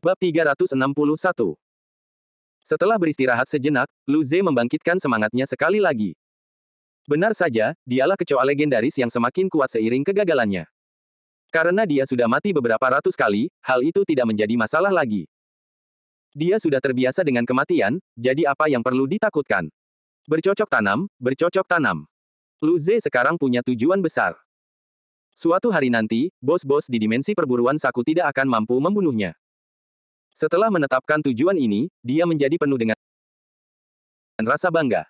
Bab 361. Setelah beristirahat sejenak, Lu Ze membangkitkan semangatnya sekali lagi. Benar saja, dialah kecoa legendaris yang semakin kuat seiring kegagalannya. Karena dia sudah mati beberapa ratus kali, hal itu tidak menjadi masalah lagi. Dia sudah terbiasa dengan kematian, jadi apa yang perlu ditakutkan? Bercocok tanam, bercocok tanam. Lu Ze sekarang punya tujuan besar. Suatu hari nanti, bos-bos di dimensi perburuan Saku tidak akan mampu membunuhnya. Setelah menetapkan tujuan ini, dia menjadi penuh dengan rasa bangga.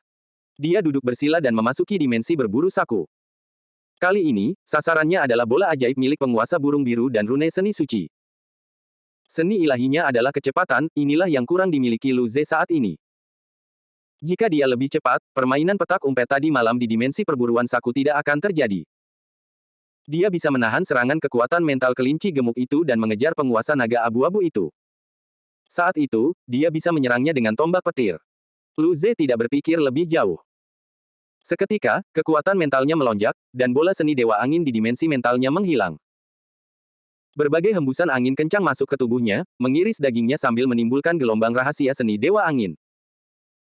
Dia duduk bersila dan memasuki dimensi berburu Saku. Kali ini, sasarannya adalah bola ajaib milik penguasa burung biru dan rune seni suci. Seni ilahinya adalah kecepatan, inilah yang kurang dimiliki Lu Ze saat ini. Jika dia lebih cepat, permainan petak umpet tadi malam di dimensi perburuan Saku tidak akan terjadi. Dia bisa menahan serangan kekuatan mental kelinci gemuk itu dan mengejar penguasa naga abu-abu itu. Saat itu, dia bisa menyerangnya dengan tombak petir. Lu Ze tidak berpikir lebih jauh. Seketika, kekuatan mentalnya melonjak, dan bola seni dewa angin di dimensi mentalnya menghilang. Berbagai hembusan angin kencang masuk ke tubuhnya, mengiris dagingnya sambil menimbulkan gelombang rahasia seni dewa angin.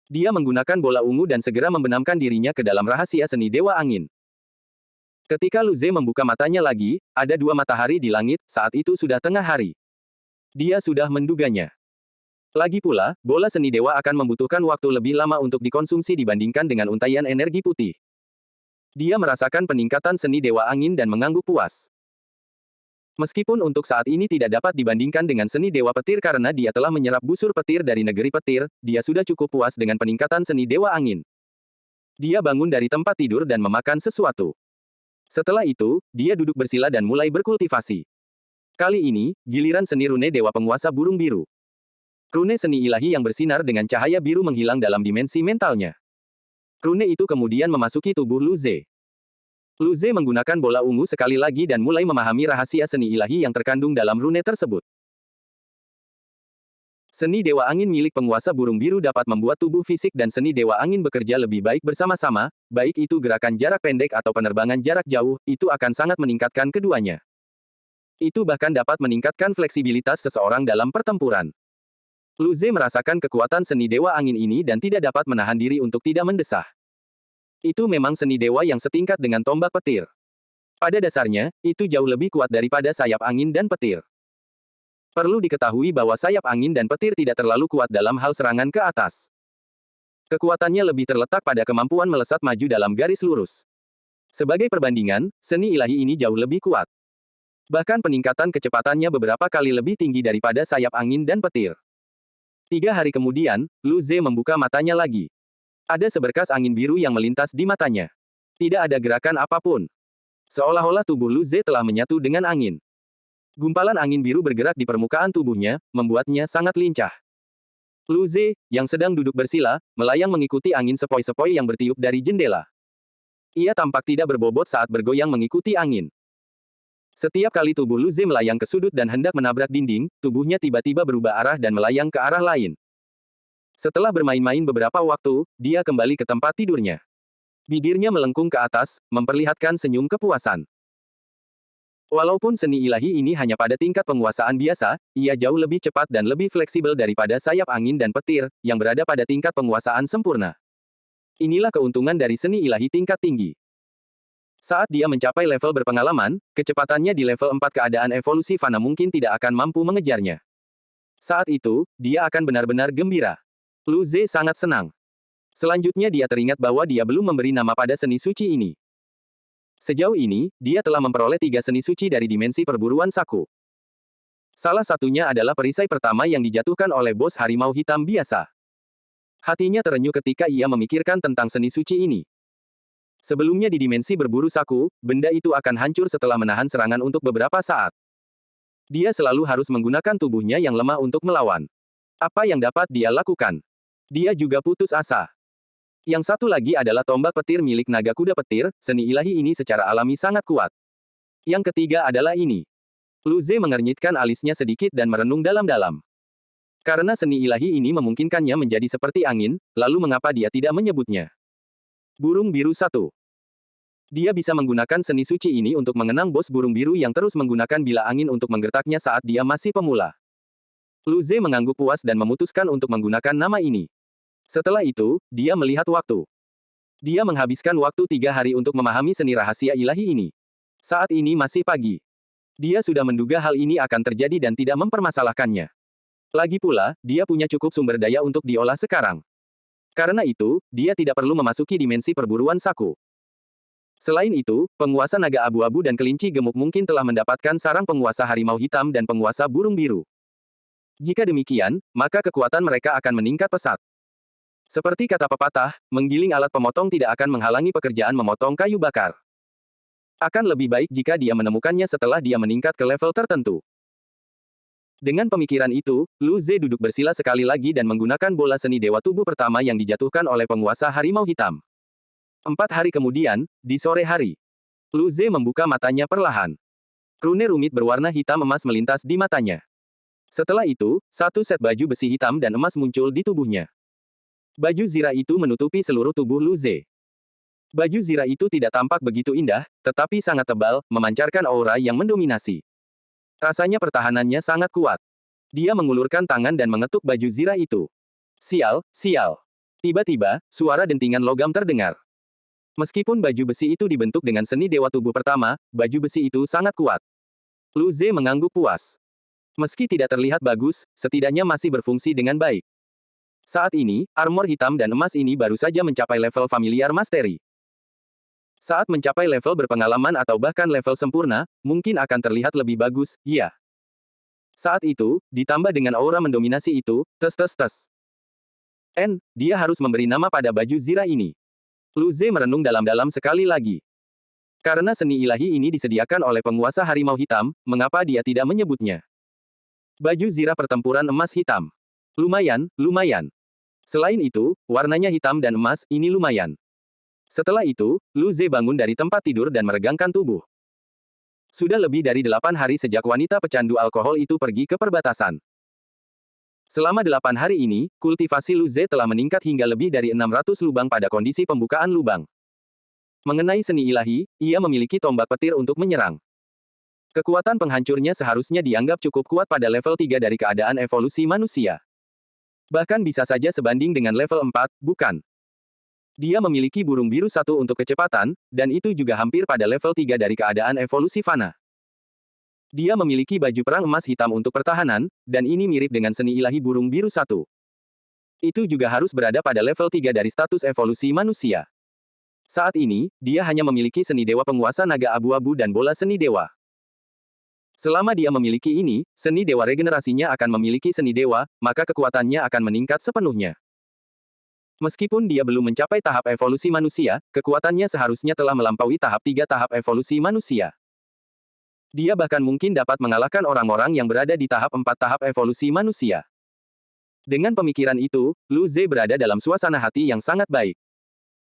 Dia menggunakan bola ungu dan segera membenamkan dirinya ke dalam rahasia seni dewa angin. Ketika Lu Ze membuka matanya lagi, ada dua matahari di langit, saat itu sudah tengah hari. Dia sudah menduganya. Lagi pula, bola seni dewa akan membutuhkan waktu lebih lama untuk dikonsumsi dibandingkan dengan untaian energi putih. Dia merasakan peningkatan seni dewa angin dan mengangguk puas. Meskipun untuk saat ini tidak dapat dibandingkan dengan seni dewa petir karena dia telah menyerap busur petir dari negeri petir, dia sudah cukup puas dengan peningkatan seni dewa angin. Dia bangun dari tempat tidur dan memakan sesuatu. Setelah itu, dia duduk bersila dan mulai berkultivasi. Kali ini, giliran seni rune dewa penguasa burung biru. Rune seni ilahi yang bersinar dengan cahaya biru menghilang dalam dimensi mentalnya. Rune itu kemudian memasuki tubuh Lu Ze. Lu Ze menggunakan bola ungu sekali lagi dan mulai memahami rahasia seni ilahi yang terkandung dalam rune tersebut. Seni dewa angin milik penguasa burung biru dapat membuat tubuh fisik dan seni dewa angin bekerja lebih baik bersama-sama, baik itu gerakan jarak pendek atau penerbangan jarak jauh, itu akan sangat meningkatkan keduanya. Itu bahkan dapat meningkatkan fleksibilitas seseorang dalam pertempuran. Lu Ze merasakan kekuatan seni dewa angin ini dan tidak dapat menahan diri untuk tidak mendesah. Itu memang seni dewa yang setingkat dengan tombak petir. Pada dasarnya, itu jauh lebih kuat daripada sayap angin dan petir. Perlu diketahui bahwa sayap angin dan petir tidak terlalu kuat dalam hal serangan ke atas. Kekuatannya lebih terletak pada kemampuan melesat maju dalam garis lurus. Sebagai perbandingan, seni ilahi ini jauh lebih kuat. Bahkan peningkatan kecepatannya beberapa kali lebih tinggi daripada sayap angin dan petir. 3 hari kemudian, Lu Ze membuka matanya lagi. Ada seberkas angin biru yang melintas di matanya. Tidak ada gerakan apapun. Seolah-olah tubuh Lu Ze telah menyatu dengan angin. Gumpalan angin biru bergerak di permukaan tubuhnya, membuatnya sangat lincah. Lu Ze, yang sedang duduk bersila, melayang mengikuti angin sepoi-sepoi yang bertiup dari jendela. Ia tampak tidak berbobot saat bergoyang mengikuti angin. Setiap kali tubuh Lu Ze melayang ke sudut dan hendak menabrak dinding, tubuhnya tiba-tiba berubah arah dan melayang ke arah lain. Setelah bermain-main beberapa waktu, dia kembali ke tempat tidurnya. Bibirnya melengkung ke atas, memperlihatkan senyum kepuasan. Walaupun seni ilahi ini hanya pada tingkat penguasaan biasa, ia jauh lebih cepat dan lebih fleksibel daripada sayap angin dan petir, yang berada pada tingkat penguasaan sempurna. Inilah keuntungan dari seni ilahi tingkat tinggi. Saat dia mencapai level berpengalaman, kecepatannya di level 4 keadaan evolusi fana mungkin tidak akan mampu mengejarnya. Saat itu, dia akan benar-benar gembira. Lu Ze sangat senang. Selanjutnya dia teringat bahwa dia belum memberi nama pada seni suci ini. Sejauh ini, dia telah memperoleh 3 seni suci dari dimensi perburuan Saku. Salah satunya adalah perisai pertama yang dijatuhkan oleh bos harimau hitam biasa. Hatinya terenyuh ketika ia memikirkan tentang seni suci ini. Sebelumnya di dimensi berburu Saku, benda itu akan hancur setelah menahan serangan untuk beberapa saat. Dia selalu harus menggunakan tubuhnya yang lemah untuk melawan. Apa yang dapat dia lakukan? Dia juga putus asa. Yang satu lagi adalah tombak petir milik naga kuda petir, seni ilahi ini secara alami sangat kuat. Yang ketiga adalah ini. Lu Ze mengernyitkan alisnya sedikit dan merenung dalam-dalam. Karena seni ilahi ini memungkinkannya menjadi seperti angin, lalu mengapa dia tidak menyebutnya? Burung biru 1. Dia bisa menggunakan seni suci ini untuk mengenang bos burung biru yang terus menggunakan bila angin untuk menggertaknya saat dia masih pemula. Lu Ze mengangguk puas dan memutuskan untuk menggunakan nama ini. Setelah itu, dia melihat waktu. Dia menghabiskan waktu 3 hari untuk memahami seni rahasia ilahi ini. Saat ini masih pagi. Dia sudah menduga hal ini akan terjadi dan tidak mempermasalahkannya. Lagi pula, dia punya cukup sumber daya untuk diolah sekarang. Karena itu, dia tidak perlu memasuki dimensi perburuan Saku. Selain itu, penguasa naga abu-abu dan kelinci gemuk mungkin telah mendapatkan sarang penguasa harimau hitam dan penguasa burung biru. Jika demikian, maka kekuatan mereka akan meningkat pesat. Seperti kata pepatah, menggiling alat pemotong tidak akan menghalangi pekerjaan memotong kayu bakar. Akan lebih baik jika dia menemukannya setelah dia meningkat ke level tertentu. Dengan pemikiran itu, Lu Ze duduk bersila sekali lagi dan menggunakan bola seni dewa tubuh pertama yang dijatuhkan oleh penguasa harimau hitam. 4 hari kemudian, di sore hari, Lu Ze membuka matanya perlahan. Rune rumit berwarna hitam emas melintas di matanya. Setelah itu, satu set baju besi hitam dan emas muncul di tubuhnya. Baju zirah itu menutupi seluruh tubuh Lu Ze. Baju zirah itu tidak tampak begitu indah, tetapi sangat tebal, memancarkan aura yang mendominasi. Rasanya pertahanannya sangat kuat. Dia mengulurkan tangan dan mengetuk baju zirah itu. Sial, sial. Tiba-tiba, suara dentingan logam terdengar. Meskipun baju besi itu dibentuk dengan seni dewa tubuh pertama, baju besi itu sangat kuat. Lu Ze mengangguk puas. Meski tidak terlihat bagus, setidaknya masih berfungsi dengan baik. Saat ini, armor hitam dan emas ini baru saja mencapai level familiar mastery. Saat mencapai level berpengalaman atau bahkan level sempurna, mungkin akan terlihat lebih bagus, ya. Saat itu, ditambah dengan aura mendominasi itu, tes. Dia harus memberi nama pada baju zirah ini. Lu Ze merenung dalam-dalam sekali lagi. Karena seni ilahi ini disediakan oleh penguasa harimau hitam, mengapa dia tidak menyebutnya? Baju zirah pertempuran emas hitam. Lumayan. Selain itu, warnanya hitam dan emas, ini lumayan. Setelah itu, Lu Ze bangun dari tempat tidur dan meregangkan tubuh. Sudah lebih dari 8 hari sejak wanita pecandu alkohol itu pergi ke perbatasan. Selama 8 hari ini, kultivasi Lu Ze telah meningkat hingga lebih dari 600 lubang pada kondisi pembukaan lubang. Mengenai seni ilahi, ia memiliki tombak petir untuk menyerang. Kekuatan penghancurnya seharusnya dianggap cukup kuat pada level 3 dari keadaan evolusi manusia. Bahkan bisa saja sebanding dengan level 4, bukan? Dia memiliki burung biru 1 untuk kecepatan, dan itu juga hampir pada level 3 dari keadaan evolusi fana. Dia memiliki baju perang emas hitam untuk pertahanan, dan ini mirip dengan seni ilahi burung biru 1. Itu juga harus berada pada level 3 dari status evolusi manusia. Saat ini, dia hanya memiliki seni dewa penguasa naga abu-abu dan bola seni dewa. Selama dia memiliki ini, seni dewa regenerasinya akan memiliki seni dewa, maka kekuatannya akan meningkat sepenuhnya. Meskipun dia belum mencapai tahap evolusi manusia, kekuatannya seharusnya telah melampaui tahap 3 tahap evolusi manusia. Dia bahkan mungkin dapat mengalahkan orang-orang yang berada di tahap 4 tahap evolusi manusia. Dengan pemikiran itu, Lu Ze berada dalam suasana hati yang sangat baik.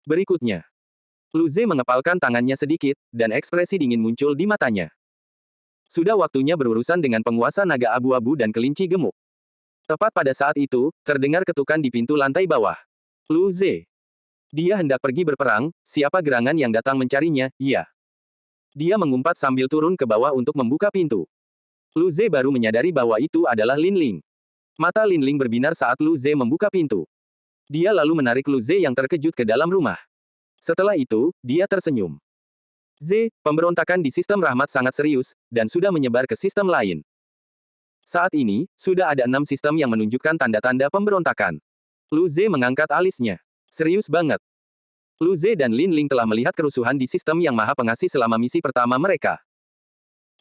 Berikutnya, Lu Ze mengepalkan tangannya sedikit, dan ekspresi dingin muncul di matanya. Sudah waktunya berurusan dengan penguasa naga abu-abu dan kelinci gemuk. Tepat pada saat itu, terdengar ketukan di pintu lantai bawah. Lu Ze. Dia hendak pergi berperang, siapa gerangan yang datang mencarinya, ya. Dia mengumpat sambil turun ke bawah untuk membuka pintu. Lu Ze baru menyadari bahwa itu adalah Lin Ling. Mata Lin Ling berbinar saat Lu Ze membuka pintu. Dia lalu menarik Lu Ze yang terkejut ke dalam rumah. Setelah itu, dia tersenyum. Ze, pemberontakan di sistem rahmat sangat serius, dan sudah menyebar ke sistem lain. Saat ini, sudah ada 6 sistem yang menunjukkan tanda-tanda pemberontakan. Lu Ze mengangkat alisnya. Serius banget. Lu Ze dan Lin Ling telah melihat kerusuhan di sistem yang maha pengasih selama misi pertama mereka.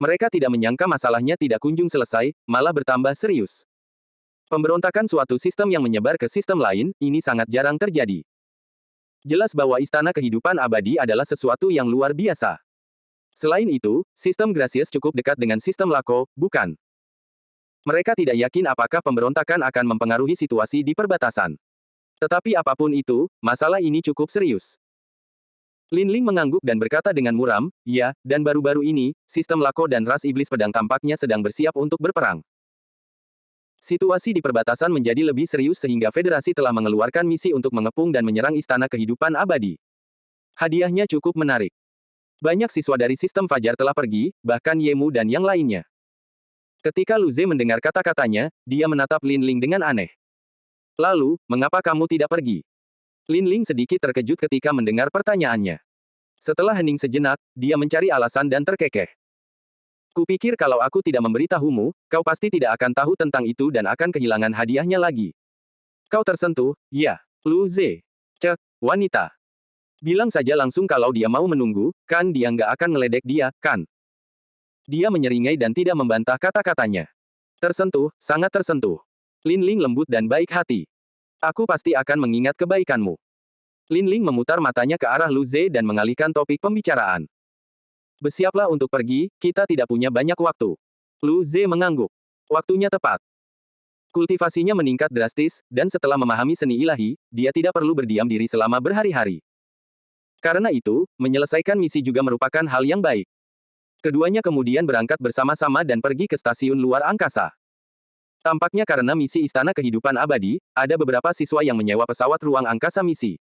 Mereka tidak menyangka masalahnya tidak kunjung selesai, malah bertambah serius. Pemberontakan suatu sistem yang menyebar ke sistem lain, ini sangat jarang terjadi. Jelas bahwa istana kehidupan abadi adalah sesuatu yang luar biasa. Selain itu, sistem Gracious cukup dekat dengan sistem Lako, bukan? Mereka tidak yakin apakah pemberontakan akan mempengaruhi situasi di perbatasan. Tetapi apapun itu, masalah ini cukup serius. Lin Ling mengangguk dan berkata dengan muram, ya, dan baru-baru ini, sistem Lako dan ras iblis pedang tampaknya sedang bersiap untuk berperang. Situasi di perbatasan menjadi lebih serius sehingga federasi telah mengeluarkan misi untuk mengepung dan menyerang istana kehidupan abadi. Hadiahnya cukup menarik. Banyak siswa dari sistem Fajar telah pergi, bahkan Yemu dan yang lainnya. Ketika Lu Ze mendengar kata-katanya, dia menatap Lin Ling dengan aneh. Lalu, mengapa kamu tidak pergi? Lin Ling sedikit terkejut ketika mendengar pertanyaannya. Setelah hening sejenak, dia mencari alasan dan terkekeh. Kupikir kalau aku tidak memberitahumu, kau pasti tidak akan tahu tentang itu dan akan kehilangan hadiahnya lagi. Kau tersentuh, ya. Lu Ze. Cek, wanita. Bilang saja langsung kalau dia mau menunggu, kan dia nggak akan ngeledek dia, kan? Dia menyeringai dan tidak membantah kata-katanya. Tersentuh, sangat tersentuh. Lin Ling lembut dan baik hati. Aku pasti akan mengingat kebaikanmu. Lin Ling memutar matanya ke arah Lu Ze dan mengalihkan topik pembicaraan. Bersiaplah untuk pergi, kita tidak punya banyak waktu. Lu Ze mengangguk. Waktunya tepat. Kultivasinya meningkat drastis, dan setelah memahami seni ilahi, dia tidak perlu berdiam diri selama berhari-hari. Karena itu, menyelesaikan misi juga merupakan hal yang baik. Keduanya kemudian berangkat bersama-sama dan pergi ke stasiun luar angkasa. Tampaknya karena misi Istana Kehidupan Abadi, ada beberapa siswa yang menyewa pesawat ruang angkasa misi.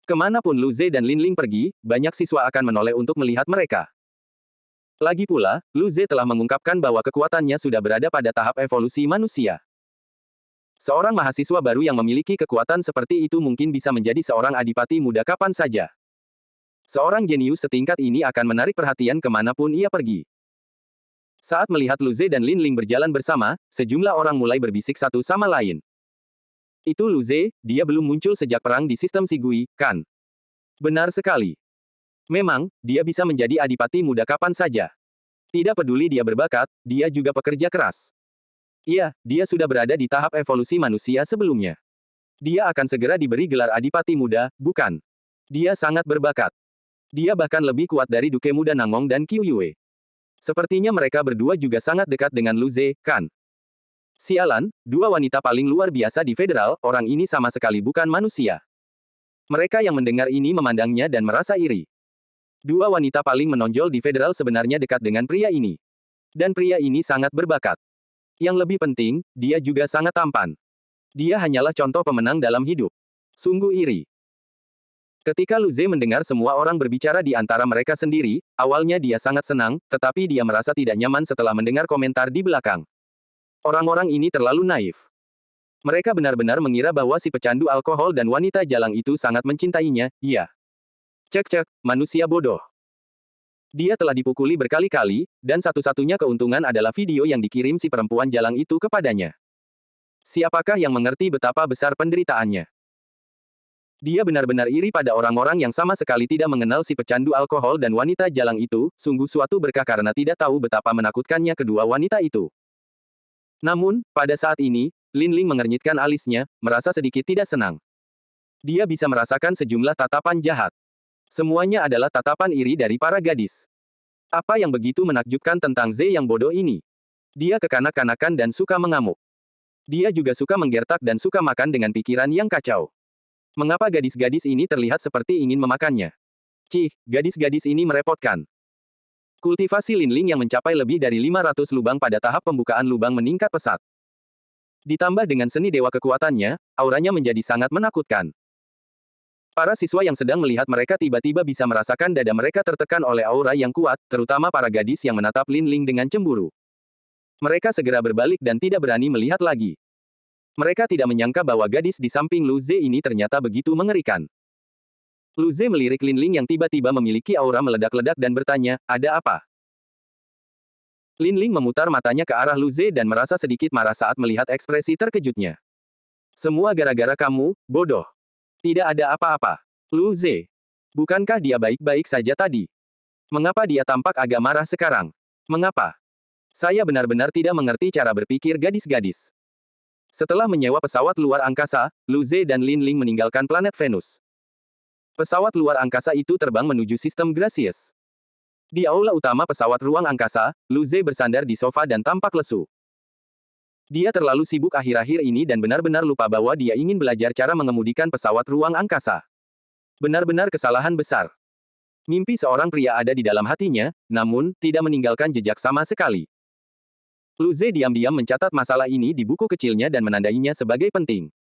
Kemanapun Lu Ze dan Lin Ling pergi, banyak siswa akan menoleh untuk melihat mereka. Lagi pula, Lu Ze telah mengungkapkan bahwa kekuatannya sudah berada pada tahap evolusi manusia. Seorang mahasiswa baru yang memiliki kekuatan seperti itu mungkin bisa menjadi seorang adipati muda kapan saja. Seorang jenius setingkat ini akan menarik perhatian kemanapun ia pergi. Saat melihat Lu Ze dan Lin Ling berjalan bersama, sejumlah orang mulai berbisik satu sama lain. Itu Lu Ze, dia belum muncul sejak perang di sistem Sigui, kan? Benar sekali. Memang, dia bisa menjadi adipati muda kapan saja. Tidak peduli dia berbakat, dia juga pekerja keras. Iya, dia sudah berada di tahap evolusi manusia sebelumnya. Dia akan segera diberi gelar adipati muda, bukan? Dia sangat berbakat. Dia bahkan lebih kuat dari Duke Muda Nangong dan Qiu Yue. Sepertinya mereka berdua juga sangat dekat dengan Lu Ze, kan? Sialan, dua wanita paling luar biasa di Federal, orang ini sama sekali bukan manusia. Mereka yang mendengar ini memandangnya dan merasa iri. Dua wanita paling menonjol di Federal sebenarnya dekat dengan pria ini. Dan pria ini sangat berbakat. Yang lebih penting, dia juga sangat tampan. Dia hanyalah contoh pemenang dalam hidup. Sungguh iri. Ketika Lu Ze mendengar semua orang berbicara di antara mereka sendiri, awalnya dia sangat senang, tetapi dia merasa tidak nyaman setelah mendengar komentar di belakang. Orang-orang ini terlalu naif. Mereka benar-benar mengira bahwa si pecandu alkohol dan wanita jalang itu sangat mencintainya, iya. Cek-cek, manusia bodoh. Dia telah dipukuli berkali-kali, dan satu-satunya keuntungan adalah video yang dikirim si perempuan jalang itu kepadanya. Siapakah yang mengerti betapa besar penderitaannya? Dia benar-benar iri pada orang-orang yang sama sekali tidak mengenal si pecandu alkohol dan wanita jalang itu, sungguh suatu berkah karena tidak tahu betapa menakutkannya kedua wanita itu. Namun, pada saat ini, Lin Ling mengernyitkan alisnya, merasa sedikit tidak senang. Dia bisa merasakan sejumlah tatapan jahat. Semuanya adalah tatapan iri dari para gadis. Apa yang begitu menakjubkan tentang Ze yang bodoh ini? Dia kekanak-kanakan dan suka mengamuk. Dia juga suka menggertak dan suka makan dengan pikiran yang kacau. Mengapa gadis-gadis ini terlihat seperti ingin memakannya? Cih, gadis-gadis ini merepotkan. Kultivasi Lin Ling yang mencapai lebih dari 500 lubang pada tahap pembukaan lubang meningkat pesat. Ditambah dengan seni dewa kekuatannya, auranya menjadi sangat menakutkan. Para siswa yang sedang melihat mereka tiba-tiba bisa merasakan dada mereka tertekan oleh aura yang kuat, terutama para gadis yang menatap Lin Ling dengan cemburu. Mereka segera berbalik dan tidak berani melihat lagi. Mereka tidak menyangka bahwa gadis di samping Lu Ze ini ternyata begitu mengerikan. Lu Ze melirik Lin Ling yang tiba-tiba memiliki aura meledak-ledak dan bertanya, ada apa? Lin Ling memutar matanya ke arah Lu Ze dan merasa sedikit marah saat melihat ekspresi terkejutnya. Semua gara-gara kamu, bodoh. Tidak ada apa-apa. Lu Ze. Bukankah dia baik-baik saja tadi? Mengapa dia tampak agak marah sekarang? Mengapa? Saya benar-benar tidak mengerti cara berpikir gadis-gadis. Setelah menyewa pesawat luar angkasa, Lu Ze dan Lin Ling meninggalkan planet Venus. Pesawat luar angkasa itu terbang menuju sistem Gracious. Di aula utama pesawat ruang angkasa, Lu Ze bersandar di sofa dan tampak lesu. Dia terlalu sibuk akhir-akhir ini dan benar-benar lupa bahwa dia ingin belajar cara mengemudikan pesawat ruang angkasa. Benar-benar kesalahan besar. Mimpi seorang pria ada di dalam hatinya, namun, tidak meninggalkan jejak sama sekali. Lu Ze diam-diam mencatat masalah ini di buku kecilnya dan menandainya sebagai penting.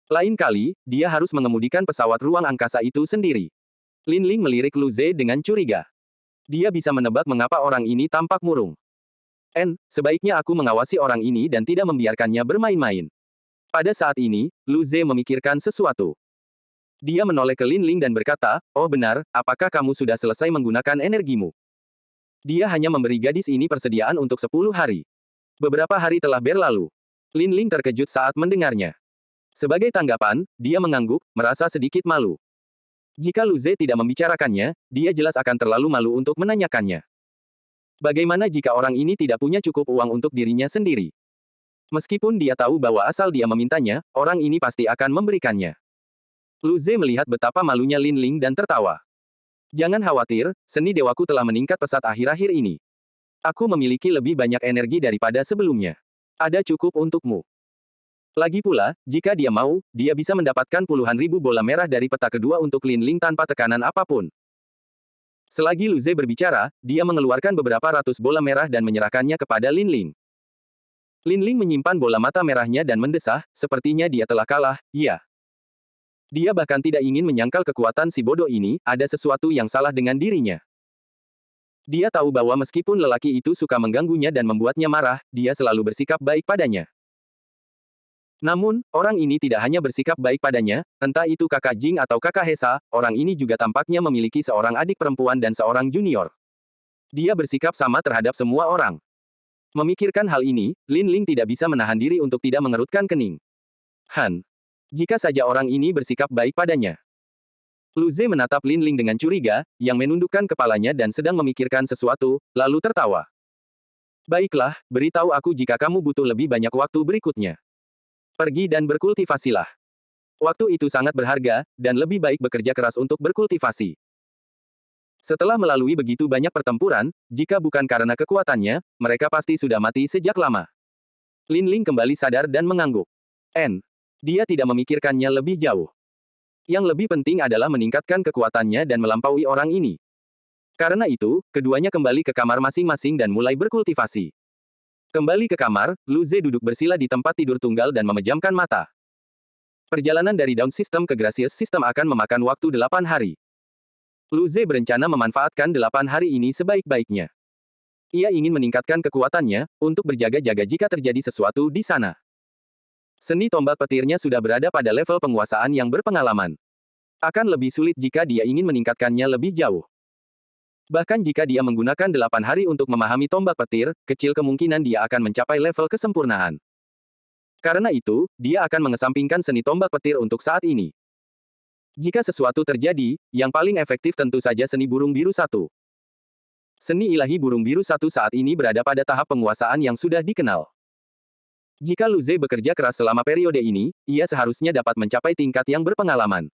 Lain kali, dia harus mengemudikan pesawat ruang angkasa itu sendiri. Lin Ling melirik Lu Ze dengan curiga. Dia bisa menebak mengapa orang ini tampak murung. Sebaiknya aku mengawasi orang ini dan tidak membiarkannya bermain-main. Pada saat ini, Lu Ze memikirkan sesuatu. Dia menoleh ke Lin Ling dan berkata, "Oh benar, apakah kamu sudah selesai menggunakan energimu?" Dia hanya memberi gadis ini persediaan untuk 10 hari. Beberapa hari telah berlalu. Lin Ling terkejut saat mendengarnya. Sebagai tanggapan, dia mengangguk, merasa sedikit malu. Jika Lu Ze tidak membicarakannya, dia jelas akan terlalu malu untuk menanyakannya. Bagaimana jika orang ini tidak punya cukup uang untuk dirinya sendiri? Meskipun dia tahu bahwa asal dia memintanya, orang ini pasti akan memberikannya. Lu Ze melihat betapa malunya Lin Ling dan tertawa. Jangan khawatir, seni dewaku telah meningkat pesat akhir-akhir ini. Aku memiliki lebih banyak energi daripada sebelumnya. Ada cukup untukmu. Lagi pula, jika dia mau, dia bisa mendapatkan puluhan ribu bola merah dari peta kedua untuk Lin Ling tanpa tekanan apapun. Selagi Lu Ze berbicara, dia mengeluarkan beberapa ratus bola merah dan menyerahkannya kepada Lin Ling. Lin Ling menyimpan bola mata merahnya dan mendesah, sepertinya dia telah kalah, ya. Dia bahkan tidak ingin menyangkal kekuatan si bodoh ini, ada sesuatu yang salah dengan dirinya. Dia tahu bahwa meskipun lelaki itu suka mengganggunya dan membuatnya marah, dia selalu bersikap baik padanya. Namun, orang ini tidak hanya bersikap baik padanya, entah itu kakak Jing atau kakak Hesa, orang ini juga tampaknya memiliki seorang adik perempuan dan seorang junior. Dia bersikap sama terhadap semua orang. Memikirkan hal ini, Lin Ling tidak bisa menahan diri untuk tidak mengerutkan kening. Jika saja orang ini bersikap baik padanya. Lu Ze menatap Lin Ling dengan curiga, yang menundukkan kepalanya dan sedang memikirkan sesuatu, lalu tertawa. Baiklah, beritahu aku jika kamu butuh lebih banyak waktu berikutnya. Pergi dan berkultivasilah. Waktu itu sangat berharga, dan lebih baik bekerja keras untuk berkultivasi. Setelah melalui begitu banyak pertempuran, jika bukan karena kekuatannya, mereka pasti sudah mati sejak lama. Lin Ling kembali sadar dan mengangguk. Dia tidak memikirkannya lebih jauh. Yang lebih penting adalah meningkatkan kekuatannya dan melampaui orang ini. Karena itu, keduanya kembali ke kamar masing-masing dan mulai berkultivasi. Kembali ke kamar, Lu Ze duduk bersila di tempat tidur tunggal dan memejamkan mata. Perjalanan dari Dawn System ke Gracious System akan memakan waktu 8 hari. Lu Ze berencana memanfaatkan 8 hari ini sebaik-baiknya. Ia ingin meningkatkan kekuatannya, untuk berjaga-jaga jika terjadi sesuatu di sana. Seni tombak petirnya sudah berada pada level penguasaan yang berpengalaman. Akan lebih sulit jika dia ingin meningkatkannya lebih jauh. Bahkan jika dia menggunakan 8 hari untuk memahami tombak petir, kecil kemungkinan dia akan mencapai level kesempurnaan. Karena itu, dia akan mengesampingkan seni tombak petir untuk saat ini. Jika sesuatu terjadi, yang paling efektif tentu saja seni burung biru 1. Seni ilahi burung biru 1 saat ini berada pada tahap penguasaan yang sudah dikenal. Jika Lu Ze bekerja keras selama periode ini, ia seharusnya dapat mencapai tingkat yang berpengalaman.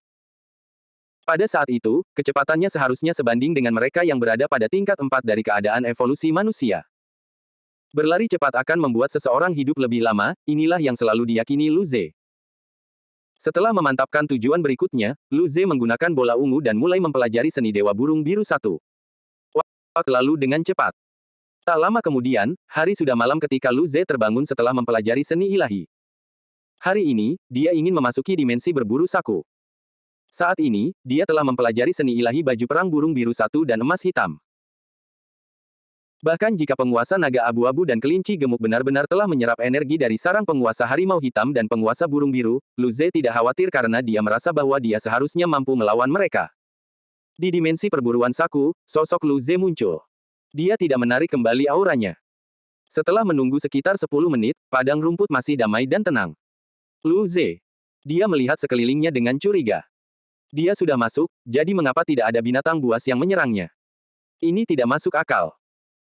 Pada saat itu, kecepatannya seharusnya sebanding dengan mereka yang berada pada tingkat 4 dari keadaan evolusi manusia. Berlari cepat akan membuat seseorang hidup lebih lama, inilah yang selalu diyakini Lu Ze. Setelah memantapkan tujuan berikutnya, Lu Ze menggunakan bola ungu dan mulai mempelajari seni dewa burung biru 1. Waktu lalu dengan cepat. Tak lama kemudian, hari sudah malam ketika Lu Ze terbangun setelah mempelajari seni ilahi. Hari ini, dia ingin memasuki dimensi berburu saku. Saat ini, dia telah mempelajari seni ilahi baju perang burung biru 1 dan emas hitam. Bahkan jika penguasa naga abu-abu dan kelinci gemuk benar-benar telah menyerap energi dari sarang penguasa harimau hitam dan penguasa burung biru, Lu Ze tidak khawatir karena dia merasa bahwa dia seharusnya mampu melawan mereka. Di dimensi perburuan saku, sosok Lu Ze muncul. Dia tidak menarik kembali auranya. Setelah menunggu sekitar 10 menit, padang rumput masih damai dan tenang. Lu Ze. Dia melihat sekelilingnya dengan curiga. Dia sudah masuk, jadi mengapa tidak ada binatang buas yang menyerangnya? Ini tidak masuk akal.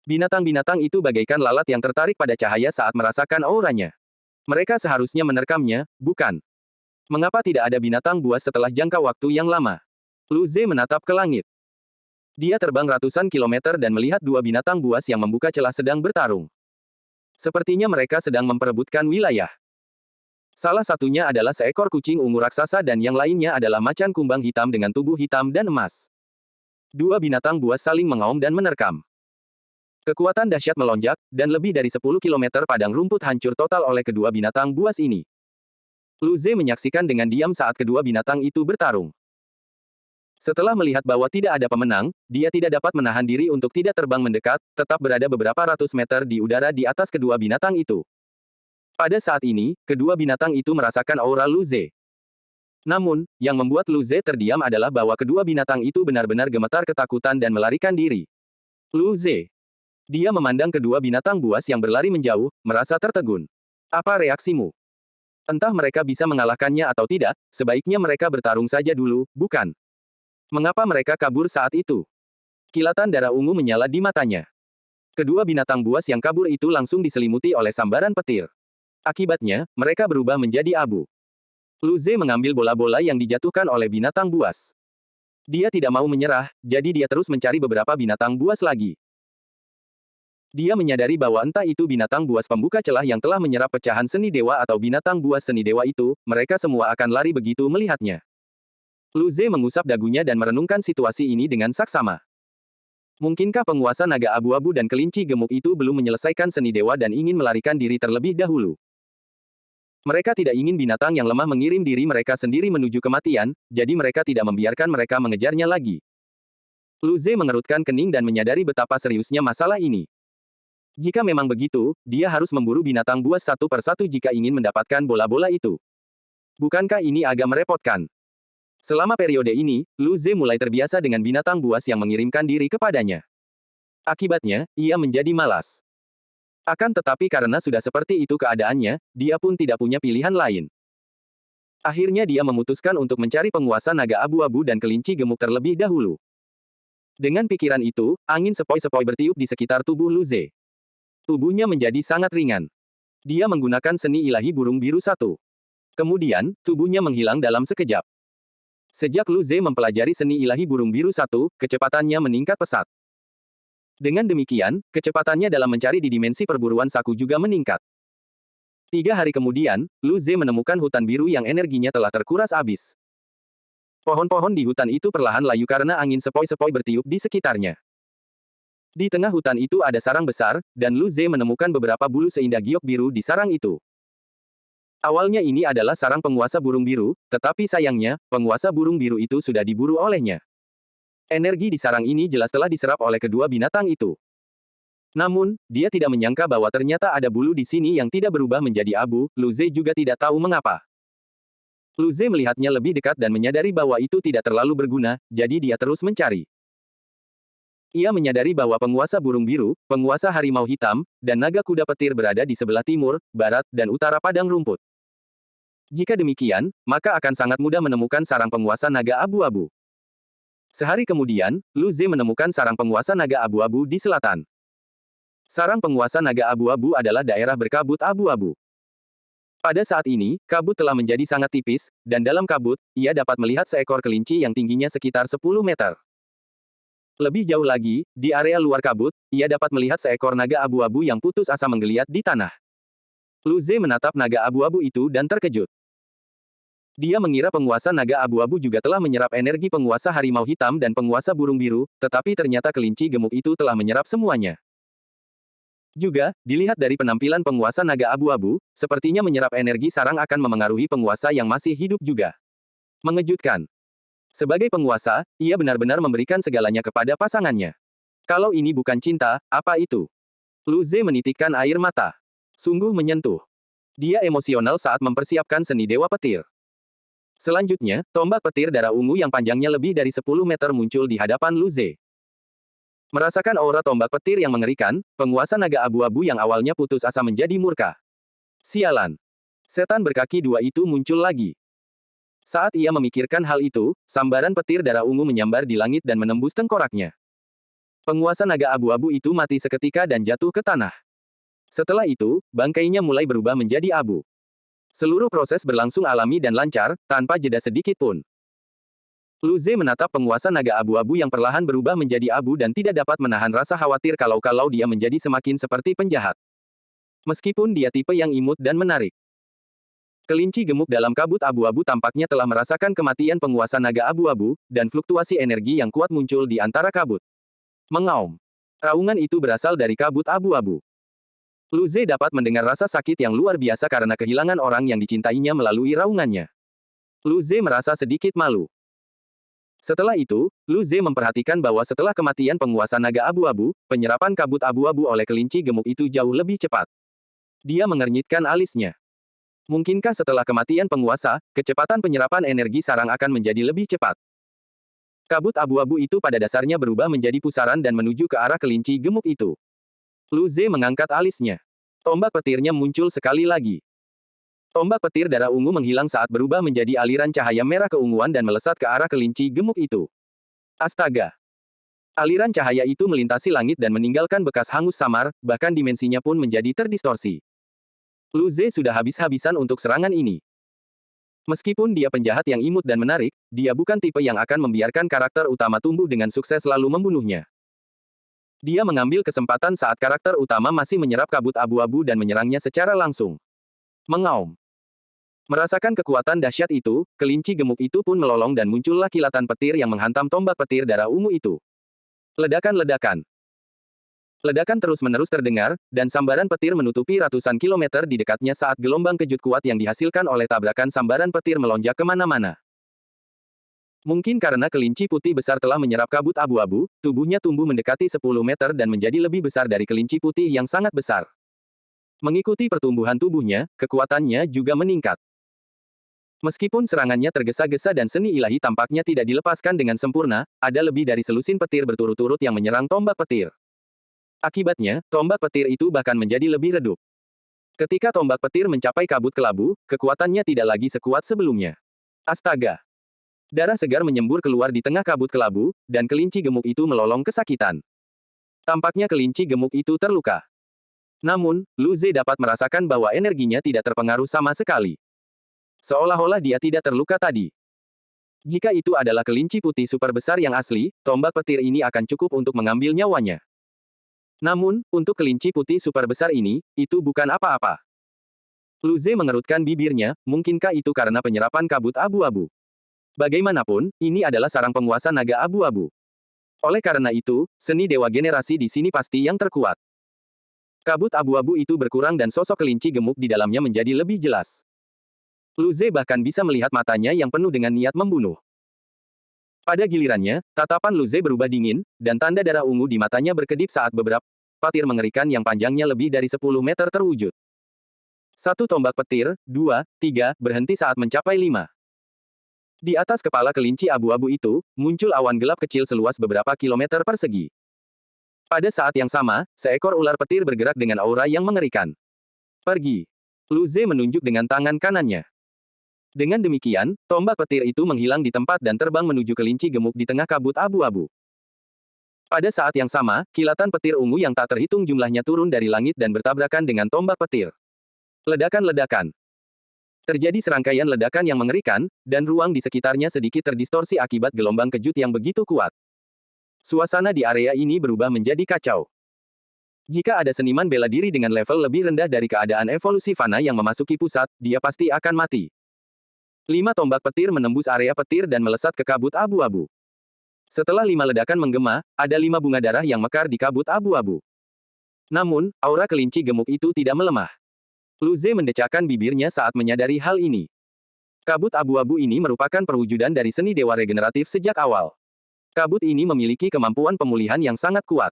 Binatang-binatang itu bagaikan lalat yang tertarik pada cahaya saat merasakan auranya. Mereka seharusnya menerkamnya, bukan? Mengapa tidak ada binatang buas setelah jangka waktu yang lama? Lu Ze menatap ke langit. Dia terbang ratusan kilometer dan melihat 2 binatang buas yang membuka celah sedang bertarung. Sepertinya mereka sedang memperebutkan wilayah. Salah satunya adalah seekor kucing ungu raksasa dan yang lainnya adalah macan kumbang hitam dengan tubuh hitam dan emas. 2 binatang buas saling mengaum dan menerkam. Kekuatan dahsyat melonjak, dan lebih dari 10 km padang rumput hancur total oleh kedua binatang buas ini. Lu Ze menyaksikan dengan diam saat kedua binatang itu bertarung. Setelah melihat bahwa tidak ada pemenang, dia tidak dapat menahan diri untuk tidak terbang mendekat, tetap berada beberapa ratus meter di udara di atas kedua binatang itu. Pada saat ini, kedua binatang itu merasakan aura Lu Ze. Namun, yang membuat Lu Ze terdiam adalah bahwa kedua binatang itu benar-benar gemetar ketakutan dan melarikan diri. Lu Ze. Dia memandang kedua binatang buas yang berlari menjauh, merasa tertegun. Apa reaksimu? Entah mereka bisa mengalahkannya atau tidak, sebaiknya mereka bertarung saja dulu, bukan? Mengapa mereka kabur saat itu? Kilatan darah ungu menyala di matanya. Kedua binatang buas yang kabur itu langsung diselimuti oleh sambaran petir. Akibatnya, mereka berubah menjadi abu. Lu Ze mengambil bola-bola yang dijatuhkan oleh binatang buas. Dia tidak mau menyerah, jadi dia terus mencari beberapa binatang buas lagi. Dia menyadari bahwa entah itu binatang buas pembuka celah yang telah menyerap pecahan seni dewa atau binatang buas seni dewa itu, mereka semua akan lari begitu melihatnya. Lu Ze mengusap dagunya dan merenungkan situasi ini dengan saksama. Mungkinkah penguasa naga abu-abu dan kelinci gemuk itu belum menyelesaikan seni dewa dan ingin melarikan diri terlebih dahulu? Mereka tidak ingin binatang yang lemah mengirim diri mereka sendiri menuju kematian, jadi mereka tidak membiarkan mereka mengejarnya lagi. Lu Ze mengerutkan kening dan menyadari betapa seriusnya masalah ini. Jika memang begitu, dia harus memburu binatang buas satu persatu jika ingin mendapatkan bola-bola itu. Bukankah ini agak merepotkan? Selama periode ini, Lu Ze mulai terbiasa dengan binatang buas yang mengirimkan diri kepadanya. Akibatnya, ia menjadi malas. Akan tetapi karena sudah seperti itu keadaannya, dia pun tidak punya pilihan lain. Akhirnya dia memutuskan untuk mencari penguasa naga abu-abu dan kelinci gemuk terlebih dahulu. Dengan pikiran itu, angin sepoi-sepoi bertiup di sekitar tubuh Lu Ze. Tubuhnya menjadi sangat ringan. Dia menggunakan seni ilahi burung biru satu. Kemudian, tubuhnya menghilang dalam sekejap. Sejak Lu Ze mempelajari seni ilahi burung biru satu, kecepatannya meningkat pesat. Dengan demikian, kecepatannya dalam mencari di dimensi perburuan saku juga meningkat. 3 hari kemudian, Lu Ze menemukan hutan biru yang energinya telah terkuras habis. Pohon-pohon di hutan itu perlahan layu karena angin sepoi-sepoi bertiup di sekitarnya. Di tengah hutan itu ada sarang besar, dan Lu Ze menemukan beberapa bulu seindah giok biru di sarang itu. Awalnya ini adalah sarang penguasa burung biru, tetapi sayangnya, penguasa burung biru itu sudah diburu olehnya. Energi di sarang ini jelas telah diserap oleh kedua binatang itu. Namun, dia tidak menyangka bahwa ternyata ada bulu di sini yang tidak berubah menjadi abu, Lu Ze juga tidak tahu mengapa. Lu Ze melihatnya lebih dekat dan menyadari bahwa itu tidak terlalu berguna, jadi dia terus mencari. Ia menyadari bahwa penguasa burung biru, penguasa harimau hitam, dan naga kuda petir berada di sebelah timur, barat, dan utara padang rumput. Jika demikian, maka akan sangat mudah menemukan sarang penguasa naga abu-abu. Sehari kemudian, Lu Ze menemukan sarang penguasa naga abu-abu di selatan. Sarang penguasa naga abu-abu adalah daerah berkabut abu-abu. Pada saat ini, kabut telah menjadi sangat tipis, dan dalam kabut, ia dapat melihat seekor kelinci yang tingginya sekitar 10 meter. Lebih jauh lagi, di area luar kabut, ia dapat melihat seekor naga abu-abu yang putus asa menggeliat di tanah. Lu Ze menatap naga abu-abu itu dan terkejut. Dia mengira penguasa naga abu-abu juga telah menyerap energi penguasa harimau hitam dan penguasa burung biru, tetapi ternyata kelinci gemuk itu telah menyerap semuanya. Juga, dilihat dari penampilan penguasa naga abu-abu, sepertinya menyerap energi sarang akan memengaruhi penguasa yang masih hidup juga. Mengejutkan. Sebagai penguasa, ia benar-benar memberikan segalanya kepada pasangannya. Kalau ini bukan cinta, apa itu? Lu Ze menitikkan air mata. Sungguh menyentuh. Dia emosional saat mempersiapkan seni dewa petir. Selanjutnya, tombak petir darah ungu yang panjangnya lebih dari 10 meter muncul di hadapan Lu Ze. Merasakan aura tombak petir yang mengerikan, penguasa naga abu-abu yang awalnya putus asa menjadi murka. Sialan. Setan berkaki dua itu muncul lagi. Saat ia memikirkan hal itu, sambaran petir darah ungu menyambar di langit dan menembus tengkoraknya. Penguasa naga abu-abu itu mati seketika dan jatuh ke tanah. Setelah itu, bangkainya mulai berubah menjadi abu. Seluruh proses berlangsung alami dan lancar, tanpa jeda sedikit pun. Lu Ze menatap penguasa naga abu-abu yang perlahan berubah menjadi abu dan tidak dapat menahan rasa khawatir kalau dia menjadi semakin seperti penjahat. Meskipun dia tipe yang imut dan menarik. Kelinci gemuk dalam kabut abu-abu tampaknya telah merasakan kematian penguasa naga abu-abu, dan fluktuasi energi yang kuat muncul di antara kabut. Mengaum. Raungan itu berasal dari kabut abu-abu. Lu Ze dapat mendengar rasa sakit yang luar biasa karena kehilangan orang yang dicintainya melalui raungannya. Lu Ze merasa sedikit malu. Setelah itu, Lu Ze memperhatikan bahwa setelah kematian penguasa naga abu-abu, penyerapan kabut abu-abu oleh kelinci gemuk itu jauh lebih cepat. Dia mengernyitkan alisnya. Mungkinkah setelah kematian penguasa, kecepatan penyerapan energi sarang akan menjadi lebih cepat? Kabut abu-abu itu pada dasarnya berubah menjadi pusaran dan menuju ke arah kelinci gemuk itu. Lu Ze mengangkat alisnya. Tombak petirnya muncul sekali lagi. Tombak petir darah ungu menghilang saat berubah menjadi aliran cahaya merah keunguan dan melesat ke arah kelinci gemuk itu. Astaga! Aliran cahaya itu melintasi langit dan meninggalkan bekas hangus samar, bahkan dimensinya pun menjadi terdistorsi. Lu Ze sudah habis-habisan untuk serangan ini. Meskipun dia penjahat yang imut dan menarik, dia bukan tipe yang akan membiarkan karakter utama tumbuh dengan sukses lalu membunuhnya. Dia mengambil kesempatan saat karakter utama masih menyerap kabut abu-abu dan menyerangnya secara langsung. Mengaum. Merasakan kekuatan dahsyat itu, kelinci gemuk itu pun melolong dan muncullah kilatan petir yang menghantam tombak petir darah ungu itu. Ledakan-ledakan. Ledakan terus-menerus terdengar, dan sambaran petir menutupi ratusan kilometer di dekatnya saat gelombang kejut kuat yang dihasilkan oleh tabrakan sambaran petir melonjak kemana-mana. Mungkin karena kelinci putih besar telah menyerap kabut abu-abu, tubuhnya tumbuh mendekati 10 meter dan menjadi lebih besar dari kelinci putih yang sangat besar. Mengikuti pertumbuhan tubuhnya, kekuatannya juga meningkat. Meskipun serangannya tergesa-gesa dan seni ilahi tampaknya tidak dilepaskan dengan sempurna, ada lebih dari selusin petir berturut-turut yang menyerang tombak petir. Akibatnya, tombak petir itu bahkan menjadi lebih redup. Ketika tombak petir mencapai kabut kelabu, kekuatannya tidak lagi sekuat sebelumnya. Astaga! Darah segar menyembur keluar di tengah kabut kelabu, dan kelinci gemuk itu melolong kesakitan. Tampaknya kelinci gemuk itu terluka. Namun, Lu Ze dapat merasakan bahwa energinya tidak terpengaruh sama sekali. Seolah-olah dia tidak terluka tadi. Jika itu adalah kelinci putih super besar yang asli, tombak petir ini akan cukup untuk mengambil nyawanya. Namun, untuk kelinci putih super besar ini, itu bukan apa-apa. Lu Ze mengerutkan bibirnya, mungkinkah itu karena penyerapan kabut abu-abu? Bagaimanapun, ini adalah sarang penguasa naga abu-abu. Oleh karena itu, seni dewa generasi di sini pasti yang terkuat. Kabut abu-abu itu berkurang dan sosok kelinci gemuk di dalamnya menjadi lebih jelas. Lu Ze bahkan bisa melihat matanya yang penuh dengan niat membunuh. Pada gilirannya, tatapan Lu Ze berubah dingin, dan tanda darah ungu di matanya berkedip saat beberapa petir mengerikan yang panjangnya lebih dari 10 meter terwujud. Satu tombak petir, 2, 3, berhenti saat mencapai 5. Di atas kepala kelinci abu-abu itu, muncul awan gelap kecil seluas beberapa kilometer persegi. Pada saat yang sama, seekor ular petir bergerak dengan aura yang mengerikan. Pergi. Lu Ze menunjuk dengan tangan kanannya. Dengan demikian, tombak petir itu menghilang di tempat dan terbang menuju kelinci gemuk di tengah kabut abu-abu. Pada saat yang sama, kilatan petir ungu yang tak terhitung jumlahnya turun dari langit dan bertabrakan dengan tombak petir. Ledakan-ledakan. Terjadi serangkaian ledakan yang mengerikan, dan ruang di sekitarnya sedikit terdistorsi akibat gelombang kejut yang begitu kuat. Suasana di area ini berubah menjadi kacau. Jika ada seniman bela diri dengan level lebih rendah dari keadaan evolusi fana yang memasuki pusat, dia pasti akan mati. 5 tombak petir menembus area petir dan melesat ke kabut abu-abu. Setelah 5 ledakan menggema, ada 5 bunga darah yang mekar di kabut abu-abu. Namun, aura kelinci gemuk itu tidak melemah. Lu Ze mendecakkan bibirnya saat menyadari hal ini. Kabut abu-abu ini merupakan perwujudan dari seni dewa regeneratif sejak awal. Kabut ini memiliki kemampuan pemulihan yang sangat kuat.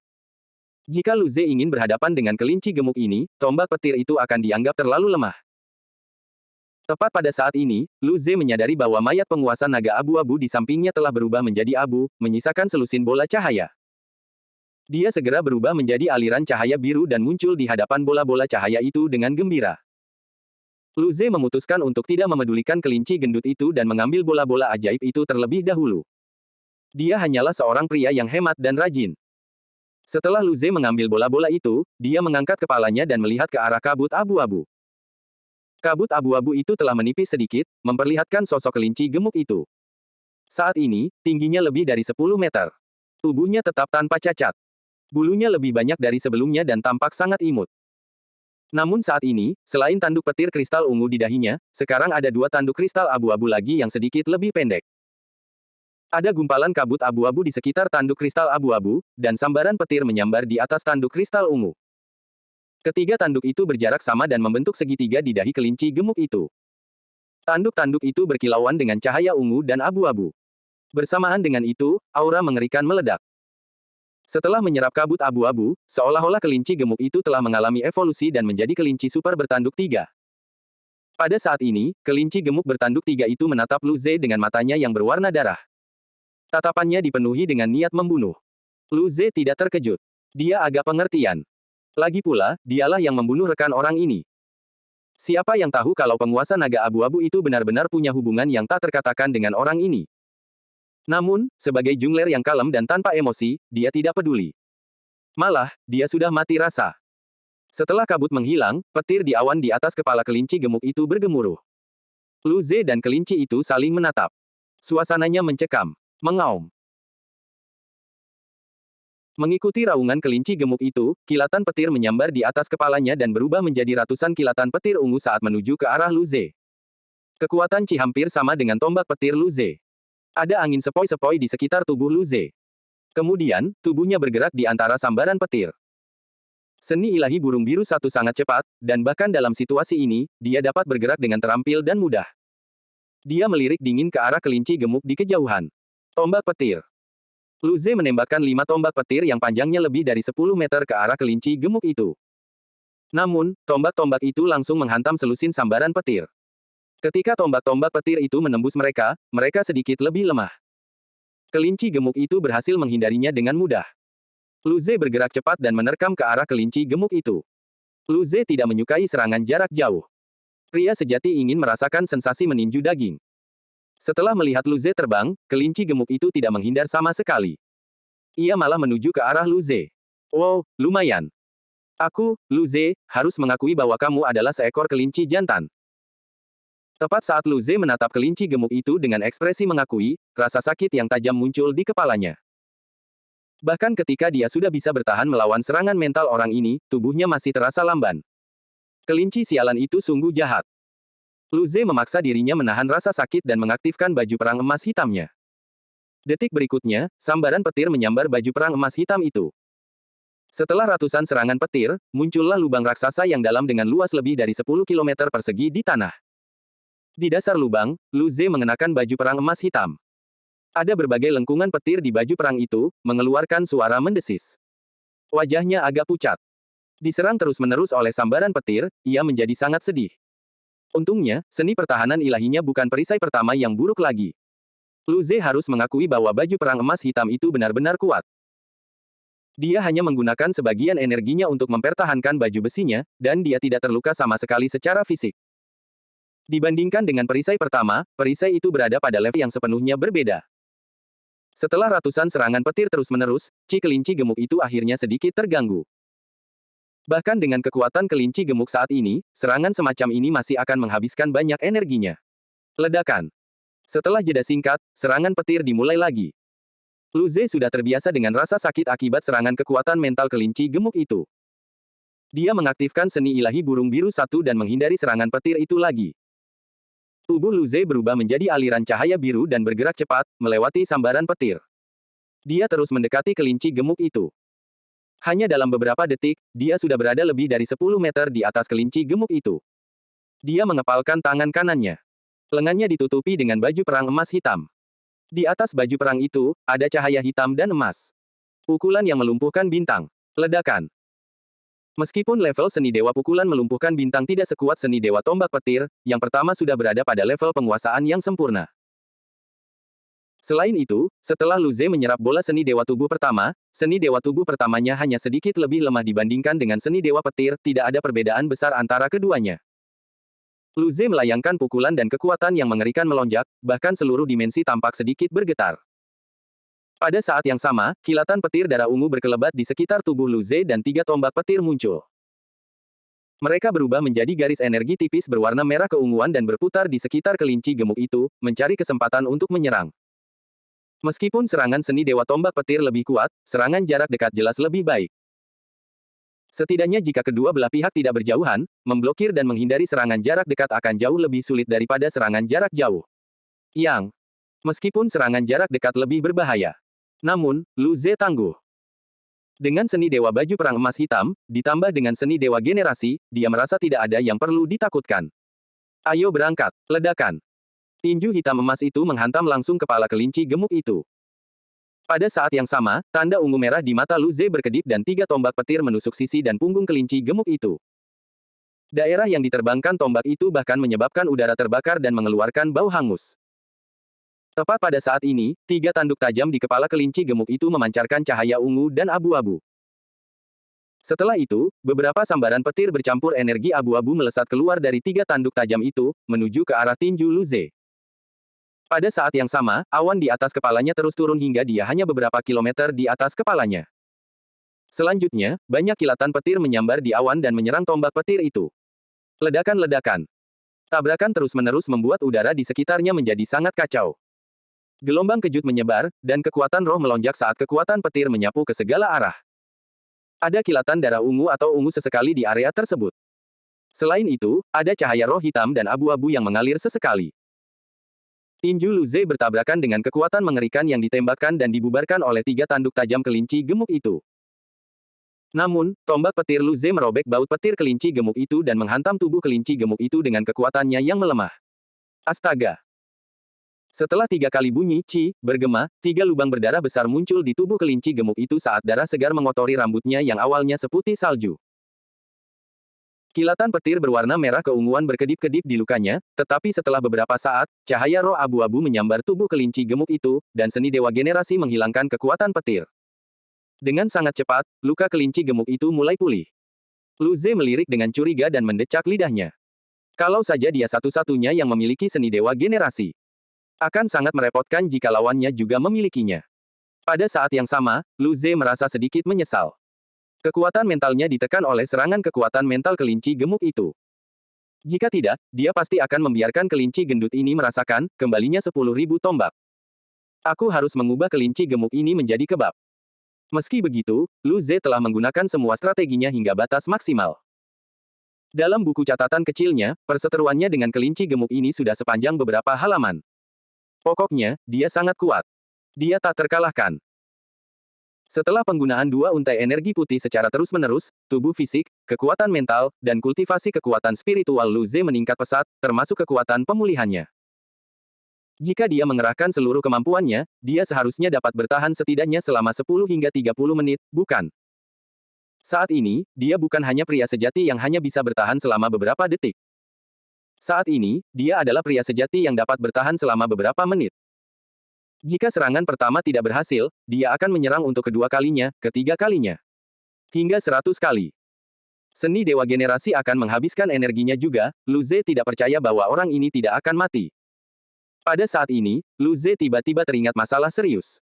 Jika Lu Ze ingin berhadapan dengan kelinci gemuk ini, tombak petir itu akan dianggap terlalu lemah. Tepat pada saat ini, Lu Ze menyadari bahwa mayat penguasa naga abu-abu di sampingnya telah berubah menjadi abu, menyisakan selusin bola cahaya. Dia segera berubah menjadi aliran cahaya biru dan muncul di hadapan bola-bola cahaya itu dengan gembira. Lu Ze memutuskan untuk tidak memedulikan kelinci gendut itu dan mengambil bola-bola ajaib itu terlebih dahulu. Dia hanyalah seorang pria yang hemat dan rajin. Setelah Lu Ze mengambil bola-bola itu, dia mengangkat kepalanya dan melihat ke arah kabut abu-abu. Kabut abu-abu itu telah menipis sedikit, memperlihatkan sosok kelinci gemuk itu. Saat ini, tingginya lebih dari 10 meter. Tubuhnya tetap tanpa cacat. Bulunya lebih banyak dari sebelumnya dan tampak sangat imut. Namun saat ini, selain tanduk petir kristal ungu di dahinya, sekarang ada 2 tanduk kristal abu-abu lagi yang sedikit lebih pendek. Ada gumpalan kabut abu-abu di sekitar tanduk kristal abu-abu, dan sambaran petir menyambar di atas tanduk kristal ungu. Ketiga tanduk itu berjarak sama dan membentuk segitiga di dahi kelinci gemuk itu. Tanduk-tanduk itu berkilauan dengan cahaya ungu dan abu-abu. Bersamaan dengan itu, aura mengerikan meledak. Setelah menyerap kabut abu-abu, seolah-olah kelinci gemuk itu telah mengalami evolusi dan menjadi kelinci super bertanduk 3. Pada saat ini, kelinci gemuk bertanduk 3 itu menatap Lu Ze dengan matanya yang berwarna darah. Tatapannya dipenuhi dengan niat membunuh. Lu Ze tidak terkejut. Dia agak pengertian. Lagi pula, dialah yang membunuh rekan orang ini. Siapa yang tahu kalau penguasa naga abu-abu itu benar-benar punya hubungan yang tak terkatakan dengan orang ini. Namun, sebagai jungler yang kalem dan tanpa emosi, dia tidak peduli. Malah, dia sudah mati rasa. Setelah kabut menghilang, petir di awan di atas kepala kelinci gemuk itu bergemuruh. Lu Ze dan kelinci itu saling menatap. Suasananya mencekam. Mengaum. Mengikuti raungan kelinci gemuk itu, kilatan petir menyambar di atas kepalanya dan berubah menjadi ratusan kilatan petir ungu saat menuju ke arah Lu Ze. Kekuatan Qi hampir sama dengan tombak petir Lu Ze. Ada angin sepoi-sepoi di sekitar tubuh Lu Ze. Kemudian, tubuhnya bergerak di antara sambaran petir. Seni ilahi burung biru satu sangat cepat, dan bahkan dalam situasi ini, dia dapat bergerak dengan terampil dan mudah. Dia melirik dingin ke arah kelinci gemuk di kejauhan. Tombak petir. Lu Ze menembakkan 5 tombak petir yang panjangnya lebih dari 10 meter ke arah kelinci gemuk itu. Namun, tombak-tombak itu langsung menghantam selusin sambaran petir. Ketika tombak-tombak petir itu menembus mereka, mereka sedikit lebih lemah. Kelinci gemuk itu berhasil menghindarinya dengan mudah. Lu Ze bergerak cepat dan menerkam ke arah kelinci gemuk itu. Lu Ze tidak menyukai serangan jarak jauh. Pria sejati ingin merasakan sensasi meninju daging. Setelah melihat Lu Ze terbang, kelinci gemuk itu tidak menghindar sama sekali. Ia malah menuju ke arah Lu Ze. Wow, lumayan. Aku, Lu Ze, harus mengakui bahwa kamu adalah seekor kelinci jantan. Tepat saat Lu Ze menatap kelinci gemuk itu dengan ekspresi mengakui, rasa sakit yang tajam muncul di kepalanya. Bahkan ketika dia sudah bisa bertahan melawan serangan mental orang ini, tubuhnya masih terasa lamban. Kelinci sialan itu sungguh jahat. Lu Ze memaksa dirinya menahan rasa sakit dan mengaktifkan baju perang emas hitamnya. Detik berikutnya, sambaran petir menyambar baju perang emas hitam itu. Setelah ratusan serangan petir, muncullah lubang raksasa yang dalam dengan luas lebih dari 10 km persegi di tanah. Di dasar lubang, Lu Ze mengenakan baju perang emas hitam. Ada berbagai lengkungan petir di baju perang itu, mengeluarkan suara mendesis. Wajahnya agak pucat. Diserang terus-menerus oleh sambaran petir, ia menjadi sangat sedih. Untungnya, seni pertahanan ilahinya bukan perisai pertama yang buruk lagi. Lu Ze harus mengakui bahwa baju perang emas hitam itu benar-benar kuat. Dia hanya menggunakan sebagian energinya untuk mempertahankan baju besinya, dan dia tidak terluka sama sekali secara fisik. Dibandingkan dengan perisai pertama, perisai itu berada pada level yang sepenuhnya berbeda. Setelah ratusan serangan petir terus-menerus, Qi kelinci gemuk itu akhirnya sedikit terganggu. Bahkan dengan kekuatan kelinci gemuk saat ini, serangan semacam ini masih akan menghabiskan banyak energinya. Ledakan. Setelah jeda singkat, serangan petir dimulai lagi. Lu Ze sudah terbiasa dengan rasa sakit akibat serangan kekuatan mental kelinci gemuk itu. Dia mengaktifkan seni ilahi burung biru satu dan menghindari serangan petir itu lagi. Tubuh Lu Ze berubah menjadi aliran cahaya biru dan bergerak cepat, melewati sambaran petir. Dia terus mendekati kelinci gemuk itu. Hanya dalam beberapa detik, dia sudah berada lebih dari 10 meter di atas kelinci gemuk itu. Dia mengepalkan tangan kanannya. Lengannya ditutupi dengan baju perang emas hitam. Di atas baju perang itu, ada cahaya hitam dan emas. Pukulan yang melumpuhkan bintang. Ledakan. Meskipun level seni dewa pukulan melumpuhkan bintang tidak sekuat seni dewa tombak petir, yang pertama sudah berada pada level penguasaan yang sempurna. Selain itu, setelah Lu Ze menyerap bola seni dewa tubuh pertama, seni dewa tubuh pertamanya hanya sedikit lebih lemah dibandingkan dengan seni dewa petir, tidak ada perbedaan besar antara keduanya. Lu Ze melayangkan pukulan dan kekuatan yang mengerikan melonjak, bahkan seluruh dimensi tampak sedikit bergetar. Pada saat yang sama, kilatan petir darah ungu berkelebat di sekitar tubuh Lu Ze dan 3 tombak petir muncul. Mereka berubah menjadi garis energi tipis berwarna merah keunguan dan berputar di sekitar kelinci gemuk itu, mencari kesempatan untuk menyerang. Meskipun serangan seni dewa tombak petir lebih kuat, serangan jarak dekat jelas lebih baik. Setidaknya jika kedua belah pihak tidak berjauhan, memblokir dan menghindari serangan jarak dekat akan jauh lebih sulit daripada serangan jarak jauh. Meskipun serangan jarak dekat lebih berbahaya. Namun, Lu Ze tangguh. Dengan seni dewa baju perang emas hitam, ditambah dengan seni dewa generasi, dia merasa tidak ada yang perlu ditakutkan. Ayo berangkat, ledakan. Tinju hitam emas itu menghantam langsung kepala kelinci gemuk itu. Pada saat yang sama, tanda ungu merah di mata Lu Ze berkedip dan 3 tombak petir menusuk sisi dan punggung kelinci gemuk itu. Daerah yang diterbangkan tombak itu bahkan menyebabkan udara terbakar dan mengeluarkan bau hangus. Tepat pada saat ini, 3 tanduk tajam di kepala kelinci gemuk itu memancarkan cahaya ungu dan abu-abu. Setelah itu, beberapa sambaran petir bercampur energi abu-abu melesat keluar dari 3 tanduk tajam itu, menuju ke arah tinju Lu Ze. Pada saat yang sama, awan di atas kepalanya terus turun hingga dia hanya beberapa kilometer di atas kepalanya. Selanjutnya, banyak kilatan petir menyambar di awan dan menyerang tombak petir itu. Ledakan-ledakan. Tabrakan terus-menerus membuat udara di sekitarnya menjadi sangat kacau. Gelombang kejut menyebar, dan kekuatan roh melonjak saat kekuatan petir menyapu ke segala arah. Ada kilatan darah ungu atau ungu sesekali di area tersebut. Selain itu, ada cahaya roh hitam dan abu-abu yang mengalir sesekali. Tinju Lu Ze bertabrakan dengan kekuatan mengerikan yang ditembakkan dan dibubarkan oleh 3 tanduk tajam kelinci gemuk itu. Namun, tombak petir Lu Ze merobek baut petir kelinci gemuk itu dan menghantam tubuh kelinci gemuk itu dengan kekuatannya yang melemah. Astaga! Setelah 3 kali bunyi, Ci, bergema, 3 lubang berdarah besar muncul di tubuh kelinci gemuk itu saat darah segar mengotori rambutnya yang awalnya seputih salju. Kilatan petir berwarna merah keunguan berkedip-kedip di lukanya, tetapi setelah beberapa saat, cahaya roh abu-abu menyambar tubuh kelinci gemuk itu, dan seni dewa generasi menghilangkan kekuatan petir. Dengan sangat cepat, luka kelinci gemuk itu mulai pulih. Lu Ze melirik dengan curiga dan mendecak lidahnya. Kalau saja dia satu-satunya yang memiliki seni dewa generasi. Akan sangat merepotkan jika lawannya juga memilikinya. Pada saat yang sama, Lu Ze merasa sedikit menyesal. Kekuatan mentalnya ditekan oleh serangan kekuatan mental kelinci gemuk itu. Jika tidak, dia pasti akan membiarkan kelinci gendut ini merasakan kembalinya 10.000 tombak. Aku harus mengubah kelinci gemuk ini menjadi kebab. Meski begitu, Lu Ze telah menggunakan semua strateginya hingga batas maksimal. Dalam buku catatan kecilnya, perseteruannya dengan kelinci gemuk ini sudah sepanjang beberapa halaman. Pokoknya, dia sangat kuat. Dia tak terkalahkan. Setelah penggunaan 2 untai energi putih secara terus-menerus, tubuh fisik, kekuatan mental, dan kultivasi kekuatan spiritual Lu Ze meningkat pesat, termasuk kekuatan pemulihannya. Jika dia mengerahkan seluruh kemampuannya, dia seharusnya dapat bertahan setidaknya selama 10 hingga 30 menit, bukan? Saat ini, dia bukan hanya pria sejati yang hanya bisa bertahan selama beberapa detik. Saat ini, dia adalah pria sejati yang dapat bertahan selama beberapa menit. Jika serangan pertama tidak berhasil, dia akan menyerang untuk kedua kalinya, ketiga kalinya. Hingga 100 kali. Seni dewa generasi akan menghabiskan energinya juga, Lu Ze tidak percaya bahwa orang ini tidak akan mati. Pada saat ini, Lu Ze tiba-tiba teringat masalah serius.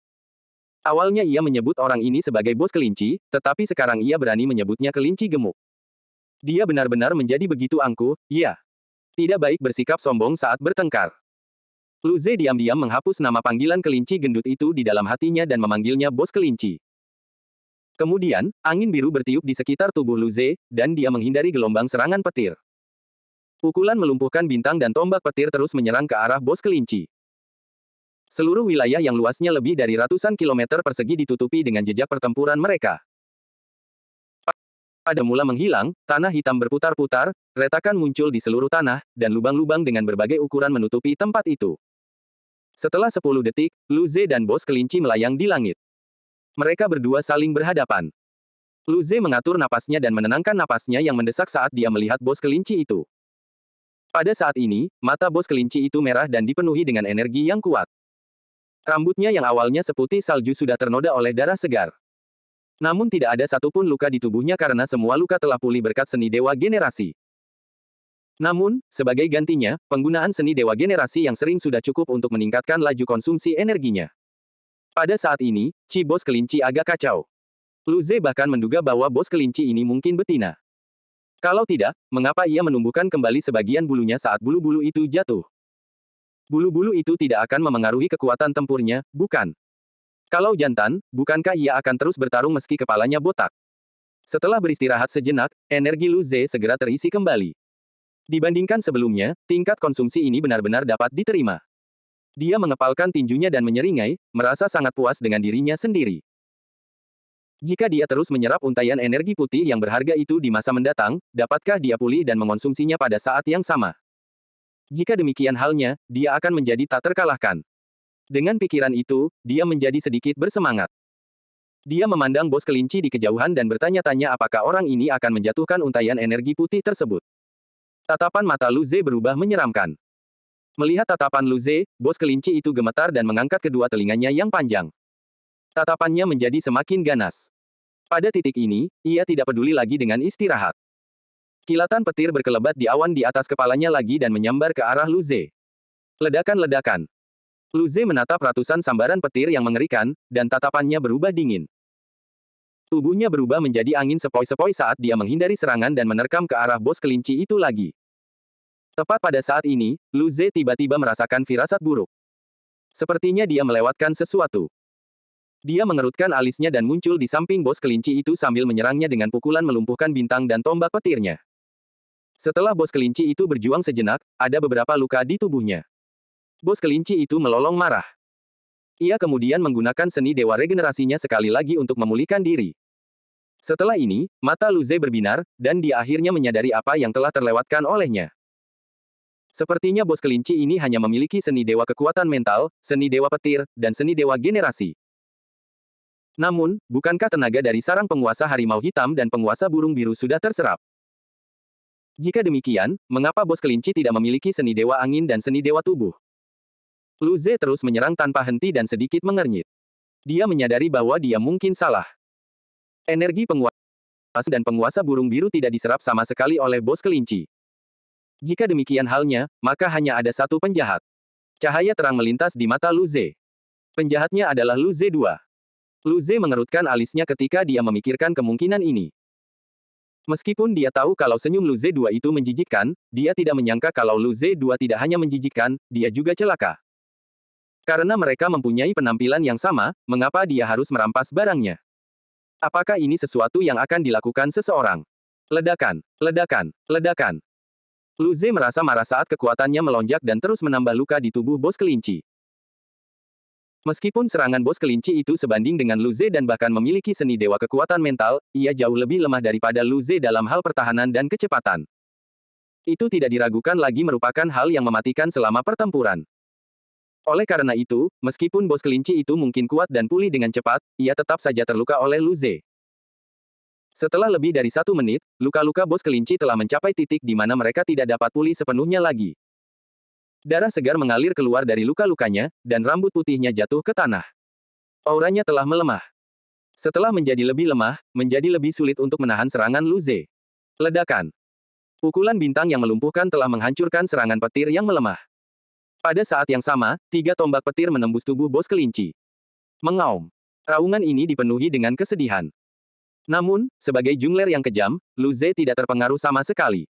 Awalnya ia menyebut orang ini sebagai bos kelinci, tetapi sekarang ia berani menyebutnya kelinci gemuk. Dia benar-benar menjadi begitu angkuh, ya. Tidak baik bersikap sombong saat bertengkar. Lu Ze diam-diam menghapus nama panggilan kelinci gendut itu di dalam hatinya dan memanggilnya bos kelinci. Kemudian, angin biru bertiup di sekitar tubuh Lu Ze, dan dia menghindari gelombang serangan petir. Pukulan melumpuhkan bintang dan tombak petir terus menyerang ke arah bos kelinci. Seluruh wilayah yang luasnya lebih dari ratusan kilometer persegi ditutupi dengan jejak pertempuran mereka. Pada mula menghilang, tanah hitam berputar-putar, retakan muncul di seluruh tanah, dan lubang-lubang dengan berbagai ukuran menutupi tempat itu. Setelah 10 detik, Lu Ze dan bos kelinci melayang di langit. Mereka berdua saling berhadapan. Lu Ze mengatur napasnya dan menenangkan napasnya yang mendesak saat dia melihat bos kelinci itu. Pada saat ini, mata bos kelinci itu merah dan dipenuhi dengan energi yang kuat. Rambutnya yang awalnya seputih salju sudah ternoda oleh darah segar. Namun tidak ada satupun luka di tubuhnya karena semua luka telah pulih berkat seni dewa generasi. Namun, sebagai gantinya, penggunaan seni dewa generasi yang sering sudah cukup untuk meningkatkan laju konsumsi energinya. Pada saat ini, Ci bos kelinci agak kacau. Lu Ze bahkan menduga bahwa bos kelinci ini mungkin betina. Kalau tidak, mengapa ia menumbuhkan kembali sebagian bulunya saat bulu-bulu itu jatuh? Bulu-bulu itu tidak akan memengaruhi kekuatan tempurnya, bukan? Kalau jantan, bukankah ia akan terus bertarung meski kepalanya botak? Setelah beristirahat sejenak, energi Lu Ze segera terisi kembali. Dibandingkan sebelumnya, tingkat konsumsi ini benar-benar dapat diterima. Dia mengepalkan tinjunya dan menyeringai, merasa sangat puas dengan dirinya sendiri. Jika dia terus menyerap untaian energi putih yang berharga itu di masa mendatang, dapatkah dia pulih dan mengonsumsinya pada saat yang sama? Jika demikian halnya, dia akan menjadi tak terkalahkan. Dengan pikiran itu, dia menjadi sedikit bersemangat. Dia memandang bos kelinci di kejauhan dan bertanya-tanya apakah orang ini akan menjatuhkan untaian energi putih tersebut. Tatapan mata Lu Ze berubah menyeramkan. Melihat tatapan Lu Ze, bos kelinci itu gemetar dan mengangkat kedua telinganya yang panjang. Tatapannya menjadi semakin ganas. Pada titik ini, ia tidak peduli lagi dengan istirahat. Kilatan petir berkelebat di awan di atas kepalanya lagi dan menyambar ke arah Lu Ze. Ledakan-ledakan. Lu Ze menatap ratusan sambaran petir yang mengerikan, dan tatapannya berubah dingin. Tubuhnya berubah menjadi angin sepoi-sepoi saat dia menghindari serangan dan menerkam ke arah bos kelinci itu lagi. Tepat pada saat ini, Lu Ze tiba-tiba merasakan firasat buruk. Sepertinya dia melewatkan sesuatu. Dia mengerutkan alisnya dan muncul di samping bos kelinci itu sambil menyerangnya dengan pukulan melumpuhkan bintang dan tombak petirnya. Setelah bos kelinci itu berjuang sejenak, ada beberapa luka di tubuhnya. Bos kelinci itu melolong marah. Ia kemudian menggunakan seni dewa regenerasinya sekali lagi untuk memulihkan diri. Setelah ini, mata Lu Ze berbinar, dan dia akhirnya menyadari apa yang telah terlewatkan olehnya. Sepertinya bos kelinci ini hanya memiliki seni dewa kekuatan mental, seni dewa petir, dan seni dewa generasi. Namun, bukankah tenaga dari sarang penguasa harimau hitam dan penguasa burung biru sudah terserap? Jika demikian, mengapa bos kelinci tidak memiliki seni dewa angin dan seni dewa tubuh? Lu Ze terus menyerang tanpa henti dan sedikit mengernyit. Dia menyadari bahwa dia mungkin salah. Energi penguasa dan penguasa burung biru tidak diserap sama sekali oleh bos kelinci. Jika demikian halnya, maka hanya ada satu penjahat. Cahaya terang melintas di mata Lu Ze. Penjahatnya adalah Lu Ze II. Lu Ze mengerutkan alisnya ketika dia memikirkan kemungkinan ini. Meskipun dia tahu kalau senyum Lu Ze II itu menjijikkan, dia tidak menyangka kalau Lu Ze II tidak hanya menjijikkan, dia juga celaka. Karena mereka mempunyai penampilan yang sama, mengapa dia harus merampas barangnya? Apakah ini sesuatu yang akan dilakukan seseorang? Ledakan, ledakan, ledakan. Lu Ze merasa marah saat kekuatannya melonjak dan terus menambah luka di tubuh bos kelinci. Meskipun serangan bos kelinci itu sebanding dengan Lu Ze dan bahkan memiliki seni dewa kekuatan mental, ia jauh lebih lemah daripada Lu Ze dalam hal pertahanan dan kecepatan. Itu tidak diragukan lagi merupakan hal yang mematikan selama pertempuran. Oleh karena itu, meskipun bos kelinci itu mungkin kuat dan pulih dengan cepat, ia tetap saja terluka oleh Lu Ze. Setelah lebih dari 1 menit, luka-luka bos kelinci telah mencapai titik di mana mereka tidak dapat pulih sepenuhnya lagi. Darah segar mengalir keluar dari luka-lukanya, dan rambut putihnya jatuh ke tanah. Auranya telah melemah. Setelah menjadi lebih lemah, menjadi lebih sulit untuk menahan serangan Lu Ze. Ledakan. Pukulan bintang yang melumpuhkan telah menghancurkan serangan petir yang melemah. Pada saat yang sama, 3 tombak petir menembus tubuh bos kelinci. Mengaum. Raungan ini dipenuhi dengan kesedihan. Namun, sebagai jungler yang kejam, Lu Ze tidak terpengaruh sama sekali.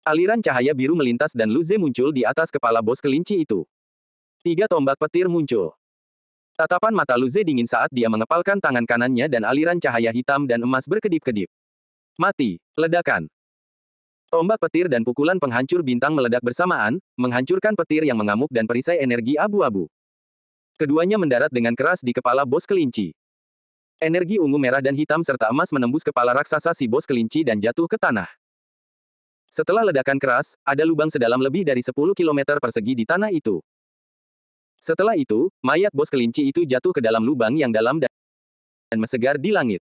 Aliran cahaya biru melintas dan Lu Ze muncul di atas kepala bos kelinci itu. 3 tombak petir muncul. Tatapan mata Lu Ze dingin saat dia mengepalkan tangan kanannya dan aliran cahaya hitam dan emas berkedip-kedip. Mati. Ledakan. Tombak petir dan pukulan penghancur bintang meledak bersamaan, menghancurkan petir yang mengamuk dan perisai energi abu-abu. Keduanya mendarat dengan keras di kepala bos kelinci. Energi ungu merah dan hitam serta emas menembus kepala raksasa si bos kelinci dan jatuh ke tanah. Setelah ledakan keras, ada lubang sedalam lebih dari 10 km persegi di tanah itu. Setelah itu, mayat bos kelinci itu jatuh ke dalam lubang yang dalam dan mensegar di langit.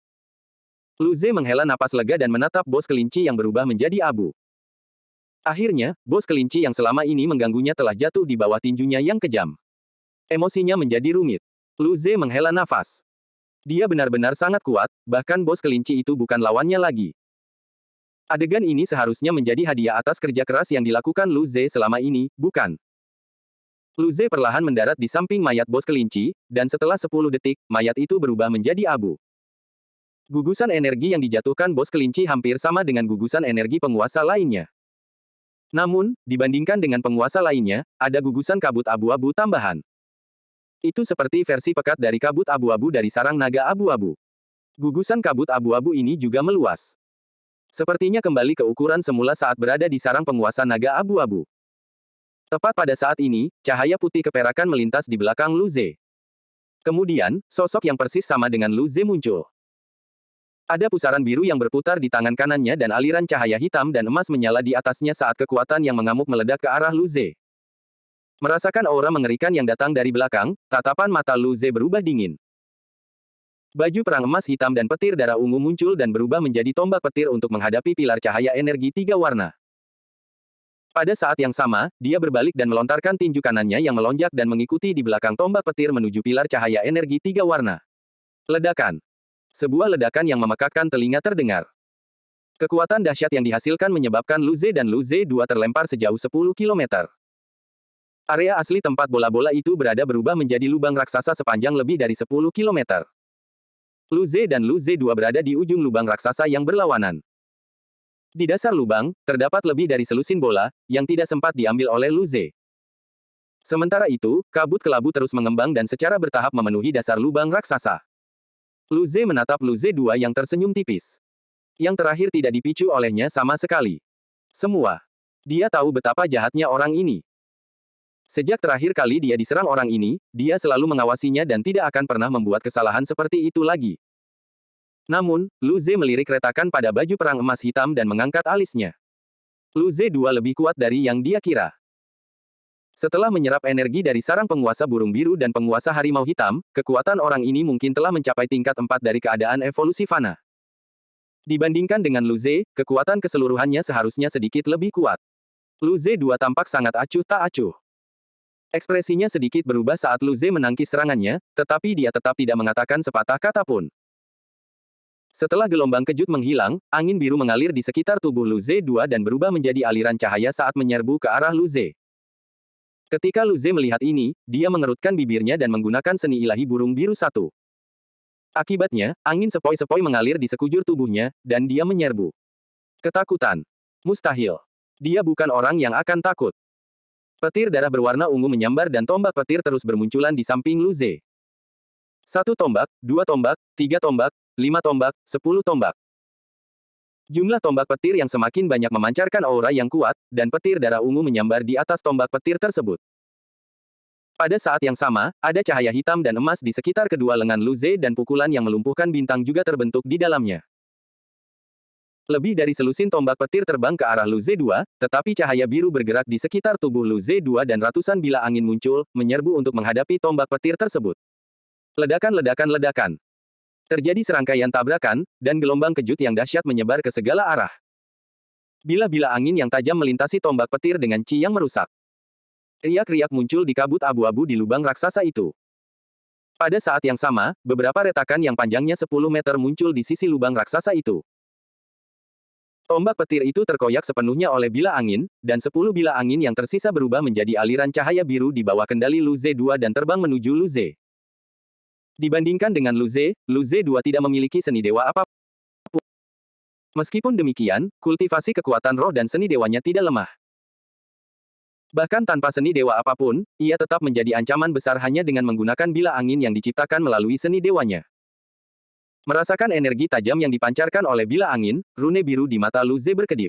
Lu Ze menghela napas lega dan menatap bos kelinci yang berubah menjadi abu. Akhirnya, bos kelinci yang selama ini mengganggunya telah jatuh di bawah tinjunya yang kejam. Emosinya menjadi rumit. Lu Ze menghela nafas. Dia benar-benar sangat kuat, bahkan bos kelinci itu bukan lawannya lagi. Adegan ini seharusnya menjadi hadiah atas kerja keras yang dilakukan Lu Ze selama ini, bukan? Lu Ze perlahan mendarat di samping mayat bos kelinci, dan setelah 10 detik, mayat itu berubah menjadi abu. Gugusan energi yang dijatuhkan bos kelinci hampir sama dengan gugusan energi penguasa lainnya. Namun, dibandingkan dengan penguasa lainnya, ada gugusan kabut abu-abu tambahan. Itu seperti versi pekat dari kabut abu-abu dari sarang naga abu-abu. Gugusan kabut abu-abu ini juga meluas. Sepertinya kembali ke ukuran semula saat berada di sarang penguasa naga abu-abu. Tepat pada saat ini, cahaya putih keperakan melintas di belakang Lu Ze. Kemudian, sosok yang persis sama dengan Lu Ze muncul. Ada pusaran biru yang berputar di tangan kanannya dan aliran cahaya hitam dan emas menyala di atasnya saat kekuatan yang mengamuk meledak ke arah Lu Ze. Merasakan aura mengerikan yang datang dari belakang, tatapan mata Lu Ze berubah dingin. Baju perang emas hitam dan petir darah ungu muncul dan berubah menjadi tombak petir untuk menghadapi pilar cahaya energi tiga warna. Pada saat yang sama, dia berbalik dan melontarkan tinju kanannya yang melonjak dan mengikuti di belakang tombak petir menuju pilar cahaya energi tiga warna. Ledakan. Sebuah ledakan yang memekakkan telinga terdengar. Kekuatan dahsyat yang dihasilkan menyebabkan Lu Ze dan Lu Ze 2 terlempar sejauh 10 km. Area asli tempat bola-bola itu berada berubah menjadi lubang raksasa sepanjang lebih dari 10 km. Lu Ze dan Lu Ze 2 berada di ujung lubang raksasa yang berlawanan. Di dasar lubang, terdapat lebih dari selusin bola, yang tidak sempat diambil oleh Lu Ze. Sementara itu, kabut kelabu terus mengembang dan secara bertahap memenuhi dasar lubang raksasa. Lu Ze menatap Lu Ze 2 yang tersenyum tipis. Yang terakhir tidak dipicu olehnya sama sekali. Semua. Dia tahu betapa jahatnya orang ini. Sejak terakhir kali dia diserang orang ini, dia selalu mengawasinya dan tidak akan pernah membuat kesalahan seperti itu lagi. Namun, Lu Ze melirik retakan pada baju perang emas hitam dan mengangkat alisnya. Lu Ze 2 lebih kuat dari yang dia kira. Setelah menyerap energi dari sarang penguasa burung biru dan penguasa harimau hitam, kekuatan orang ini mungkin telah mencapai tingkat 4 dari keadaan evolusi fana. Dibandingkan dengan Lu Ze, kekuatan keseluruhannya seharusnya sedikit lebih kuat. Lu Ze 2 tampak sangat acuh tak acuh. Ekspresinya sedikit berubah saat Lu Ze menangkis serangannya, tetapi dia tetap tidak mengatakan sepatah kata pun. Setelah gelombang kejut menghilang, angin biru mengalir di sekitar tubuh Lu Ze 2 dan berubah menjadi aliran cahaya saat menyerbu ke arah Lu Ze. Ketika Lu Ze melihat ini, dia mengerutkan bibirnya dan menggunakan seni ilahi burung biru satu. Akibatnya, angin sepoi-sepoi mengalir di sekujur tubuhnya, dan dia menyerbu. Ketakutan. Mustahil. Dia bukan orang yang akan takut. Petir darah berwarna ungu menyambar dan tombak petir terus bermunculan di samping Lu Ze. 1 tombak, 2 tombak, 3 tombak, 5 tombak, 10 tombak. Jumlah tombak petir yang semakin banyak memancarkan aura yang kuat, dan petir darah ungu menyambar di atas tombak petir tersebut. Pada saat yang sama, ada cahaya hitam dan emas di sekitar kedua lengan Lu Ze dan pukulan yang melumpuhkan bintang juga terbentuk di dalamnya. Lebih dari selusin tombak petir terbang ke arah Lu Ze 2, tetapi cahaya biru bergerak di sekitar tubuh Lu Ze 2 dan ratusan bila angin muncul, menyerbu untuk menghadapi tombak petir tersebut. Ledakan-ledakan-ledakan. Terjadi serangkaian tabrakan, dan gelombang kejut yang dahsyat menyebar ke segala arah. Bila-bila angin yang tajam melintasi tombak petir dengan ci yang merusak. Riak-riak muncul di kabut abu-abu di lubang raksasa itu. Pada saat yang sama, beberapa retakan yang panjangnya 10 meter muncul di sisi lubang raksasa itu. Tombak petir itu terkoyak sepenuhnya oleh bila angin, dan 10 bila angin yang tersisa berubah menjadi aliran cahaya biru di bawah kendali Lu Ze 2 dan terbang menuju Lu Ze. Dibandingkan dengan Lu Ze 2 tidak memiliki seni dewa apapun. Meskipun demikian, kultivasi kekuatan roh dan seni dewanya tidak lemah. Bahkan tanpa seni dewa apapun, ia tetap menjadi ancaman besar hanya dengan menggunakan bila angin yang diciptakan melalui seni dewanya. Merasakan energi tajam yang dipancarkan oleh bila angin, rune biru di mata Lu Ze berkedip.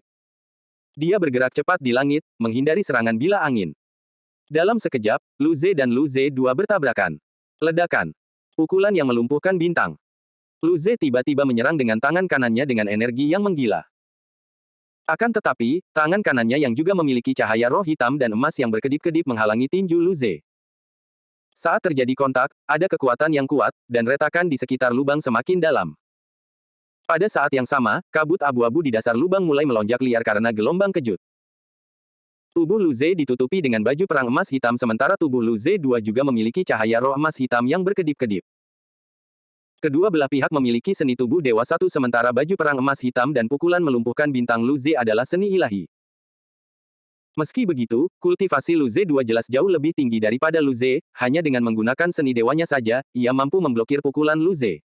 Dia bergerak cepat di langit, menghindari serangan bila angin. Dalam sekejap, Lu Ze dan Lu Ze 2 bertabrakan. Ledakan. Pukulan yang melumpuhkan bintang. Lu Ze tiba-tiba menyerang dengan tangan kanannya dengan energi yang menggila. Akan tetapi, tangan kanannya yang juga memiliki cahaya roh hitam dan emas yang berkedip-kedip menghalangi tinju Lu Ze. Saat terjadi kontak, ada kekuatan yang kuat, dan retakan di sekitar lubang semakin dalam. Pada saat yang sama, kabut abu-abu di dasar lubang mulai melonjak liar karena gelombang kejut. Tubuh Lu Ze ditutupi dengan baju perang emas hitam sementara tubuh Lu Ze 2 juga memiliki cahaya roh emas hitam yang berkedip-kedip. Kedua belah pihak memiliki seni tubuh dewa satu sementara baju perang emas hitam dan pukulan melumpuhkan bintang Lu Ze adalah seni ilahi. Meski begitu, kultivasi Lu Ze 2 jelas jauh lebih tinggi daripada Lu Ze, hanya dengan menggunakan seni dewanya saja, ia mampu memblokir pukulan Lu Ze.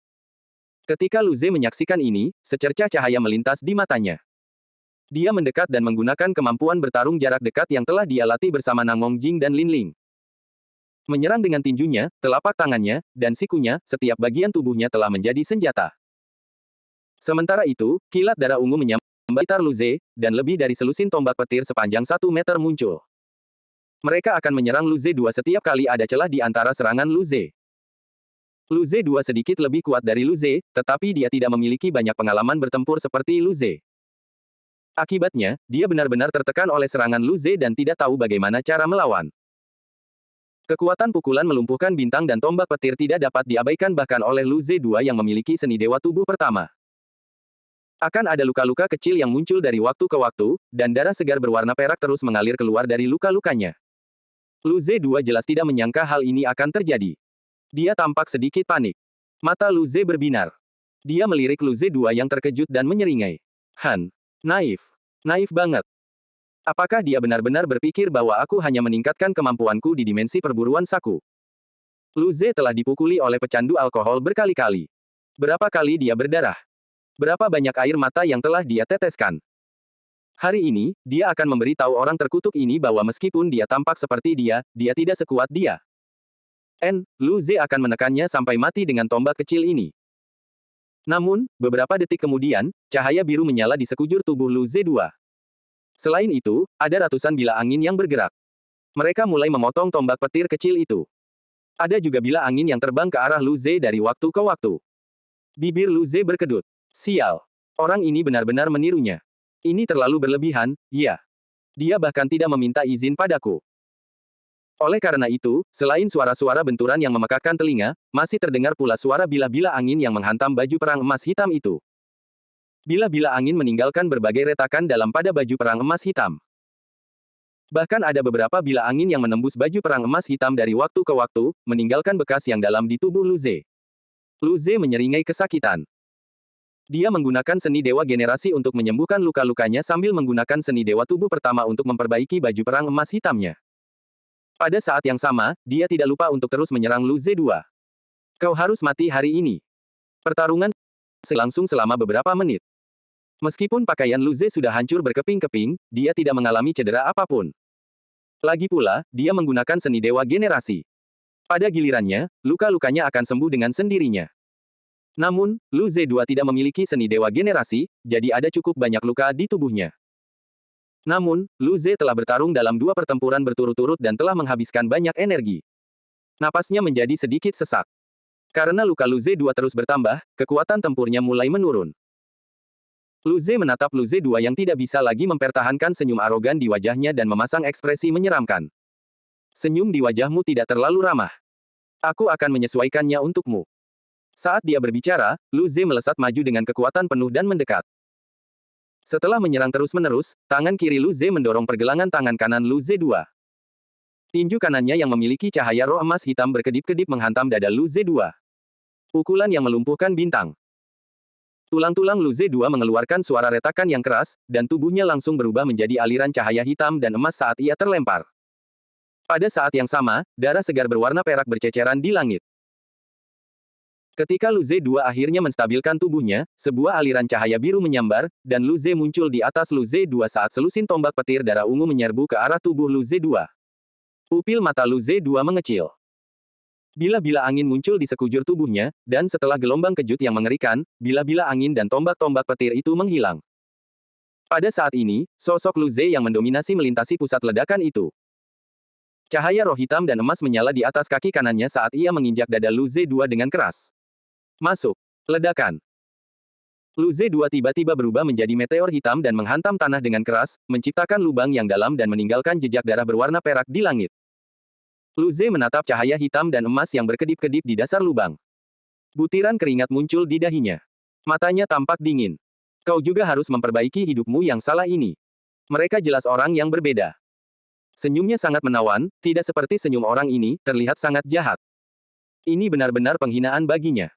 Ketika Lu Ze menyaksikan ini, secercah cahaya melintas di matanya. Dia mendekat dan menggunakan kemampuan bertarung jarak dekat yang telah dia latih bersama Nang Mongjing dan Lin Ling. Menyerang dengan tinjunya, telapak tangannya, dan sikunya, setiap bagian tubuhnya telah menjadi senjata. Sementara itu, kilat darah ungu menyambar Lu Ze, dan lebih dari selusin tombak petir sepanjang 1 meter muncul. Mereka akan menyerang Lu Ze 2 setiap kali ada celah di antara serangan Lu Ze. Lu Ze 2 sedikit lebih kuat dari Lu Ze, tetapi dia tidak memiliki banyak pengalaman bertempur seperti Lu Ze. Akibatnya, dia benar-benar tertekan oleh serangan Lu Ze dan tidak tahu bagaimana cara melawan. Kekuatan pukulan melumpuhkan bintang dan tombak petir tidak dapat diabaikan bahkan oleh Lu Ze 2 yang memiliki seni dewa tubuh pertama. Akan ada luka-luka kecil yang muncul dari waktu ke waktu, dan darah segar berwarna perak terus mengalir keluar dari luka-lukanya. Lu Ze 2 jelas tidak menyangka hal ini akan terjadi. Dia tampak sedikit panik. Mata Lu Ze berbinar. Dia melirik Lu Ze 2 yang terkejut dan menyeringai. Han. Naif. Naif banget. Apakah dia benar-benar berpikir bahwa aku hanya meningkatkan kemampuanku di dimensi perburuan saku? Lu Ze telah dipukuli oleh pecandu alkohol berkali-kali. Berapa kali dia berdarah? Berapa banyak air mata yang telah dia teteskan? Hari ini, dia akan memberitahu orang terkutuk ini bahwa meskipun dia tampak seperti dia tidak sekuat dia. Lu Ze akan menekannya sampai mati dengan tombak kecil ini. Namun, beberapa detik kemudian, cahaya biru menyala di sekujur tubuh Lu Ze 2. Selain itu, ada ratusan bila angin yang bergerak. Mereka mulai memotong tombak petir kecil itu. Ada juga bila angin yang terbang ke arah Lu Ze dari waktu ke waktu. Bibir Lu Ze berkedut. Sial. Orang ini benar-benar menirunya. Ini terlalu berlebihan, ya. Dia bahkan tidak meminta izin padaku. Oleh karena itu, selain suara-suara benturan yang memekakkan telinga, masih terdengar pula suara bila-bila angin yang menghantam baju perang emas hitam itu. Bila-bila angin meninggalkan berbagai retakan dalam pada baju perang emas hitam. Bahkan ada beberapa bila angin yang menembus baju perang emas hitam dari waktu ke waktu, meninggalkan bekas yang dalam di tubuh Lu Ze. Lu Ze menyeringai kesakitan. Dia menggunakan seni dewa generasi untuk menyembuhkan luka-lukanya sambil menggunakan seni dewa tubuh pertama untuk memperbaiki baju perang emas hitamnya. Pada saat yang sama, dia tidak lupa untuk terus menyerang Lu Ze 2. Kau harus mati hari ini. Pertarungan berlangsung selama beberapa menit. Meskipun pakaian Lu Ze sudah hancur berkeping-keping, dia tidak mengalami cedera apapun. Lagi pula, dia menggunakan seni dewa generasi. Pada gilirannya, luka-lukanya akan sembuh dengan sendirinya. Namun, Lu Ze 2 tidak memiliki seni dewa generasi, jadi ada cukup banyak luka di tubuhnya. Namun, Lu Ze telah bertarung dalam 2 pertempuran berturut-turut dan telah menghabiskan banyak energi. Napasnya menjadi sedikit sesak. Karena luka Lu Ze 2 terus bertambah, kekuatan tempurnya mulai menurun. Lu Ze menatap Lu Ze 2 yang tidak bisa lagi mempertahankan senyum arogan di wajahnya dan memasang ekspresi menyeramkan. Senyum di wajahmu tidak terlalu ramah. Aku akan menyesuaikannya untukmu. Saat dia berbicara, Lu Ze melesat maju dengan kekuatan penuh dan mendekat. Setelah menyerang terus-menerus, tangan kiri Lu Ze mendorong pergelangan tangan kanan Lu Ze 2. Tinju kanannya yang memiliki cahaya roh emas hitam berkedip-kedip menghantam dada Lu Ze 2. Pukulan yang melumpuhkan bintang. Tulang-tulang Lu Ze 2 mengeluarkan suara retakan yang keras, dan tubuhnya langsung berubah menjadi aliran cahaya hitam dan emas saat ia terlempar. Pada saat yang sama, darah segar berwarna perak berceceran di langit. Ketika Lu Ze 2 akhirnya menstabilkan tubuhnya, sebuah aliran cahaya biru menyambar, dan Lu Ze muncul di atas Lu Ze 2 saat selusin tombak petir darah ungu menyerbu ke arah tubuh Lu Ze 2. Pupil mata Lu Ze 2 mengecil. Bila-bila angin muncul di sekujur tubuhnya, dan setelah gelombang kejut yang mengerikan, bila-bila angin dan tombak-tombak petir itu menghilang. Pada saat ini, sosok Lu Ze yang mendominasi melintasi pusat ledakan itu. Cahaya roh hitam dan emas menyala di atas kaki kanannya saat ia menginjak dada Lu Ze 2 dengan keras. Masuk. Ledakan. Lu Ze 2 tiba-tiba berubah menjadi meteor hitam dan menghantam tanah dengan keras, menciptakan lubang yang dalam dan meninggalkan jejak darah berwarna perak di langit. Lu Ze menatap cahaya hitam dan emas yang berkedip-kedip di dasar lubang. Butiran keringat muncul di dahinya. Matanya tampak dingin. Kau juga harus memperbaiki hidupmu yang salah ini. Mereka jelas orang yang berbeda. Senyumnya sangat menawan, tidak seperti senyum orang ini, terlihat sangat jahat. Ini benar-benar penghinaan baginya.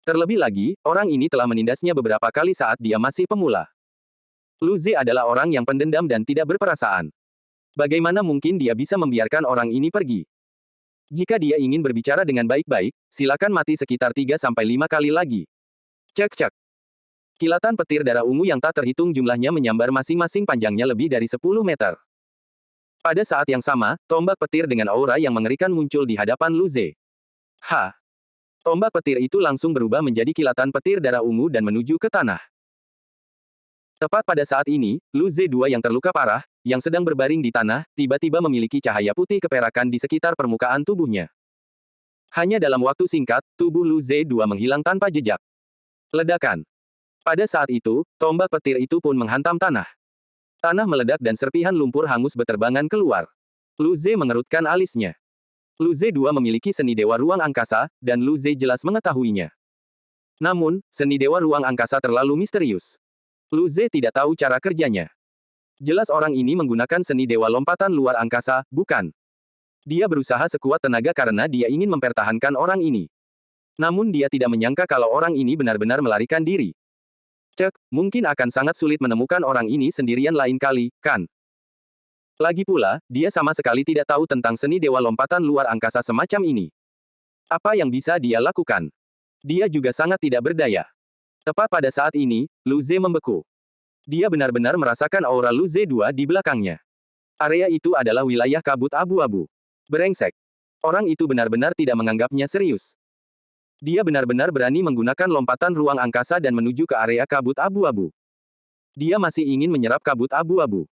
Terlebih lagi, orang ini telah menindasnya beberapa kali saat dia masih pemula. Lu Ze adalah orang yang pendendam dan tidak berperasaan. Bagaimana mungkin dia bisa membiarkan orang ini pergi? Jika dia ingin berbicara dengan baik-baik, silakan mati sekitar 3-5 kali lagi. Cek-cek. Kilatan petir darah ungu yang tak terhitung jumlahnya menyambar masing-masing panjangnya lebih dari 10 meter. Pada saat yang sama, tombak petir dengan aura yang mengerikan muncul di hadapan Lu Ze. Tombak petir itu langsung berubah menjadi kilatan petir darah ungu dan menuju ke tanah. Tepat pada saat ini, Lu Ze 2 yang terluka parah, yang sedang berbaring di tanah, tiba-tiba memiliki cahaya putih keperakan di sekitar permukaan tubuhnya. Hanya dalam waktu singkat, tubuh Lu Ze 2 menghilang tanpa jejak. Ledakan. Pada saat itu, tombak petir itu pun menghantam tanah. Tanah meledak dan serpihan lumpur hangus beterbangan keluar. Lu Ze mengerutkan alisnya. Lu Ze 2 memiliki seni dewa ruang angkasa, dan Lu Ze jelas mengetahuinya. Namun, seni dewa ruang angkasa terlalu misterius. Lu Ze tidak tahu cara kerjanya. Jelas orang ini menggunakan seni dewa lompatan luar angkasa, bukan? Dia berusaha sekuat tenaga karena dia ingin mempertahankan orang ini. Namun dia tidak menyangka kalau orang ini benar-benar melarikan diri. Cek, mungkin akan sangat sulit menemukan orang ini sendirian lain kali, kan? Lagi pula, dia sama sekali tidak tahu tentang seni dewa lompatan luar angkasa semacam ini. Apa yang bisa dia lakukan? Dia juga sangat tidak berdaya. Tepat pada saat ini, Lu Ze membeku. Dia benar-benar merasakan aura Lu Ze 2 di belakangnya. Area itu adalah wilayah kabut abu-abu. Brengsek. Orang itu benar-benar tidak menganggapnya serius. Dia benar-benar berani menggunakan lompatan ruang angkasa dan menuju ke area kabut abu-abu. Dia masih ingin menyerap kabut abu-abu.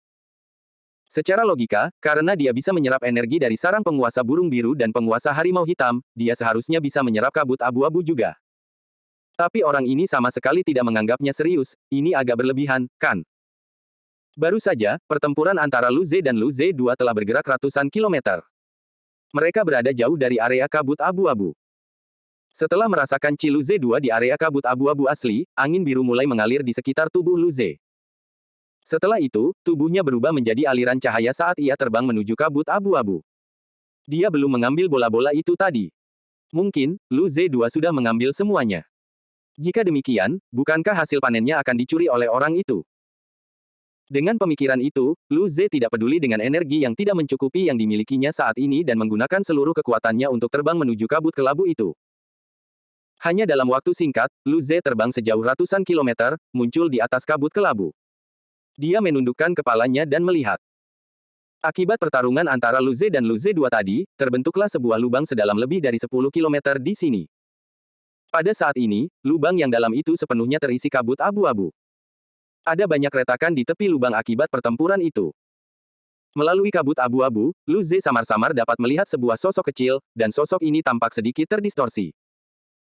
Secara logika, karena dia bisa menyerap energi dari sarang penguasa burung biru dan penguasa harimau hitam, dia seharusnya bisa menyerap kabut abu-abu juga. Tapi orang ini sama sekali tidak menganggapnya serius, ini agak berlebihan, kan? Baru saja, pertempuran antara Lu Ze dan Lu Ze 2 telah bergerak ratusan kilometer. Mereka berada jauh dari area kabut abu-abu. Setelah merasakan Chi Lu Ze 2 di area kabut abu-abu asli, angin biru mulai mengalir di sekitar tubuh Lu Ze. Setelah itu, tubuhnya berubah menjadi aliran cahaya saat ia terbang menuju kabut abu-abu. Dia belum mengambil bola-bola itu tadi. Mungkin, Lu Ze 2 sudah mengambil semuanya. Jika demikian, bukankah hasil panennya akan dicuri oleh orang itu? Dengan pemikiran itu, Lu Ze tidak peduli dengan energi yang tidak mencukupi yang dimilikinya saat ini dan menggunakan seluruh kekuatannya untuk terbang menuju kabut kelabu itu. Hanya dalam waktu singkat, Lu Ze terbang sejauh ratusan kilometer, muncul di atas kabut kelabu. Dia menundukkan kepalanya dan melihat. Akibat pertarungan antara Lu Ze dan Lu Ze 2 tadi, terbentuklah sebuah lubang sedalam lebih dari 10 kilometer di sini. Pada saat ini, lubang yang dalam itu sepenuhnya terisi kabut abu-abu. Ada banyak retakan di tepi lubang akibat pertempuran itu. Melalui kabut abu-abu, Lu Ze samar-samar dapat melihat sebuah sosok kecil, dan sosok ini tampak sedikit terdistorsi.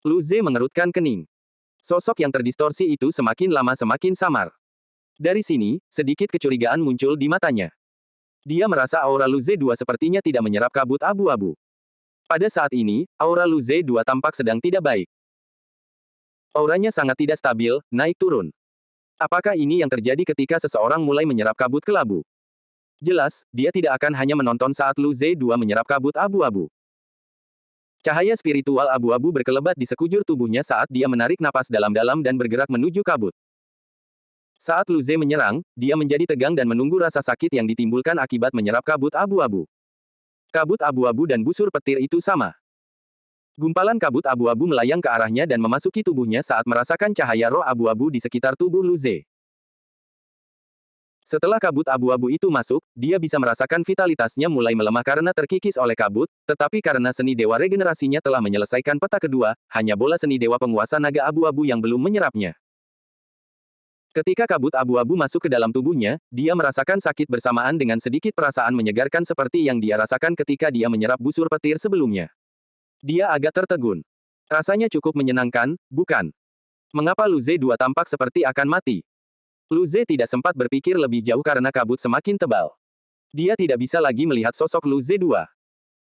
Lu Ze mengerutkan kening. Sosok yang terdistorsi itu semakin lama semakin samar. Dari sini, sedikit kecurigaan muncul di matanya. Dia merasa aura Lu Ze 2 sepertinya tidak menyerap kabut abu-abu. Pada saat ini, aura Lu Ze 2 tampak sedang tidak baik. Auranya sangat tidak stabil, naik turun. Apakah ini yang terjadi ketika seseorang mulai menyerap kabut kelabu? Jelas, dia tidak akan hanya menonton saat Lu Ze 2 menyerap kabut abu-abu. Cahaya spiritual abu-abu berkelebat di sekujur tubuhnya saat dia menarik napas dalam-dalam dan bergerak menuju kabut. Saat Lu Ze menyerang, dia menjadi tegang dan menunggu rasa sakit yang ditimbulkan akibat menyerap kabut abu-abu. Kabut abu-abu dan busur petir itu sama. Gumpalan kabut abu-abu melayang ke arahnya dan memasuki tubuhnya saat merasakan cahaya roh abu-abu di sekitar tubuh Lu Ze. Setelah kabut abu-abu itu masuk, dia bisa merasakan vitalitasnya mulai melemah karena terkikis oleh kabut, tetapi karena seni dewa regenerasinya telah menyelesaikan peta kedua, hanya bola seni dewa penguasa naga abu-abu yang belum menyerapnya. Ketika kabut abu-abu masuk ke dalam tubuhnya, dia merasakan sakit bersamaan dengan sedikit perasaan menyegarkan seperti yang dia rasakan ketika dia menyerap busur petir sebelumnya. Dia agak tertegun. Rasanya cukup menyenangkan, bukan? Mengapa Lu Ze 2 tampak seperti akan mati? Lu Ze tidak sempat berpikir lebih jauh karena kabut semakin tebal. Dia tidak bisa lagi melihat sosok Lu Ze 2.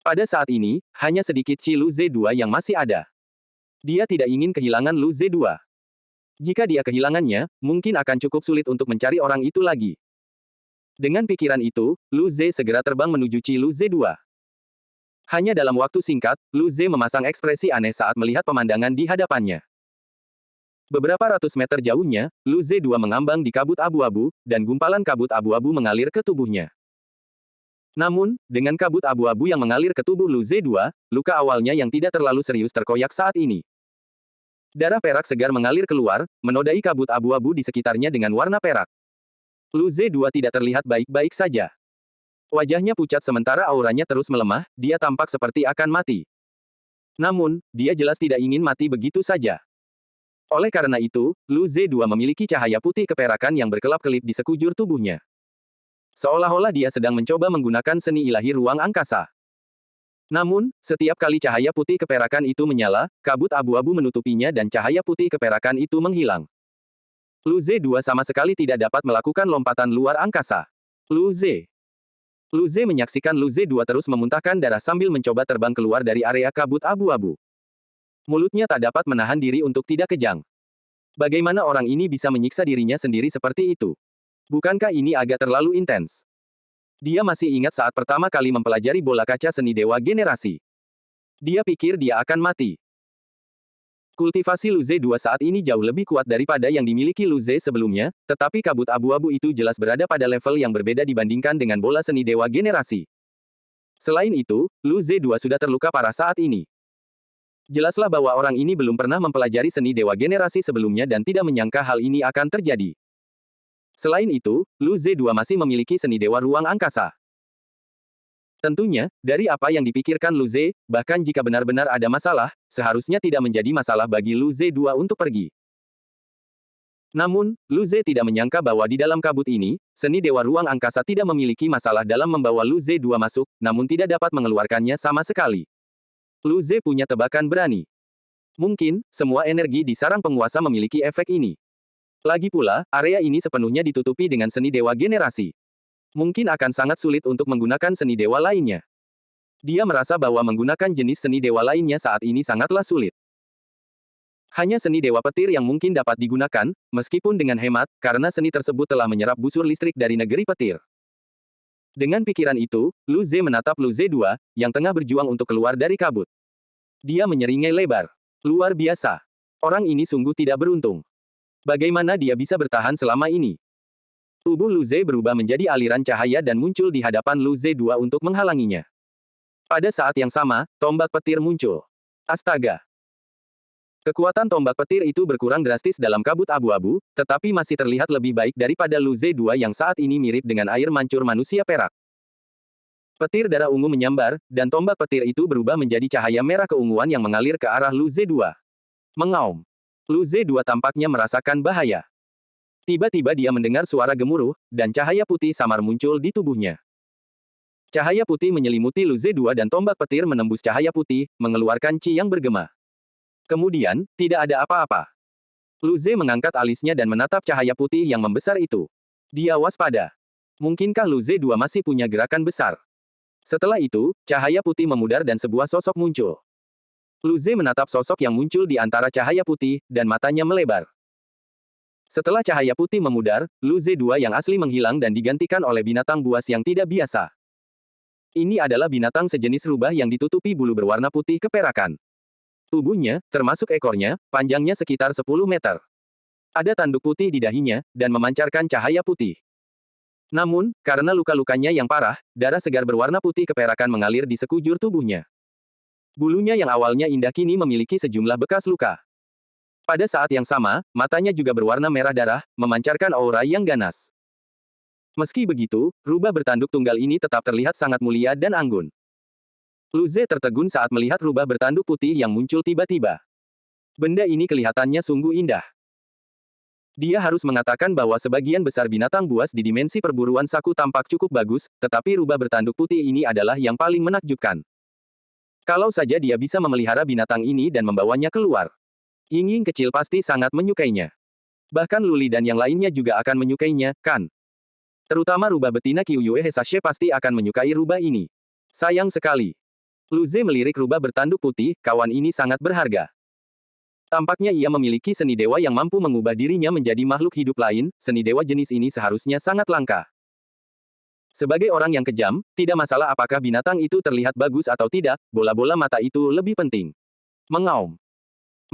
Pada saat ini, hanya sedikit Chi Lu Ze 2 yang masih ada. Dia tidak ingin kehilangan Lu Ze 2. Jika dia kehilangannya, mungkin akan cukup sulit untuk mencari orang itu lagi. Dengan pikiran itu, Lu Ze segera terbang menuju Chi Lu Ze 2. Hanya dalam waktu singkat, Lu Ze memasang ekspresi aneh saat melihat pemandangan di hadapannya. Beberapa ratus meter jauhnya, Lu Ze 2 mengambang di kabut abu-abu, dan gumpalan kabut abu-abu mengalir ke tubuhnya. Namun, dengan kabut abu-abu yang mengalir ke tubuh Lu Ze 2, luka awalnya yang tidak terlalu serius terkoyak saat ini. Darah perak segar mengalir keluar, menodai kabut abu-abu di sekitarnya dengan warna perak. Lu Ze 2 tidak terlihat baik-baik saja. Wajahnya pucat sementara auranya terus melemah, dia tampak seperti akan mati. Namun, dia jelas tidak ingin mati begitu saja. Oleh karena itu, Lu Ze 2 memiliki cahaya putih keperakan yang berkelap-kelip di sekujur tubuhnya. Seolah-olah dia sedang mencoba menggunakan seni ilahi ruang angkasa. Namun, setiap kali cahaya putih keperakan itu menyala, kabut abu-abu menutupinya dan cahaya putih keperakan itu menghilang. Lu Ze 2 sama sekali tidak dapat melakukan lompatan luar angkasa. Lu Ze. Lu Ze menyaksikan Lu Ze 2 terus memuntahkan darah sambil mencoba terbang keluar dari area kabut abu-abu. Mulutnya tak dapat menahan diri untuk tidak kejang. Bagaimana orang ini bisa menyiksa dirinya sendiri seperti itu? Bukankah ini agak terlalu intens? Dia masih ingat saat pertama kali mempelajari bola kaca seni dewa generasi. Dia pikir dia akan mati. Kultivasi Lu Ze 2 saat ini jauh lebih kuat daripada yang dimiliki Lu Ze sebelumnya, tetapi kabut abu-abu itu jelas berada pada level yang berbeda dibandingkan dengan bola seni dewa generasi. Selain itu, Lu Ze 2 sudah terluka parah saat ini. Jelaslah bahwa orang ini belum pernah mempelajari seni dewa generasi sebelumnya dan tidak menyangka hal ini akan terjadi. Selain itu, Lu Ze 2 masih memiliki seni dewa ruang angkasa. Tentunya, dari apa yang dipikirkan Lu Ze, bahkan jika benar-benar ada masalah, seharusnya tidak menjadi masalah bagi Lu Ze 2 untuk pergi. Namun, Lu Ze tidak menyangka bahwa di dalam kabut ini, seni dewa ruang angkasa tidak memiliki masalah dalam membawa Lu Ze 2 masuk, namun tidak dapat mengeluarkannya sama sekali. Lu Ze punya tebakan berani. Mungkin, semua energi di sarang penguasa memiliki efek ini. Lagi pula, area ini sepenuhnya ditutupi dengan seni dewa generasi. Mungkin akan sangat sulit untuk menggunakan seni dewa lainnya. Dia merasa bahwa menggunakan jenis seni dewa lainnya saat ini sangatlah sulit. Hanya seni dewa petir yang mungkin dapat digunakan, meskipun dengan hemat, karena seni tersebut telah menyerap busur listrik dari negeri petir. Dengan pikiran itu, Lu Ze menatap Lu Ze 2, yang tengah berjuang untuk keluar dari kabut. Dia menyeringai lebar. Luar biasa. Orang ini sungguh tidak beruntung. Bagaimana dia bisa bertahan selama ini? Tubuh Lu Ze berubah menjadi aliran cahaya dan muncul di hadapan Lu Ze 2 untuk menghalanginya. Pada saat yang sama, tombak petir muncul. Astaga! Kekuatan tombak petir itu berkurang drastis dalam kabut abu-abu, tetapi masih terlihat lebih baik daripada Lu Ze 2 yang saat ini mirip dengan air mancur manusia perak. Petir darah ungu menyambar, dan tombak petir itu berubah menjadi cahaya merah keunguan yang mengalir ke arah Lu Ze 2. Mengaum. Lu Ze 2 tampaknya merasakan bahaya. Tiba-tiba dia mendengar suara gemuruh, dan cahaya putih samar muncul di tubuhnya. Cahaya putih menyelimuti Lu Ze 2 dan tombak petir menembus cahaya putih, mengeluarkan Qi yang bergema. Kemudian, tidak ada apa-apa. Lu Ze mengangkat alisnya dan menatap cahaya putih yang membesar itu. Dia waspada. Mungkinkah Lu Ze 2 masih punya gerakan besar? Setelah itu, cahaya putih memudar dan sebuah sosok muncul. Lu Ze menatap sosok yang muncul di antara cahaya putih, dan matanya melebar. Setelah cahaya putih memudar, Lu Ze 2 yang asli menghilang dan digantikan oleh binatang buas yang tidak biasa. Ini adalah binatang sejenis rubah yang ditutupi bulu berwarna putih keperakan. Tubuhnya, termasuk ekornya, panjangnya sekitar 10 meter. Ada tanduk putih di dahinya, dan memancarkan cahaya putih. Namun, karena luka-lukanya yang parah, darah segar berwarna putih keperakan mengalir di sekujur tubuhnya. Bulunya yang awalnya indah kini memiliki sejumlah bekas luka. Pada saat yang sama, matanya juga berwarna merah darah, memancarkan aura yang ganas. Meski begitu, rubah bertanduk tunggal ini tetap terlihat sangat mulia dan anggun. Lu Ze tertegun saat melihat rubah bertanduk putih yang muncul tiba-tiba. Benda ini kelihatannya sungguh indah. Dia harus mengatakan bahwa sebagian besar binatang buas di dimensi perburuan saku tampak cukup bagus, tetapi rubah bertanduk putih ini adalah yang paling menakjubkan. Kalau saja dia bisa memelihara binatang ini dan membawanya keluar. Ying-Ying kecil pasti sangat menyukainya. Bahkan Luli dan yang lainnya juga akan menyukainya, kan? Terutama rubah betina Qiuyue Hesashe pasti akan menyukai rubah ini. Sayang sekali. Lu Ze melirik rubah bertanduk putih, kawan ini sangat berharga. Tampaknya ia memiliki seni dewa yang mampu mengubah dirinya menjadi makhluk hidup lain, seni dewa jenis ini seharusnya sangat langka. Sebagai orang yang kejam, tidak masalah apakah binatang itu terlihat bagus atau tidak, bola-bola mata itu lebih penting. Mengaum.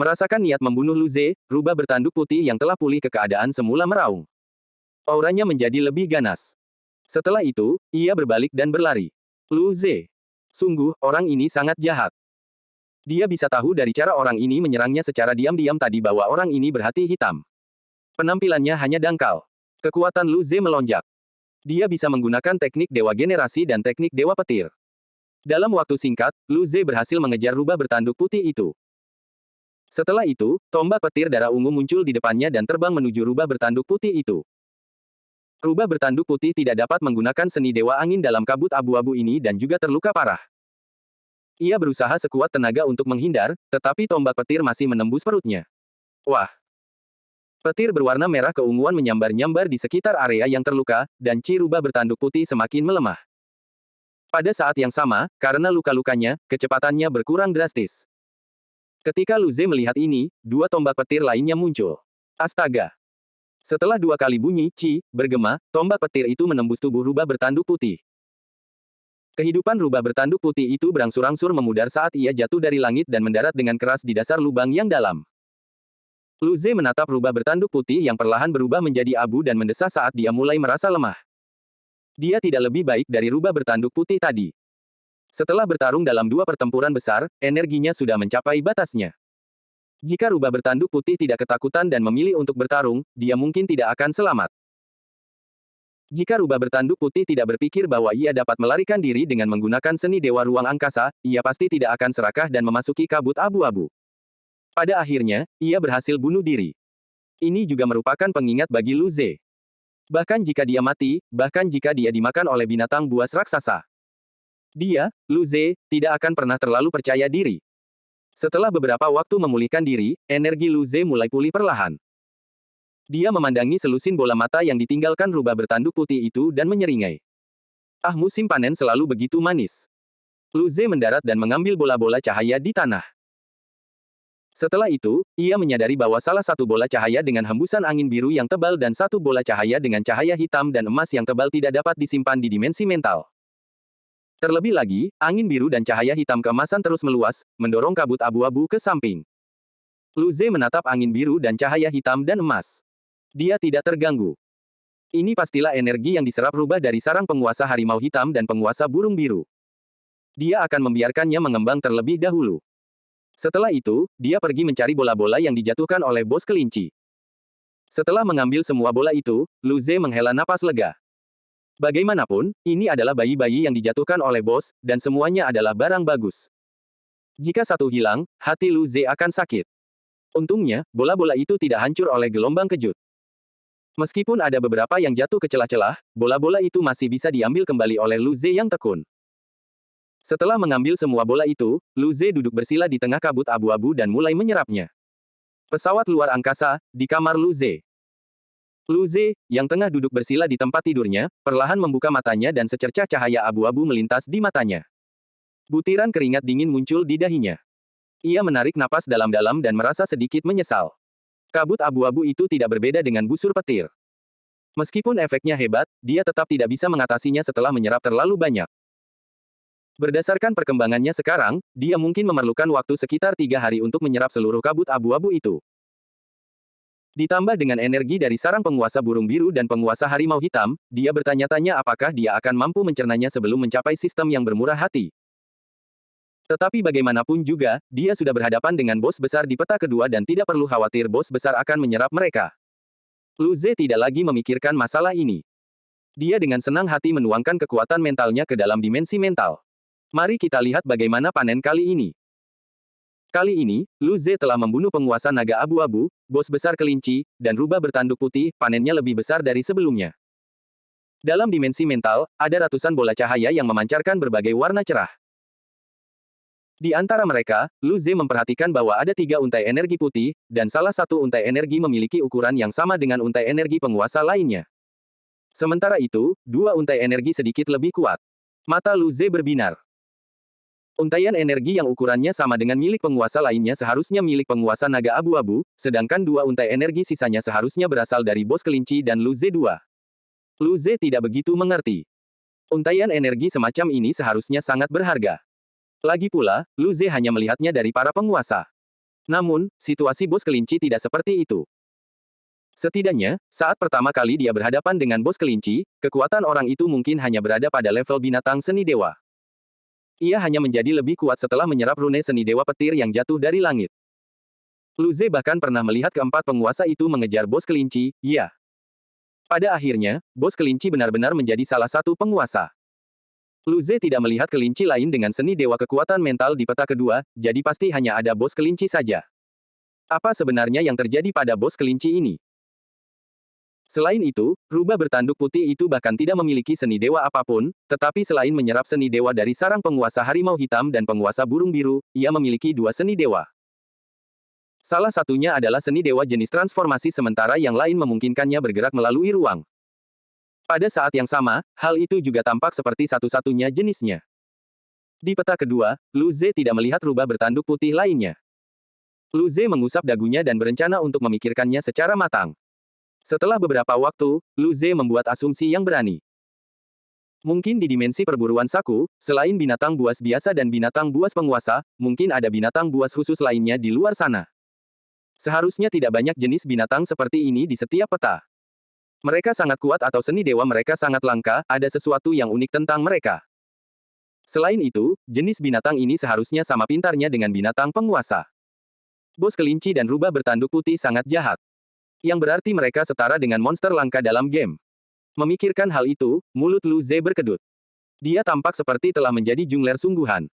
Merasakan niat membunuh Lu Ze, rubah bertanduk putih yang telah pulih ke keadaan semula meraung. Auranya menjadi lebih ganas. Setelah itu, ia berbalik dan berlari. Lu Ze. Sungguh, orang ini sangat jahat. Dia bisa tahu dari cara orang ini menyerangnya secara diam-diam tadi bahwa orang ini berhati hitam. Penampilannya hanya dangkal. Kekuatan Lu Ze melonjak. Dia bisa menggunakan teknik dewa generasi dan teknik dewa petir. Dalam waktu singkat, Lu Ze berhasil mengejar rubah bertanduk putih itu. Setelah itu, tombak petir darah ungu muncul di depannya dan terbang menuju rubah bertanduk putih itu. Rubah bertanduk putih tidak dapat menggunakan seni dewa angin dalam kabut abu-abu ini dan juga terluka parah. Ia berusaha sekuat tenaga untuk menghindar, tetapi tombak petir masih menembus perutnya. Wah! Petir berwarna merah keunguan menyambar-nyambar di sekitar area yang terluka, dan Qi rubah bertanduk putih semakin melemah. Pada saat yang sama, karena luka-lukanya, kecepatannya berkurang drastis. Ketika Lu Ze melihat ini, dua tombak petir lainnya muncul. Astaga! Setelah dua kali bunyi, Qi bergema, tombak petir itu menembus tubuh rubah bertanduk putih. Kehidupan rubah bertanduk putih itu berangsur-angsur memudar saat ia jatuh dari langit dan mendarat dengan keras di dasar lubang yang dalam. Lu Ze menatap rubah bertanduk putih yang perlahan berubah menjadi abu dan mendesah saat dia mulai merasa lemah. Dia tidak lebih baik dari rubah bertanduk putih tadi. Setelah bertarung dalam dua pertempuran besar, energinya sudah mencapai batasnya. Jika rubah bertanduk putih tidak ketakutan dan memilih untuk bertarung, dia mungkin tidak akan selamat. Jika rubah bertanduk putih tidak berpikir bahwa ia dapat melarikan diri dengan menggunakan seni dewa ruang angkasa, ia pasti tidak akan serakah dan memasuki kabut abu-abu. Pada akhirnya, ia berhasil bunuh diri. Ini juga merupakan pengingat bagi Lu Ze. Bahkan jika dia mati, bahkan jika dia dimakan oleh binatang buas raksasa. Dia, Lu Ze, tidak akan pernah terlalu percaya diri. Setelah beberapa waktu memulihkan diri, energi Lu Ze mulai pulih perlahan. Dia memandangi selusin bola mata yang ditinggalkan rubah bertanduk putih itu dan menyeringai. Ah, musim panen selalu begitu manis. Lu Ze mendarat dan mengambil bola-bola cahaya di tanah. Setelah itu, ia menyadari bahwa salah satu bola cahaya dengan hembusan angin biru yang tebal dan satu bola cahaya dengan cahaya hitam dan emas yang tebal tidak dapat disimpan di dimensi mental. Terlebih lagi, angin biru dan cahaya hitam keemasan terus meluas, mendorong kabut abu-abu ke samping. Lu Ze menatap angin biru dan cahaya hitam dan emas. Dia tidak terganggu. Ini pastilah energi yang diserap rubah dari sarang penguasa harimau hitam dan penguasa burung biru. Dia akan membiarkannya mengembang terlebih dahulu. Setelah itu, dia pergi mencari bola-bola yang dijatuhkan oleh bos kelinci. Setelah mengambil semua bola itu, Lu Ze menghela napas lega. Bagaimanapun, ini adalah bayi-bayi yang dijatuhkan oleh bos, dan semuanya adalah barang bagus. Jika satu hilang, hati Lu Ze akan sakit. Untungnya, bola-bola itu tidak hancur oleh gelombang kejut. Meskipun ada beberapa yang jatuh ke celah-celah, bola-bola itu masih bisa diambil kembali oleh Lu Ze yang tekun. Setelah mengambil semua bola itu, Lu Ze duduk bersila di tengah kabut abu-abu dan mulai menyerapnya. Pesawat luar angkasa, di kamar Lu Ze. Lu Ze, yang tengah duduk bersila di tempat tidurnya, perlahan membuka matanya dan secercah cahaya abu-abu melintas di matanya. Butiran keringat dingin muncul di dahinya. Ia menarik napas dalam-dalam dan merasa sedikit menyesal. Kabut abu-abu itu tidak berbeda dengan busur petir. Meskipun efeknya hebat, dia tetap tidak bisa mengatasinya setelah menyerap terlalu banyak. Berdasarkan perkembangannya sekarang, dia mungkin memerlukan waktu sekitar 3 hari untuk menyerap seluruh kabut abu-abu itu. Ditambah dengan energi dari sarang penguasa burung biru dan penguasa harimau hitam, dia bertanya-tanya apakah dia akan mampu mencernanya sebelum mencapai sistem yang bermurah hati. Tetapi bagaimanapun juga, dia sudah berhadapan dengan bos besar di peta kedua dan tidak perlu khawatir bos besar akan menyerap mereka. Lu Ze tidak lagi memikirkan masalah ini. Dia dengan senang hati menuangkan kekuatan mentalnya ke dalam dimensi mental. Mari kita lihat bagaimana panen kali ini. Kali ini, Lu Ze telah membunuh penguasa naga abu-abu, bos besar kelinci, dan rubah bertanduk putih, panennya lebih besar dari sebelumnya. Dalam dimensi mental, ada ratusan bola cahaya yang memancarkan berbagai warna cerah. Di antara mereka, Lu Ze memperhatikan bahwa ada 3 untai energi putih, dan salah satu untai energi memiliki ukuran yang sama dengan untai energi penguasa lainnya. Sementara itu, 2 untai energi sedikit lebih kuat. Mata Lu Ze berbinar. Untaian energi yang ukurannya sama dengan milik penguasa lainnya seharusnya milik penguasa naga abu-abu, sedangkan 2 untai energi sisanya seharusnya berasal dari bos kelinci dan Lu Ze 2. Lu Ze tidak begitu mengerti. Untaian energi semacam ini seharusnya sangat berharga. Lagi pula, Lu Ze hanya melihatnya dari para penguasa. Namun, situasi bos kelinci tidak seperti itu. Setidaknya, saat pertama kali dia berhadapan dengan bos kelinci, kekuatan orang itu mungkin hanya berada pada level binatang seni dewa. Ia hanya menjadi lebih kuat setelah menyerap rune seni dewa petir yang jatuh dari langit. Lu Ze bahkan pernah melihat keempat penguasa itu mengejar bos kelinci, ya. Pada akhirnya, bos kelinci benar-benar menjadi salah satu penguasa. Lu Ze tidak melihat kelinci lain dengan seni dewa kekuatan mental di peta kedua, jadi pasti hanya ada bos kelinci saja. Apa sebenarnya yang terjadi pada bos kelinci ini? Selain itu, rubah bertanduk putih itu bahkan tidak memiliki seni dewa apapun, tetapi selain menyerap seni dewa dari sarang penguasa harimau hitam dan penguasa burung biru, ia memiliki dua seni dewa. Salah satunya adalah seni dewa jenis transformasi sementara yang lain memungkinkannya bergerak melalui ruang. Pada saat yang sama, hal itu juga tampak seperti satu-satunya jenisnya. Di peta kedua, Lu Ze tidak melihat rubah bertanduk putih lainnya. Lu Ze mengusap dagunya dan berencana untuk memikirkannya secara matang. Setelah beberapa waktu, Lu Ze membuat asumsi yang berani. Mungkin di dimensi perburuan Saku, selain binatang buas biasa dan binatang buas penguasa, mungkin ada binatang buas khusus lainnya di luar sana. Seharusnya tidak banyak jenis binatang seperti ini di setiap peta. Mereka sangat kuat atau seni dewa mereka sangat langka, ada sesuatu yang unik tentang mereka. Selain itu, jenis binatang ini seharusnya sama pintarnya dengan binatang penguasa. Bos kelinci dan rubah bertanduk putih sangat jahat. Yang berarti mereka setara dengan monster langka dalam game. Memikirkan hal itu, mulut Lu Ze berkedut. Dia tampak seperti telah menjadi jungler sungguhan.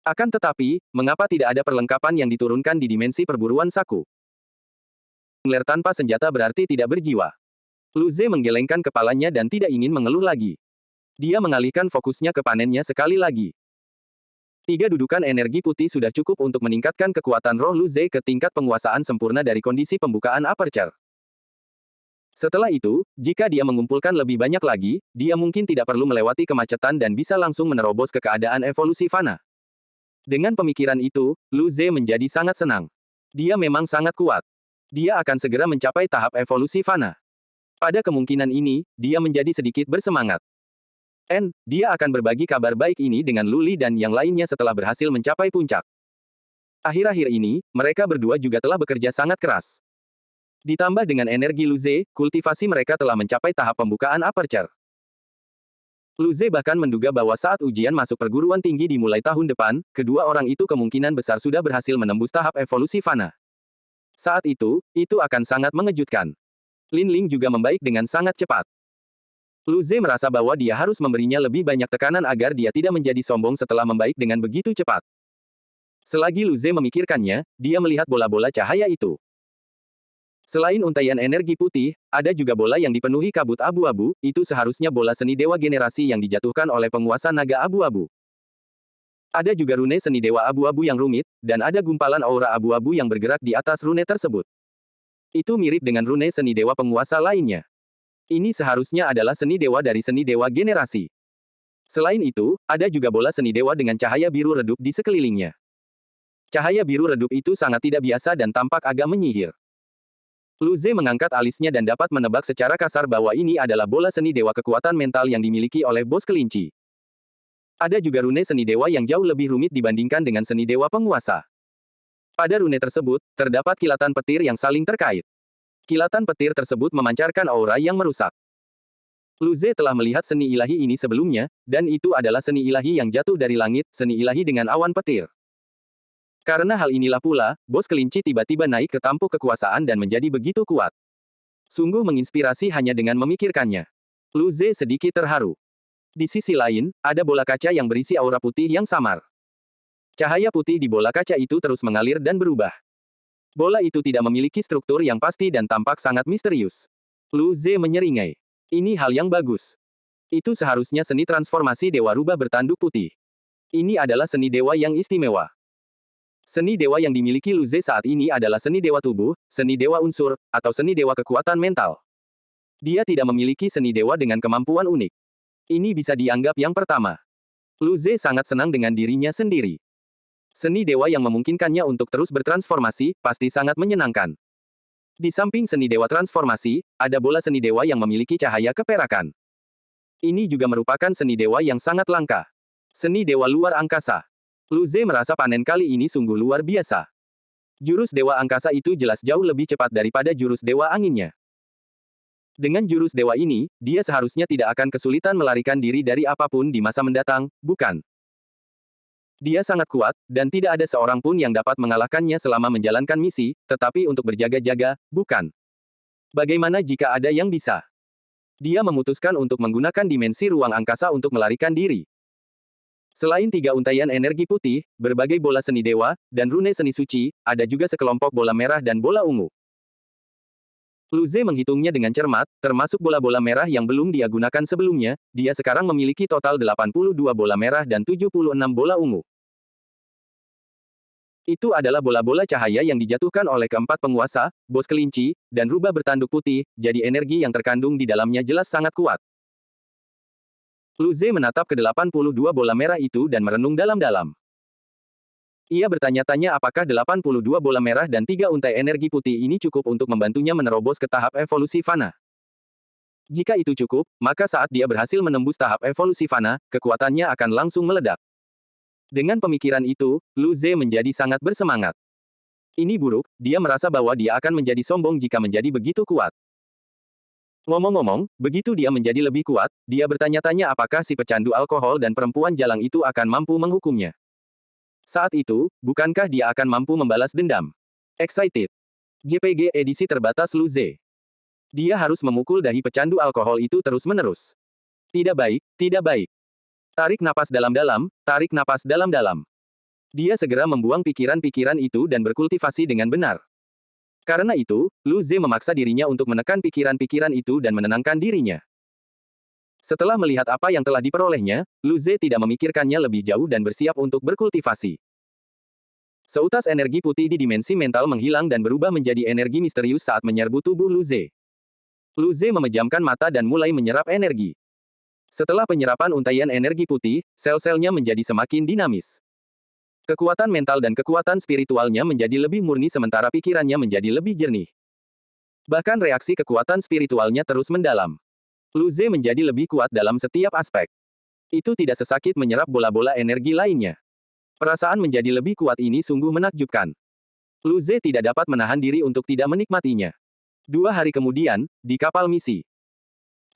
Akan tetapi, mengapa tidak ada perlengkapan yang diturunkan di dimensi perburuan Saku? Jungler tanpa senjata berarti tidak berjiwa. Lu Ze menggelengkan kepalanya dan tidak ingin mengeluh lagi. Dia mengalihkan fokusnya ke panennya sekali lagi. 3 dudukan energi putih sudah cukup untuk meningkatkan kekuatan roh Lu Ze ke tingkat penguasaan sempurna dari kondisi pembukaan aperture. Setelah itu, jika dia mengumpulkan lebih banyak lagi, dia mungkin tidak perlu melewati kemacetan dan bisa langsung menerobos ke keadaan evolusi fana. Dengan pemikiran itu, Lu Ze menjadi sangat senang. Dia memang sangat kuat. Dia akan segera mencapai tahap evolusi fana. Pada kemungkinan ini, dia menjadi sedikit bersemangat. Dia akan berbagi kabar baik ini dengan Lu Li dan yang lainnya setelah berhasil mencapai puncak. Akhir-akhir ini, mereka berdua juga telah bekerja sangat keras. Ditambah dengan energi Lu Ze, kultivasi mereka telah mencapai tahap pembukaan aperture. Lu Ze bahkan menduga bahwa saat ujian masuk perguruan tinggi dimulai tahun depan, kedua orang itu kemungkinan besar sudah berhasil menembus tahap evolusi fana. Saat itu akan sangat mengejutkan. Lin Ling juga membaik dengan sangat cepat. Lu Ze merasa bahwa dia harus memberinya lebih banyak tekanan agar dia tidak menjadi sombong setelah membaik dengan begitu cepat. Selagi Lu Ze memikirkannya, dia melihat bola-bola cahaya itu. Selain untaian energi putih, ada juga bola yang dipenuhi kabut abu-abu, itu seharusnya bola seni dewa generasi yang dijatuhkan oleh penguasa naga abu-abu. Ada juga rune seni dewa abu-abu yang rumit, dan ada gumpalan aura abu-abu yang bergerak di atas rune tersebut. Itu mirip dengan rune seni dewa penguasa lainnya. Ini seharusnya adalah seni dewa dari seni dewa generasi. Selain itu, ada juga bola seni dewa dengan cahaya biru redup di sekelilingnya. Cahaya biru redup itu sangat tidak biasa dan tampak agak menyihir. Lu Ze mengangkat alisnya dan dapat menebak secara kasar bahwa ini adalah bola seni dewa kekuatan mental yang dimiliki oleh bos kelinci. Ada juga rune seni dewa yang jauh lebih rumit dibandingkan dengan seni dewa penguasa. Pada rune tersebut, terdapat kilatan petir yang saling terkait. Kilatan petir tersebut memancarkan aura yang merusak. Lu Ze telah melihat seni ilahi ini sebelumnya, dan itu adalah seni ilahi yang jatuh dari langit, seni ilahi dengan awan petir. Karena hal inilah pula, bos kelinci tiba-tiba naik ke tampuk kekuasaan dan menjadi begitu kuat. Sungguh menginspirasi hanya dengan memikirkannya. Lu Ze sedikit terharu. Di sisi lain, ada bola kaca yang berisi aura putih yang samar. Cahaya putih di bola kaca itu terus mengalir dan berubah. Bola itu tidak memiliki struktur yang pasti dan tampak sangat misterius. Lu Ze menyeringai. Ini hal yang bagus. Itu seharusnya seni transformasi dewa rubah bertanduk putih. Ini adalah seni dewa yang istimewa. Seni dewa yang dimiliki Lu Ze saat ini adalah seni dewa tubuh, seni dewa unsur, atau seni dewa kekuatan mental. Dia tidak memiliki seni dewa dengan kemampuan unik. Ini bisa dianggap yang pertama. Lu Ze sangat senang dengan dirinya sendiri. Seni dewa yang memungkinkannya untuk terus bertransformasi, pasti sangat menyenangkan. Di samping seni dewa transformasi, ada bola seni dewa yang memiliki cahaya keperakan. Ini juga merupakan seni dewa yang sangat langka. Seni dewa luar angkasa. Lu Ze merasa panen kali ini sungguh luar biasa. Jurus dewa angkasa itu jelas jauh lebih cepat daripada jurus dewa anginnya. Dengan jurus dewa ini, dia seharusnya tidak akan kesulitan melarikan diri dari apapun di masa mendatang, bukan? Dia sangat kuat, dan tidak ada seorang pun yang dapat mengalahkannya selama menjalankan misi, tetapi untuk berjaga-jaga, bukan? Bagaimana jika ada yang bisa? Dia memutuskan untuk menggunakan dimensi ruang angkasa untuk melarikan diri. Selain 3 untaian energi putih, berbagai bola seni dewa, dan rune seni suci, ada juga sekelompok bola merah dan bola ungu. Lu Ze menghitungnya dengan cermat, termasuk bola-bola merah yang belum dia gunakan sebelumnya, dia sekarang memiliki total 82 bola merah dan 76 bola ungu. Itu adalah bola-bola cahaya yang dijatuhkan oleh keempat penguasa, bos kelinci, dan rubah bertanduk putih, jadi energi yang terkandung di dalamnya jelas sangat kuat. Lu Ze menatap ke 82 bola merah itu dan merenung dalam-dalam. Ia bertanya-tanya apakah 82 bola merah dan 3 untai energi putih ini cukup untuk membantunya menerobos ke tahap evolusi fana. Jika itu cukup, maka saat dia berhasil menembus tahap evolusi fana, kekuatannya akan langsung meledak. Dengan pemikiran itu, Lu Ze menjadi sangat bersemangat. Ini buruk, dia merasa bahwa dia akan menjadi sombong jika menjadi begitu kuat. Ngomong-ngomong, begitu dia menjadi lebih kuat, dia bertanya-tanya apakah si pecandu alkohol dan perempuan jalang itu akan mampu menghukumnya. Saat itu, bukankah dia akan mampu membalas dendam? Excited. JPG edisi terbatas Lu Ze. Dia harus memukul dahi pecandu alkohol itu terus-menerus. Tidak baik, tidak baik. Tarik napas dalam-dalam, tarik napas dalam-dalam. Dia segera membuang pikiran-pikiran itu dan berkultivasi dengan benar. Karena itu, Lu Ze memaksa dirinya untuk menekan pikiran-pikiran itu dan menenangkan dirinya. Setelah melihat apa yang telah diperolehnya, Lu Ze tidak memikirkannya lebih jauh dan bersiap untuk berkultivasi. Seutas energi putih di dimensi mental menghilang dan berubah menjadi energi misterius saat menyerbu tubuh Lu Ze. Lu Ze memejamkan mata dan mulai menyerap energi. Setelah penyerapan untaian energi putih, sel-selnya menjadi semakin dinamis. Kekuatan mental dan kekuatan spiritualnya menjadi lebih murni sementara pikirannya menjadi lebih jernih. Bahkan reaksi kekuatan spiritualnya terus mendalam. Lu Ze menjadi lebih kuat dalam setiap aspek. Itu tidak sesakit menyerap bola-bola energi lainnya. Perasaan menjadi lebih kuat ini sungguh menakjubkan. Lu Ze tidak dapat menahan diri untuk tidak menikmatinya. 2 hari kemudian, di kapal misi.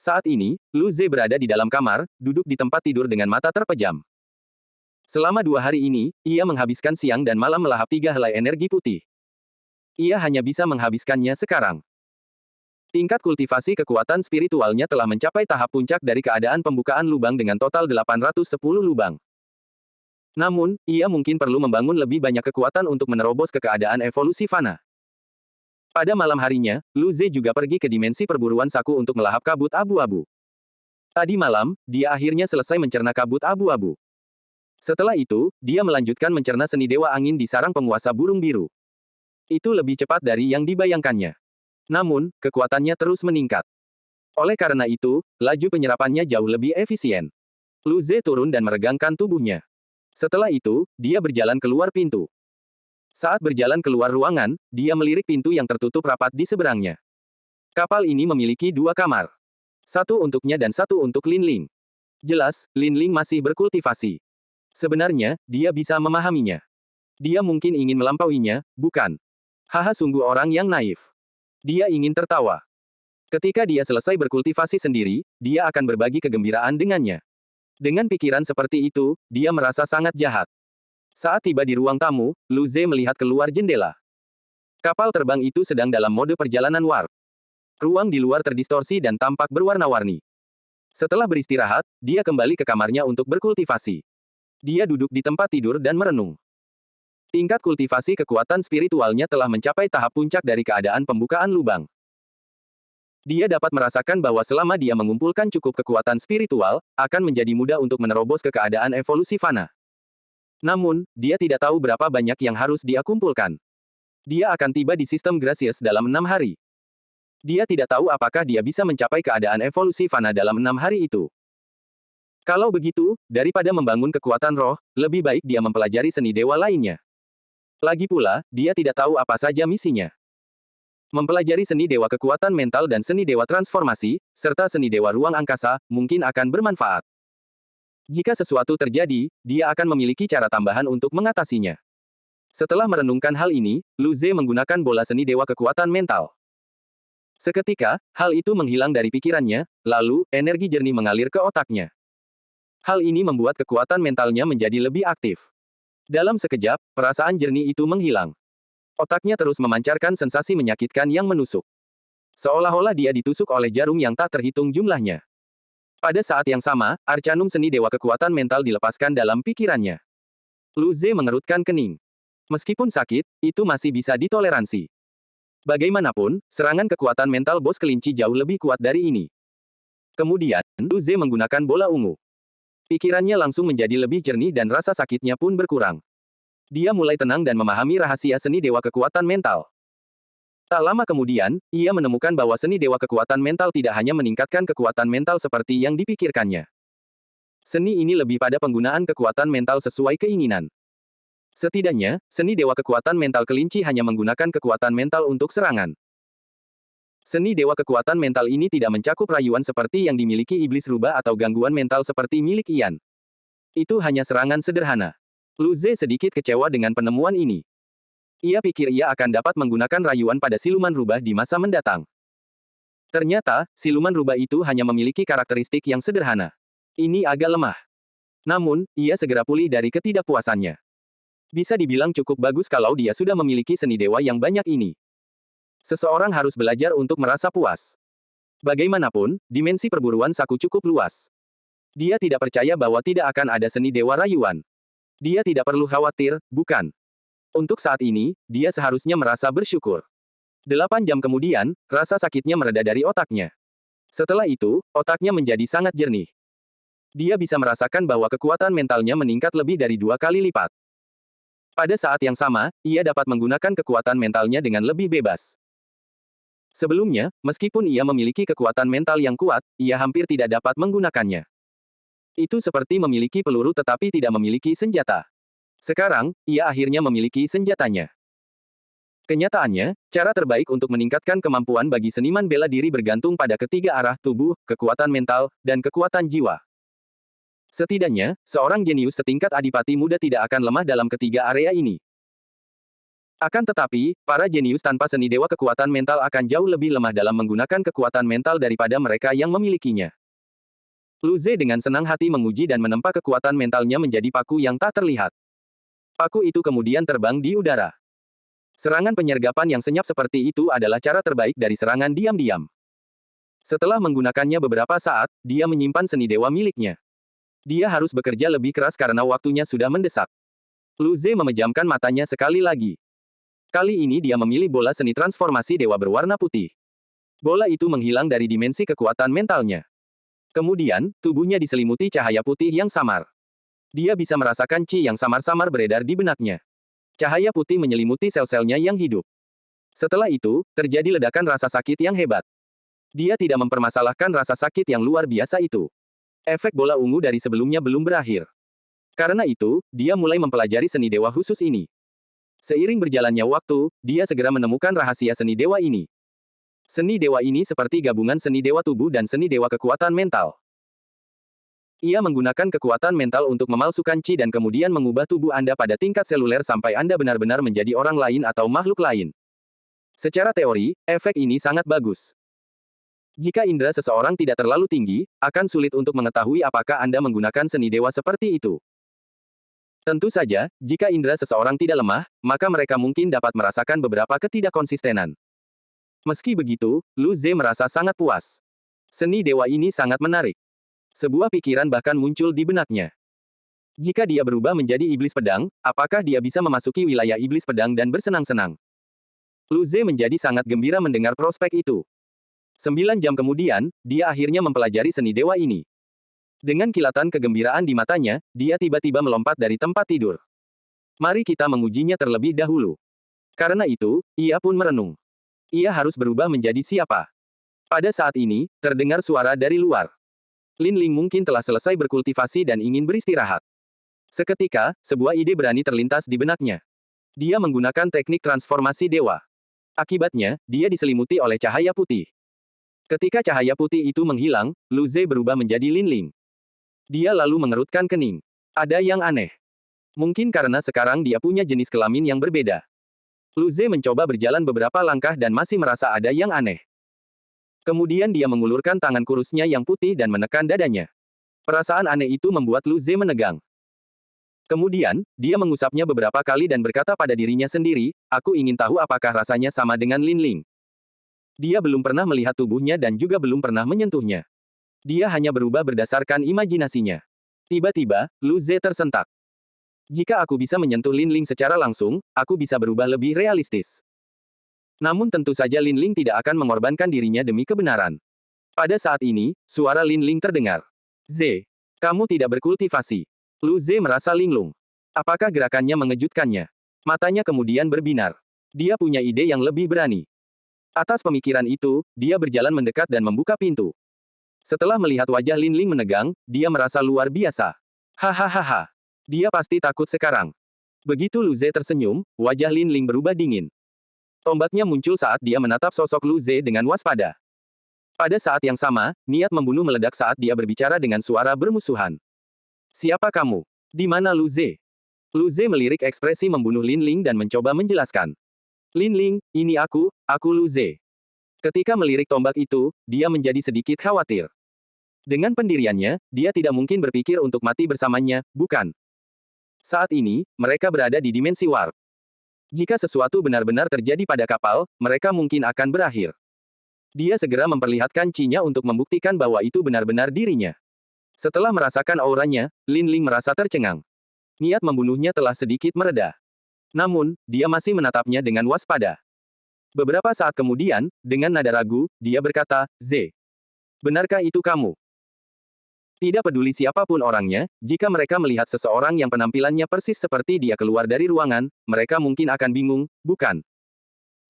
Saat ini, Lu Ze berada di dalam kamar, duduk di tempat tidur dengan mata terpejam. Selama 2 hari ini, ia menghabiskan siang dan malam melahap 3 helai energi putih. Ia hanya bisa menghabiskannya sekarang. Tingkat kultivasi kekuatan spiritualnya telah mencapai tahap puncak dari keadaan pembukaan lubang dengan total 810 lubang. Namun, ia mungkin perlu membangun lebih banyak kekuatan untuk menerobos ke keadaan evolusi fana. Pada malam harinya, Lu Ze juga pergi ke dimensi perburuan saku untuk melahap kabut abu-abu. Tadi malam, dia akhirnya selesai mencerna kabut abu-abu. Setelah itu, dia melanjutkan mencerna seni dewa angin di sarang penguasa burung biru. Itu lebih cepat dari yang dibayangkannya. Namun, kekuatannya terus meningkat. Oleh karena itu, laju penyerapannya jauh lebih efisien. Lu Ze turun dan meregangkan tubuhnya. Setelah itu, dia berjalan keluar pintu. Saat berjalan keluar ruangan, dia melirik pintu yang tertutup rapat di seberangnya. Kapal ini memiliki 2 kamar. Satu untuknya dan satu untuk Lin Ling. Jelas, Lin Ling masih berkultivasi. Sebenarnya, dia bisa memahaminya. Dia mungkin ingin melampauinya, bukan? Haha, sungguh orang yang naif. Dia ingin tertawa. Ketika dia selesai berkultivasi sendiri, dia akan berbagi kegembiraan dengannya. Dengan pikiran seperti itu, dia merasa sangat jahat. Saat tiba di ruang tamu, Lu Ze melihat keluar jendela. Kapal terbang itu sedang dalam mode perjalanan warp. Ruang di luar terdistorsi dan tampak berwarna-warni. Setelah beristirahat, dia kembali ke kamarnya untuk berkultivasi. Dia duduk di tempat tidur dan merenung. Tingkat kultivasi kekuatan spiritualnya telah mencapai tahap puncak dari keadaan pembukaan lubang. Dia dapat merasakan bahwa selama dia mengumpulkan cukup kekuatan spiritual, akan menjadi mudah untuk menerobos ke keadaan evolusi fana. Namun, dia tidak tahu berapa banyak yang harus dia kumpulkan. Dia akan tiba di sistem Gracious dalam 6 hari. Dia tidak tahu apakah dia bisa mencapai keadaan evolusi fana dalam 6 hari itu. Kalau begitu, daripada membangun kekuatan roh, lebih baik dia mempelajari seni dewa lainnya. Lagi pula, dia tidak tahu apa saja misinya. Mempelajari seni dewa kekuatan mental dan seni dewa transformasi, serta seni dewa ruang angkasa, mungkin akan bermanfaat. Jika sesuatu terjadi, dia akan memiliki cara tambahan untuk mengatasinya. Setelah merenungkan hal ini, Lu Ze menggunakan bola seni dewa kekuatan mental. Seketika, hal itu menghilang dari pikirannya, lalu, energi jernih mengalir ke otaknya. Hal ini membuat kekuatan mentalnya menjadi lebih aktif. Dalam sekejap, perasaan jernih itu menghilang. Otaknya terus memancarkan sensasi menyakitkan yang menusuk. Seolah-olah dia ditusuk oleh jarum yang tak terhitung jumlahnya. Pada saat yang sama, arcanum seni dewa kekuatan mental dilepaskan dalam pikirannya. Lu Ze mengerutkan kening. Meskipun sakit, itu masih bisa ditoleransi. Bagaimanapun, serangan kekuatan mental bos kelinci jauh lebih kuat dari ini. Kemudian, Lu Ze menggunakan bola ungu. Pikirannya langsung menjadi lebih jernih dan rasa sakitnya pun berkurang. Dia mulai tenang dan memahami rahasia seni dewa kekuatan mental. Tak lama kemudian, ia menemukan bahwa seni dewa kekuatan mental tidak hanya meningkatkan kekuatan mental seperti yang dipikirkannya. Seni ini lebih pada penggunaan kekuatan mental sesuai keinginan. Setidaknya, seni dewa kekuatan mental kelinci hanya menggunakan kekuatan mental untuk serangan. Seni dewa kekuatan mental ini tidak mencakup rayuan seperti yang dimiliki iblis rubah atau gangguan mental seperti milik Ian. Itu hanya serangan sederhana. Lu Ze sedikit kecewa dengan penemuan ini. Ia pikir ia akan dapat menggunakan rayuan pada siluman rubah di masa mendatang. Ternyata, siluman rubah itu hanya memiliki karakteristik yang sederhana. Ini agak lemah. Namun, ia segera pulih dari ketidakpuasannya. Bisa dibilang cukup bagus kalau dia sudah memiliki seni dewa yang banyak ini. Seseorang harus belajar untuk merasa puas. Bagaimanapun, dimensi perburuan Saku cukup luas. Dia tidak percaya bahwa tidak akan ada seni dewa rayuan. Dia tidak perlu khawatir, bukan? Untuk saat ini, dia seharusnya merasa bersyukur. 8 jam kemudian, rasa sakitnya mereda dari otaknya. Setelah itu, otaknya menjadi sangat jernih. Dia bisa merasakan bahwa kekuatan mentalnya meningkat lebih dari 2 kali lipat. Pada saat yang sama, ia dapat menggunakan kekuatan mentalnya dengan lebih bebas. Sebelumnya, meskipun ia memiliki kekuatan mental yang kuat, ia hampir tidak dapat menggunakannya. Itu seperti memiliki peluru tetapi tidak memiliki senjata. Sekarang, ia akhirnya memiliki senjatanya. Kenyataannya, cara terbaik untuk meningkatkan kemampuan bagi seniman bela diri bergantung pada ketiga arah tubuh, kekuatan mental, dan kekuatan jiwa. Setidaknya, seorang jenius setingkat adipati muda tidak akan lemah dalam ketiga area ini. Akan tetapi, para jenius tanpa seni dewa kekuatan mental akan jauh lebih lemah dalam menggunakan kekuatan mental daripada mereka yang memilikinya. Lu Ze dengan senang hati menguji dan menempa kekuatan mentalnya menjadi paku yang tak terlihat. Paku itu kemudian terbang di udara. Serangan penyergapan yang senyap seperti itu adalah cara terbaik dari serangan diam-diam. Setelah menggunakannya beberapa saat, dia menyimpan seni dewa miliknya. Dia harus bekerja lebih keras karena waktunya sudah mendesak. Lu Ze memejamkan matanya sekali lagi. Kali ini dia memilih bola seni transformasi dewa berwarna putih. Bola itu menghilang dari dimensi kekuatan mentalnya. Kemudian, tubuhnya diselimuti cahaya putih yang samar. Dia bisa merasakan Qi yang samar-samar beredar di benaknya. Cahaya putih menyelimuti sel-selnya yang hidup. Setelah itu, terjadi ledakan rasa sakit yang hebat. Dia tidak mempermasalahkan rasa sakit yang luar biasa itu. Efek bola ungu dari sebelumnya belum berakhir. Karena itu, dia mulai mempelajari seni dewa khusus ini. Seiring berjalannya waktu, dia segera menemukan rahasia seni dewa ini. Seni dewa ini seperti gabungan seni dewa tubuh dan seni dewa kekuatan mental. Ia menggunakan kekuatan mental untuk memalsukan Qi dan kemudian mengubah tubuh Anda pada tingkat seluler sampai Anda benar-benar menjadi orang lain atau makhluk lain. Secara teori, efek ini sangat bagus. Jika indera seseorang tidak terlalu tinggi, akan sulit untuk mengetahui apakah Anda menggunakan seni dewa seperti itu. Tentu saja, jika indera seseorang tidak lemah, maka mereka mungkin dapat merasakan beberapa ketidakkonsistenan. Meski begitu, Lu Ze merasa sangat puas. Seni dewa ini sangat menarik. Sebuah pikiran bahkan muncul di benaknya. Jika dia berubah menjadi iblis pedang, apakah dia bisa memasuki wilayah iblis pedang dan bersenang-senang? Lu Ze menjadi sangat gembira mendengar prospek itu. 9 jam kemudian, dia akhirnya mempelajari seni dewa ini. Dengan kilatan kegembiraan di matanya, dia tiba-tiba melompat dari tempat tidur. Mari kita mengujinya terlebih dahulu. Karena itu, ia pun merenung. Ia harus berubah menjadi siapa? Pada saat ini, terdengar suara dari luar. Lin Ling mungkin telah selesai berkultivasi dan ingin beristirahat. Seketika, sebuah ide berani terlintas di benaknya. Dia menggunakan teknik transformasi dewa. Akibatnya, dia diselimuti oleh cahaya putih. Ketika cahaya putih itu menghilang, Lu Ze berubah menjadi Lin Ling. Dia lalu mengerutkan kening. Ada yang aneh. Mungkin karena sekarang dia punya jenis kelamin yang berbeda. Lu Ze mencoba berjalan beberapa langkah dan masih merasa ada yang aneh. Kemudian dia mengulurkan tangan kurusnya yang putih dan menekan dadanya. Perasaan aneh itu membuat Lu Ze menegang. Kemudian, dia mengusapnya beberapa kali dan berkata pada dirinya sendiri, aku ingin tahu apakah rasanya sama dengan Lin Ling. Dia belum pernah melihat tubuhnya dan juga belum pernah menyentuhnya. Dia hanya berubah berdasarkan imajinasinya. Tiba-tiba, Lu Ze tersentak. Jika aku bisa menyentuh Lin Ling secara langsung, aku bisa berubah lebih realistis. Namun tentu saja Lin Ling tidak akan mengorbankan dirinya demi kebenaran. Pada saat ini, suara Lin Ling terdengar. Z. Kamu tidak berkultivasi. Lu Z merasa linglung. Apakah gerakannya mengejutkannya? Matanya kemudian berbinar. Dia punya ide yang lebih berani. Atas pemikiran itu, dia berjalan mendekat dan membuka pintu. Setelah melihat wajah Lin Ling menegang, dia merasa luar biasa. Hahaha. Dia pasti takut sekarang. Begitu Lu Z tersenyum, wajah Lin Ling berubah dingin. Tombaknya muncul saat dia menatap sosok Lu Z dengan waspada. Pada saat yang sama, niat membunuh meledak saat dia berbicara dengan suara bermusuhan. Siapa kamu? Di mana Lu Z? Lu Z melirik ekspresi membunuh Lin Ling dan mencoba menjelaskan. Lin Ling, ini aku Lu Z. Ketika melirik tombak itu, dia menjadi sedikit khawatir. Dengan pendiriannya, dia tidak mungkin berpikir untuk mati bersamanya, bukan? Saat ini, mereka berada di dimensi warp. Jika sesuatu benar-benar terjadi pada kapal, mereka mungkin akan berakhir. Dia segera memperlihatkan Ci-nya untuk membuktikan bahwa itu benar-benar dirinya. Setelah merasakan auranya, Lin Ling merasa tercengang. Niat membunuhnya telah sedikit mereda. Namun, dia masih menatapnya dengan waspada. Beberapa saat kemudian, dengan nada ragu, dia berkata, Z. Benarkah itu kamu? Tidak peduli siapapun orangnya, jika mereka melihat seseorang yang penampilannya persis seperti dia keluar dari ruangan, mereka mungkin akan bingung, bukan?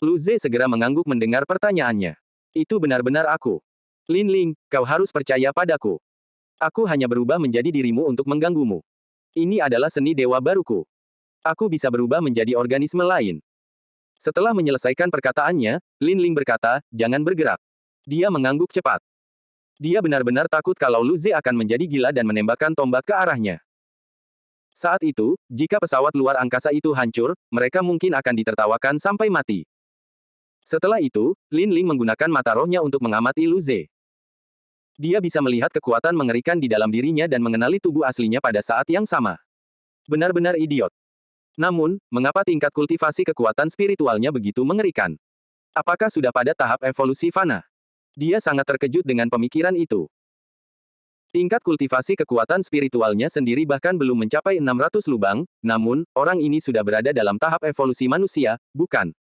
Lu Z segera mengangguk mendengar pertanyaannya. Itu benar-benar aku. Lin Ling, kau harus percaya padaku. Aku hanya berubah menjadi dirimu untuk mengganggumu. Ini adalah seni dewa baruku. Aku bisa berubah menjadi organisme lain. Setelah menyelesaikan perkataannya, Lin Ling berkata, jangan bergerak. Dia mengangguk cepat. Dia benar-benar takut kalau Lu Z akan menjadi gila dan menembakkan tombak ke arahnya. Saat itu, jika pesawat luar angkasa itu hancur, mereka mungkin akan ditertawakan sampai mati. Setelah itu, Lin Ling menggunakan mata rohnya untuk mengamati Lu Z. Dia bisa melihat kekuatan mengerikan di dalam dirinya dan mengenali tubuh aslinya pada saat yang sama. Benar-benar idiot. Namun, mengapa tingkat kultivasi kekuatan spiritualnya begitu mengerikan? Apakah sudah pada tahap evolusi fana? Dia sangat terkejut dengan pemikiran itu. Tingkat kultivasi kekuatan spiritualnya sendiri bahkan belum mencapai 600 lubang, namun, orang ini sudah berada dalam tahap evolusi manusia, bukan?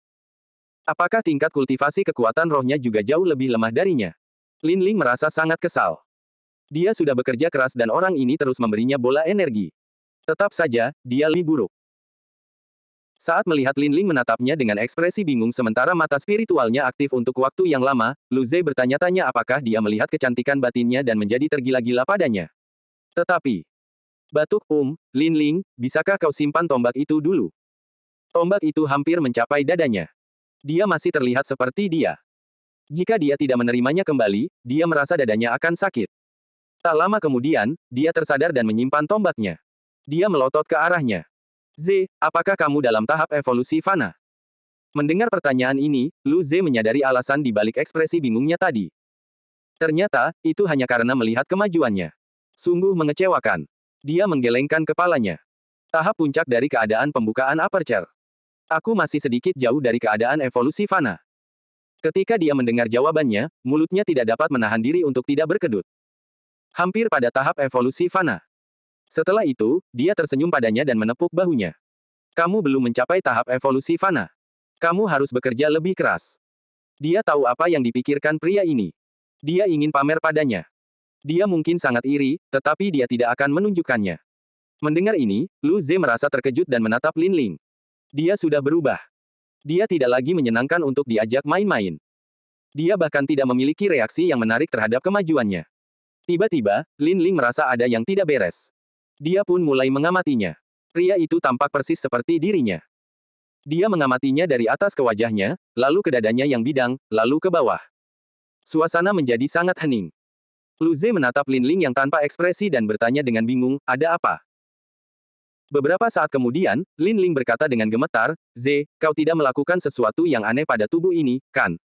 Apakah tingkat kultivasi kekuatan rohnya juga jauh lebih lemah darinya? Lin Ling merasa sangat kesal. Dia sudah bekerja keras dan orang ini terus memberinya bola energi. Tetap saja, dia lebih buruk. Saat melihat Lin Ling menatapnya dengan ekspresi bingung sementara mata spiritualnya aktif untuk waktu yang lama, Lu Z bertanya-tanya apakah dia melihat kecantikan batinnya dan menjadi tergila-gila padanya. Tetapi, batuk Lin Ling, bisakah kau simpan tombak itu dulu? Tombak itu hampir mencapai dadanya. Dia masih terlihat seperti dia. Jika dia tidak menerimanya kembali, dia merasa dadanya akan sakit. Tak lama kemudian, dia tersadar dan menyimpan tombaknya. Dia melotot ke arahnya. Z, apakah kamu dalam tahap evolusi fana? Mendengar pertanyaan ini, Lu Z menyadari alasan di balik ekspresi bingungnya tadi. Ternyata, itu hanya karena melihat kemajuannya. Sungguh mengecewakan. Dia menggelengkan kepalanya. Tahap puncak dari keadaan pembukaan aperture. Aku masih sedikit jauh dari keadaan evolusi fana. Ketika dia mendengar jawabannya, mulutnya tidak dapat menahan diri untuk tidak berkedut. Hampir pada tahap evolusi fana. Setelah itu, dia tersenyum padanya dan menepuk bahunya. Kamu belum mencapai tahap evolusi fana. Kamu harus bekerja lebih keras. Dia tahu apa yang dipikirkan pria ini. Dia ingin pamer padanya. Dia mungkin sangat iri, tetapi dia tidak akan menunjukkannya. Mendengar ini, Lu Z merasa terkejut dan menatap Lin Ling. Dia sudah berubah. Dia tidak lagi menyenangkan untuk diajak main-main. Dia bahkan tidak memiliki reaksi yang menarik terhadap kemajuannya. Tiba-tiba, Lin Ling merasa ada yang tidak beres. Dia pun mulai mengamatinya. Pria itu tampak persis seperti dirinya. Dia mengamatinya dari atas ke wajahnya, lalu ke dadanya yang bidang, lalu ke bawah. Suasana menjadi sangat hening. Lu Z menatap Lin Ling yang tanpa ekspresi dan bertanya dengan bingung, ada apa? Beberapa saat kemudian, Lin Ling berkata dengan gemetar, Z, kau tidak melakukan sesuatu yang aneh pada tubuh ini, kan?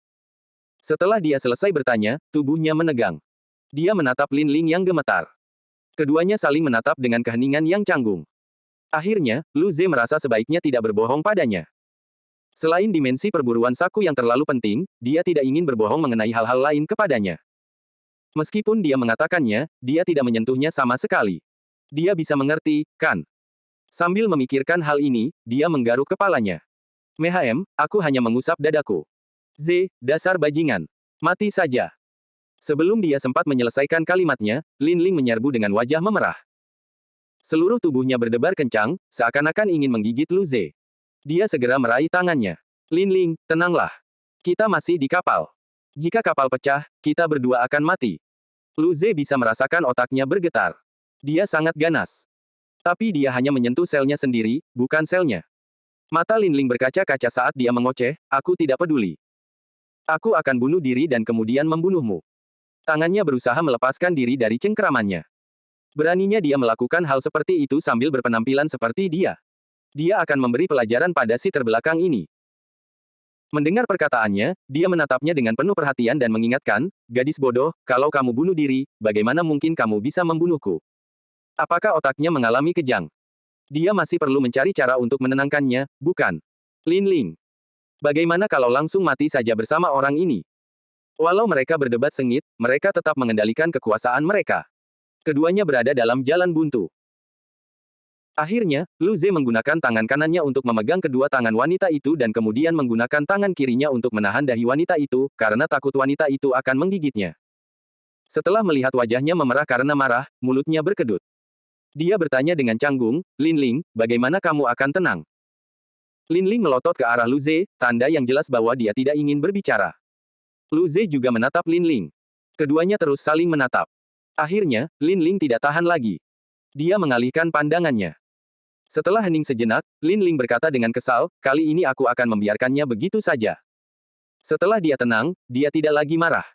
Setelah dia selesai bertanya, tubuhnya menegang. Dia menatap Lin Ling yang gemetar. Keduanya saling menatap dengan keheningan yang canggung. Akhirnya, Lu Z merasa sebaiknya tidak berbohong padanya. Selain dimensi perburuan saku yang terlalu penting, dia tidak ingin berbohong mengenai hal-hal lain kepadanya. Meskipun dia mengatakannya, dia tidak menyentuhnya sama sekali. Dia bisa mengerti, kan? Sambil memikirkan hal ini, dia menggaruk kepalanya. Mehem, aku hanya mengusap dadaku. Dasar bajingan. Mati saja. Sebelum dia sempat menyelesaikan kalimatnya, Lin Ling menyerbu dengan wajah memerah. Seluruh tubuhnya berdebar kencang, seakan-akan ingin menggigit Lu Ze. Dia segera meraih tangannya. Lin Ling, tenanglah. Kita masih di kapal. Jika kapal pecah, kita berdua akan mati. Lu Ze bisa merasakan otaknya bergetar. Dia sangat ganas. Tapi dia hanya menyentuh selnya sendiri, bukan selnya. Mata Lin Ling berkaca-kaca saat dia mengoceh, aku tidak peduli. Aku akan bunuh diri dan kemudian membunuhmu. Tangannya berusaha melepaskan diri dari cengkeramannya. Beraninya dia melakukan hal seperti itu sambil berpenampilan seperti dia. Dia akan memberi pelajaran pada si terbelakang ini. Mendengar perkataannya, dia menatapnya dengan penuh perhatian dan mengingatkan, gadis bodoh, kalau kamu bunuh diri, bagaimana mungkin kamu bisa membunuhku? Apakah otaknya mengalami kejang? Dia masih perlu mencari cara untuk menenangkannya, bukan? Lin Ling. Bagaimana kalau langsung mati saja bersama orang ini? Walau mereka berdebat sengit, mereka tetap mengendalikan kekuasaan mereka. Keduanya berada dalam jalan buntu. Akhirnya, Lu Ze menggunakan tangan kanannya untuk memegang kedua tangan wanita itu dan kemudian menggunakan tangan kirinya untuk menahan dahi wanita itu, karena takut wanita itu akan menggigitnya. Setelah melihat wajahnya memerah karena marah, mulutnya berkedut. Dia bertanya dengan canggung, Lin Ling, bagaimana kamu akan tenang? Lin Ling melotot ke arah Lu Ze, tanda yang jelas bahwa dia tidak ingin berbicara. Lu Ze juga menatap Lin Ling. Keduanya terus saling menatap. Akhirnya, Lin Ling tidak tahan lagi. Dia mengalihkan pandangannya. Setelah hening sejenak, Lin Ling berkata dengan kesal, kali ini aku akan membiarkannya begitu saja. Setelah dia tenang, dia tidak lagi marah.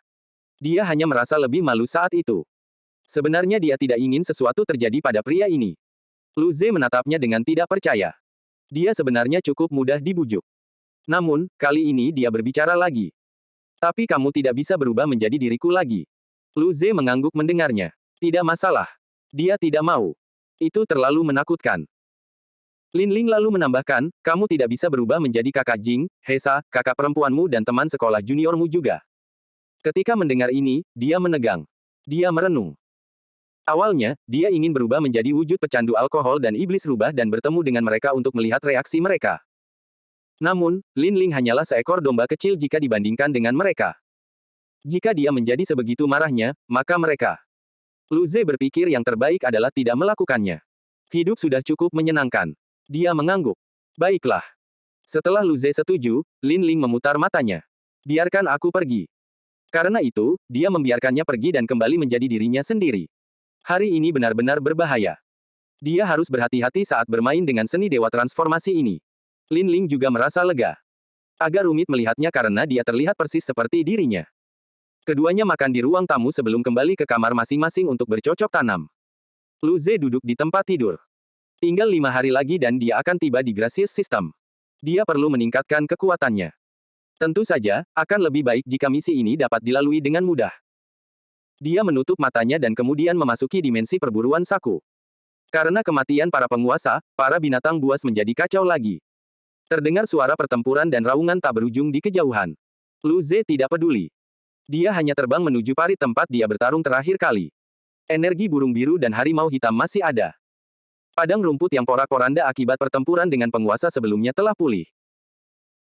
Dia hanya merasa lebih malu saat itu. Sebenarnya dia tidak ingin sesuatu terjadi pada pria ini. Lu Ze menatapnya dengan tidak percaya. Dia sebenarnya cukup mudah dibujuk. Namun, kali ini dia berbicara lagi. Tapi kamu tidak bisa berubah menjadi diriku lagi. Lu Ze mengangguk mendengarnya. Tidak masalah. Dia tidak mau. Itu terlalu menakutkan. Lin Ling lalu menambahkan, kamu tidak bisa berubah menjadi kakak Jing, Hesa, kakak perempuanmu dan teman sekolah juniormu juga. Ketika mendengar ini, dia menegang. Dia merenung. Awalnya, dia ingin berubah menjadi wujud pecandu alkohol dan iblis rubah dan bertemu dengan mereka untuk melihat reaksi mereka. Namun, Lin Ling hanyalah seekor domba kecil jika dibandingkan dengan mereka. Jika dia menjadi sebegitu marahnya, maka mereka. Lu Ze berpikir yang terbaik adalah tidak melakukannya. Hidup sudah cukup menyenangkan. Dia mengangguk. Baiklah. Setelah Lu Ze setuju, Lin Ling memutar matanya. Biarkan aku pergi. Karena itu, dia membiarkannya pergi dan kembali menjadi dirinya sendiri. Hari ini benar-benar berbahaya. Dia harus berhati-hati saat bermain dengan seni dewa transformasi ini. Lin Ling juga merasa lega. Agak rumit melihatnya karena dia terlihat persis seperti dirinya. Keduanya makan di ruang tamu sebelum kembali ke kamar masing-masing untuk bercocok tanam. Lu Ze duduk di tempat tidur. Tinggal 5 hari lagi dan dia akan tiba di Gracious System. Dia perlu meningkatkan kekuatannya. Tentu saja, akan lebih baik jika misi ini dapat dilalui dengan mudah. Dia menutup matanya dan kemudian memasuki dimensi perburuan Saku. Karena kematian para penguasa, para binatang buas menjadi kacau lagi. Terdengar suara pertempuran dan raungan tak berujung di kejauhan. Lu Ze tidak peduli. Dia hanya terbang menuju parit tempat dia bertarung terakhir kali. Energi burung biru dan harimau hitam masih ada. Padang rumput yang porak-poranda akibat pertempuran dengan penguasa sebelumnya telah pulih.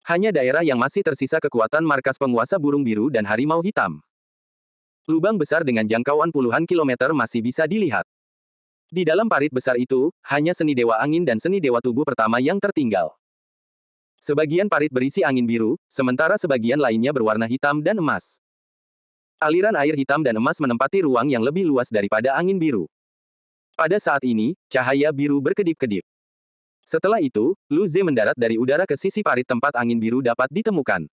Hanya daerah yang masih tersisa kekuatan markas penguasa burung biru dan harimau hitam. Lubang besar dengan jangkauan puluhan kilometer masih bisa dilihat. Di dalam parit besar itu, hanya seni dewa angin dan seni dewa tubuh pertama yang tertinggal. Sebagian parit berisi angin biru, sementara sebagian lainnya berwarna hitam dan emas. Aliran air hitam dan emas menempati ruang yang lebih luas daripada angin biru. Pada saat ini, cahaya biru berkedip-kedip. Setelah itu, Lu Ze mendarat dari udara ke sisi parit tempat angin biru dapat ditemukan.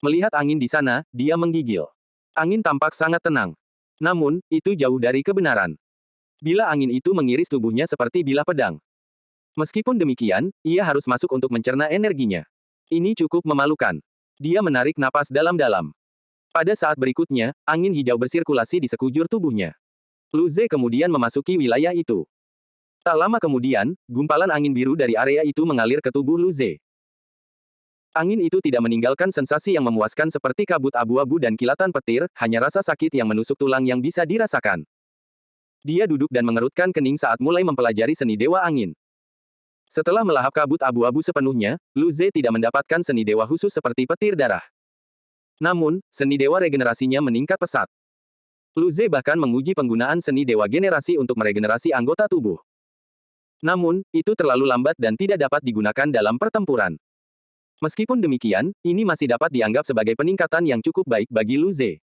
Melihat angin di sana, dia menggigil. Angin tampak sangat tenang. Namun, itu jauh dari kebenaran. Bila angin itu mengiris tubuhnya seperti bilah pedang. Meskipun demikian, ia harus masuk untuk mencerna energinya. Ini cukup memalukan. Dia menarik napas dalam-dalam. Pada saat berikutnya, angin hijau bersirkulasi di sekujur tubuhnya. Lu Ze kemudian memasuki wilayah itu. Tak lama kemudian, gumpalan angin biru dari area itu mengalir ke tubuh Lu Ze. Angin itu tidak meninggalkan sensasi yang memuaskan seperti kabut abu-abu dan kilatan petir, hanya rasa sakit yang menusuk tulang yang bisa dirasakan. Dia duduk dan mengerutkan kening saat mulai mempelajari seni dewa angin. Setelah melahap kabut abu-abu sepenuhnya, Lu Ze tidak mendapatkan seni dewa khusus seperti petir darah. Namun, seni dewa regenerasinya meningkat pesat. Lu Ze bahkan menguji penggunaan seni dewa generasi untuk meregenerasi anggota tubuh. Namun, itu terlalu lambat dan tidak dapat digunakan dalam pertempuran. Meskipun demikian, ini masih dapat dianggap sebagai peningkatan yang cukup baik bagi Lu Ze.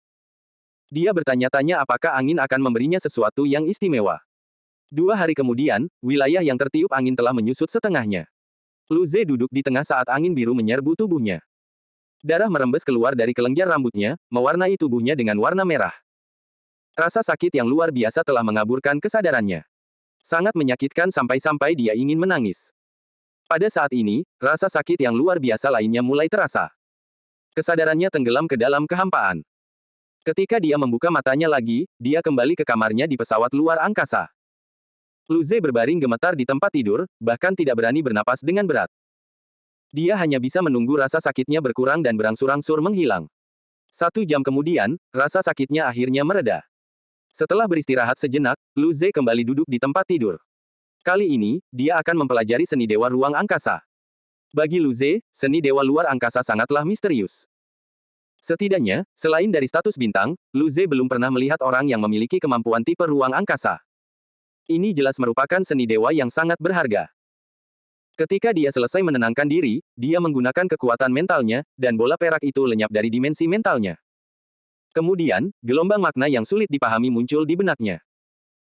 Dia bertanya-tanya apakah angin akan memberinya sesuatu yang istimewa. 2 hari kemudian, wilayah yang tertiup angin telah menyusut setengahnya. Lu Ze duduk di tengah saat angin biru menyerbu tubuhnya. Darah merembes keluar dari kelenjar rambutnya, mewarnai tubuhnya dengan warna merah. Rasa sakit yang luar biasa telah mengaburkan kesadarannya. Sangat menyakitkan sampai-sampai dia ingin menangis. Pada saat ini, rasa sakit yang luar biasa lainnya mulai terasa. Kesadarannya tenggelam ke dalam kehampaan. Ketika dia membuka matanya lagi, dia kembali ke kamarnya di pesawat luar angkasa. Lu Ze berbaring gemetar di tempat tidur, bahkan tidak berani bernapas dengan berat. Dia hanya bisa menunggu rasa sakitnya berkurang dan berangsur-angsur menghilang. 1 jam kemudian, rasa sakitnya akhirnya mereda. Setelah beristirahat sejenak, Lu Ze kembali duduk di tempat tidur. Kali ini, dia akan mempelajari seni dewa ruang angkasa. Bagi Lu Ze, seni dewa luar angkasa sangatlah misterius. Setidaknya, selain dari status bintang, Lu Ze belum pernah melihat orang yang memiliki kemampuan tipe ruang angkasa. Ini jelas merupakan seni dewa yang sangat berharga. Ketika dia selesai menenangkan diri, dia menggunakan kekuatan mentalnya, dan bola perak itu lenyap dari dimensi mentalnya. Kemudian, gelombang makna yang sulit dipahami muncul di benaknya.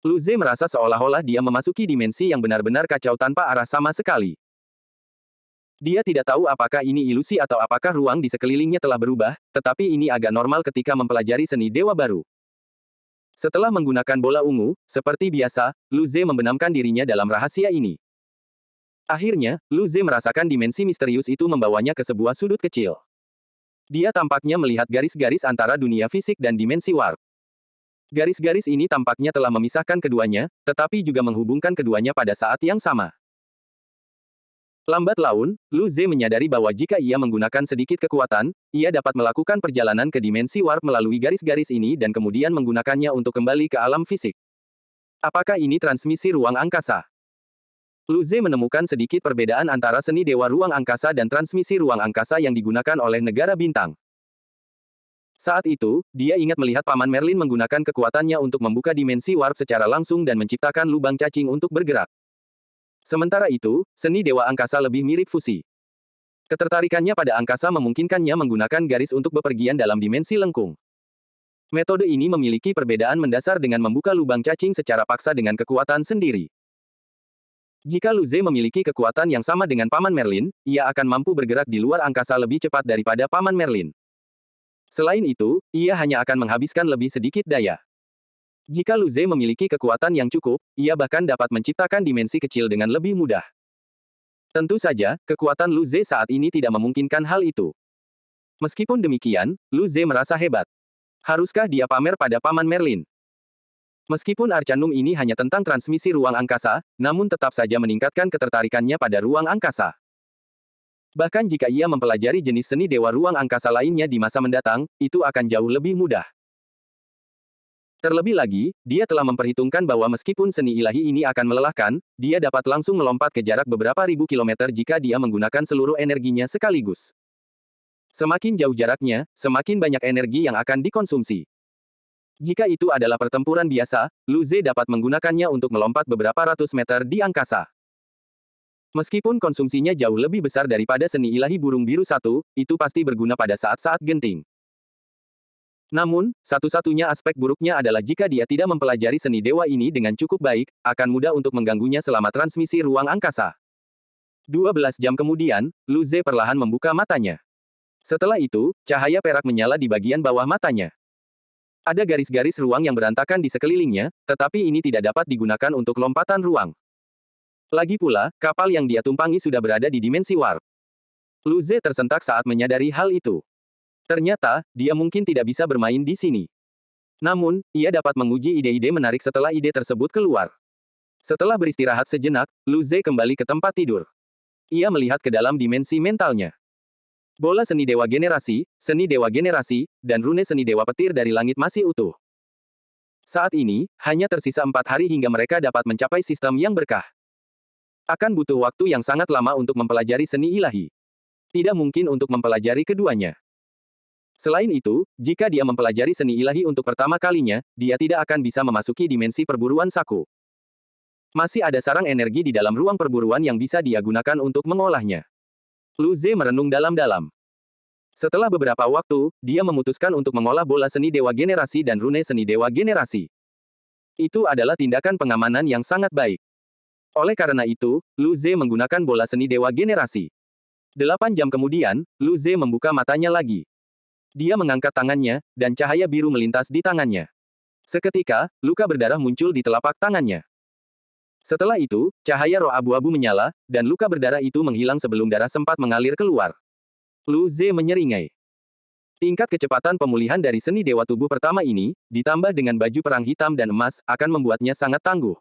Lu Ze merasa seolah-olah dia memasuki dimensi yang benar-benar kacau tanpa arah sama sekali. Dia tidak tahu apakah ini ilusi atau apakah ruang di sekelilingnya telah berubah, tetapi ini agak normal ketika mempelajari seni dewa baru. Setelah menggunakan bola ungu, seperti biasa, Lu Ze membenamkan dirinya dalam rahasia ini. Akhirnya, Lu Ze merasakan dimensi misterius itu membawanya ke sebuah sudut kecil. Dia tampaknya melihat garis-garis antara dunia fisik dan dimensi warp. Garis-garis ini tampaknya telah memisahkan keduanya, tetapi juga menghubungkan keduanya pada saat yang sama. Lambat laun, Lu Ze menyadari bahwa jika ia menggunakan sedikit kekuatan, ia dapat melakukan perjalanan ke dimensi warp melalui garis-garis ini dan kemudian menggunakannya untuk kembali ke alam fisik. Apakah ini transmisi ruang angkasa? Lu Ze menemukan sedikit perbedaan antara seni dewa ruang angkasa dan transmisi ruang angkasa yang digunakan oleh negara bintang. Saat itu, dia ingat melihat Paman Merlin menggunakan kekuatannya untuk membuka dimensi warp secara langsung dan menciptakan lubang cacing untuk bergerak. Sementara itu, seni dewa angkasa lebih mirip fusi. Ketertarikannya pada angkasa memungkinkannya menggunakan garis untuk bepergian dalam dimensi lengkung. Metode ini memiliki perbedaan mendasar dengan membuka lubang cacing secara paksa dengan kekuatan sendiri. Jika Lu Ze memiliki kekuatan yang sama dengan Paman Merlin, ia akan mampu bergerak di luar angkasa lebih cepat daripada Paman Merlin. Selain itu, ia hanya akan menghabiskan lebih sedikit daya. Jika Lu Ze memiliki kekuatan yang cukup, ia bahkan dapat menciptakan dimensi kecil dengan lebih mudah. Tentu saja, kekuatan Lu Ze saat ini tidak memungkinkan hal itu. Meskipun demikian, Lu Ze merasa hebat. Haruskah dia pamer pada Paman Merlin? Meskipun Arcanum ini hanya tentang transmisi ruang angkasa, namun tetap saja meningkatkan ketertarikannya pada ruang angkasa. Bahkan jika ia mempelajari jenis seni dewa ruang angkasa lainnya di masa mendatang, itu akan jauh lebih mudah. Terlebih lagi, dia telah memperhitungkan bahwa meskipun seni ilahi ini akan melelahkan, dia dapat langsung melompat ke jarak beberapa ribu kilometer jika dia menggunakan seluruh energinya sekaligus. Semakin jauh jaraknya, semakin banyak energi yang akan dikonsumsi. Jika itu adalah pertempuran biasa, Lu Ze dapat menggunakannya untuk melompat beberapa ratus meter di angkasa. Meskipun konsumsinya jauh lebih besar daripada seni ilahi burung biru satu, itu pasti berguna pada saat-saat genting. Namun, satu-satunya aspek buruknya adalah jika dia tidak mempelajari seni dewa ini dengan cukup baik, akan mudah untuk mengganggunya selama transmisi ruang angkasa. 12 jam kemudian, Lu Ze perlahan membuka matanya. Setelah itu, cahaya perak menyala di bagian bawah matanya. Ada garis-garis ruang yang berantakan di sekelilingnya, tetapi ini tidak dapat digunakan untuk lompatan ruang. Lagi pula, kapal yang dia tumpangi sudah berada di dimensi warp. Lu Ze tersentak saat menyadari hal itu. Ternyata, dia mungkin tidak bisa bermain di sini. Namun, ia dapat menguji ide-ide menarik setelah ide tersebut keluar. Setelah beristirahat sejenak, Lu Ze kembali ke tempat tidur. Ia melihat ke dalam dimensi mentalnya. Bola seni dewa generasi, dan rune seni dewa petir dari langit masih utuh. Saat ini, hanya tersisa 4 hari hingga mereka dapat mencapai sistem yang berkah. Akan butuh waktu yang sangat lama untuk mempelajari seni ilahi. Tidak mungkin untuk mempelajari keduanya. Selain itu, jika dia mempelajari seni ilahi untuk pertama kalinya, dia tidak akan bisa memasuki dimensi perburuan Saku. Masih ada sarang energi di dalam ruang perburuan yang bisa dia gunakan untuk mengolahnya. Lu Ze merenung dalam-dalam. Setelah beberapa waktu, dia memutuskan untuk mengolah bola seni dewa generasi dan rune seni dewa generasi. Itu adalah tindakan pengamanan yang sangat baik. Oleh karena itu, Lu Ze menggunakan bola seni dewa generasi. 8 jam kemudian, Lu Ze membuka matanya lagi. Dia mengangkat tangannya, dan cahaya biru melintas di tangannya. Seketika, luka berdarah muncul di telapak tangannya. Setelah itu, cahaya roh abu-abu menyala, dan luka berdarah itu menghilang sebelum darah sempat mengalir keluar. Lu Ze menyeringai. Tingkat kecepatan pemulihan dari seni dewa tubuh pertama ini, ditambah dengan baju perang hitam dan emas, akan membuatnya sangat tangguh.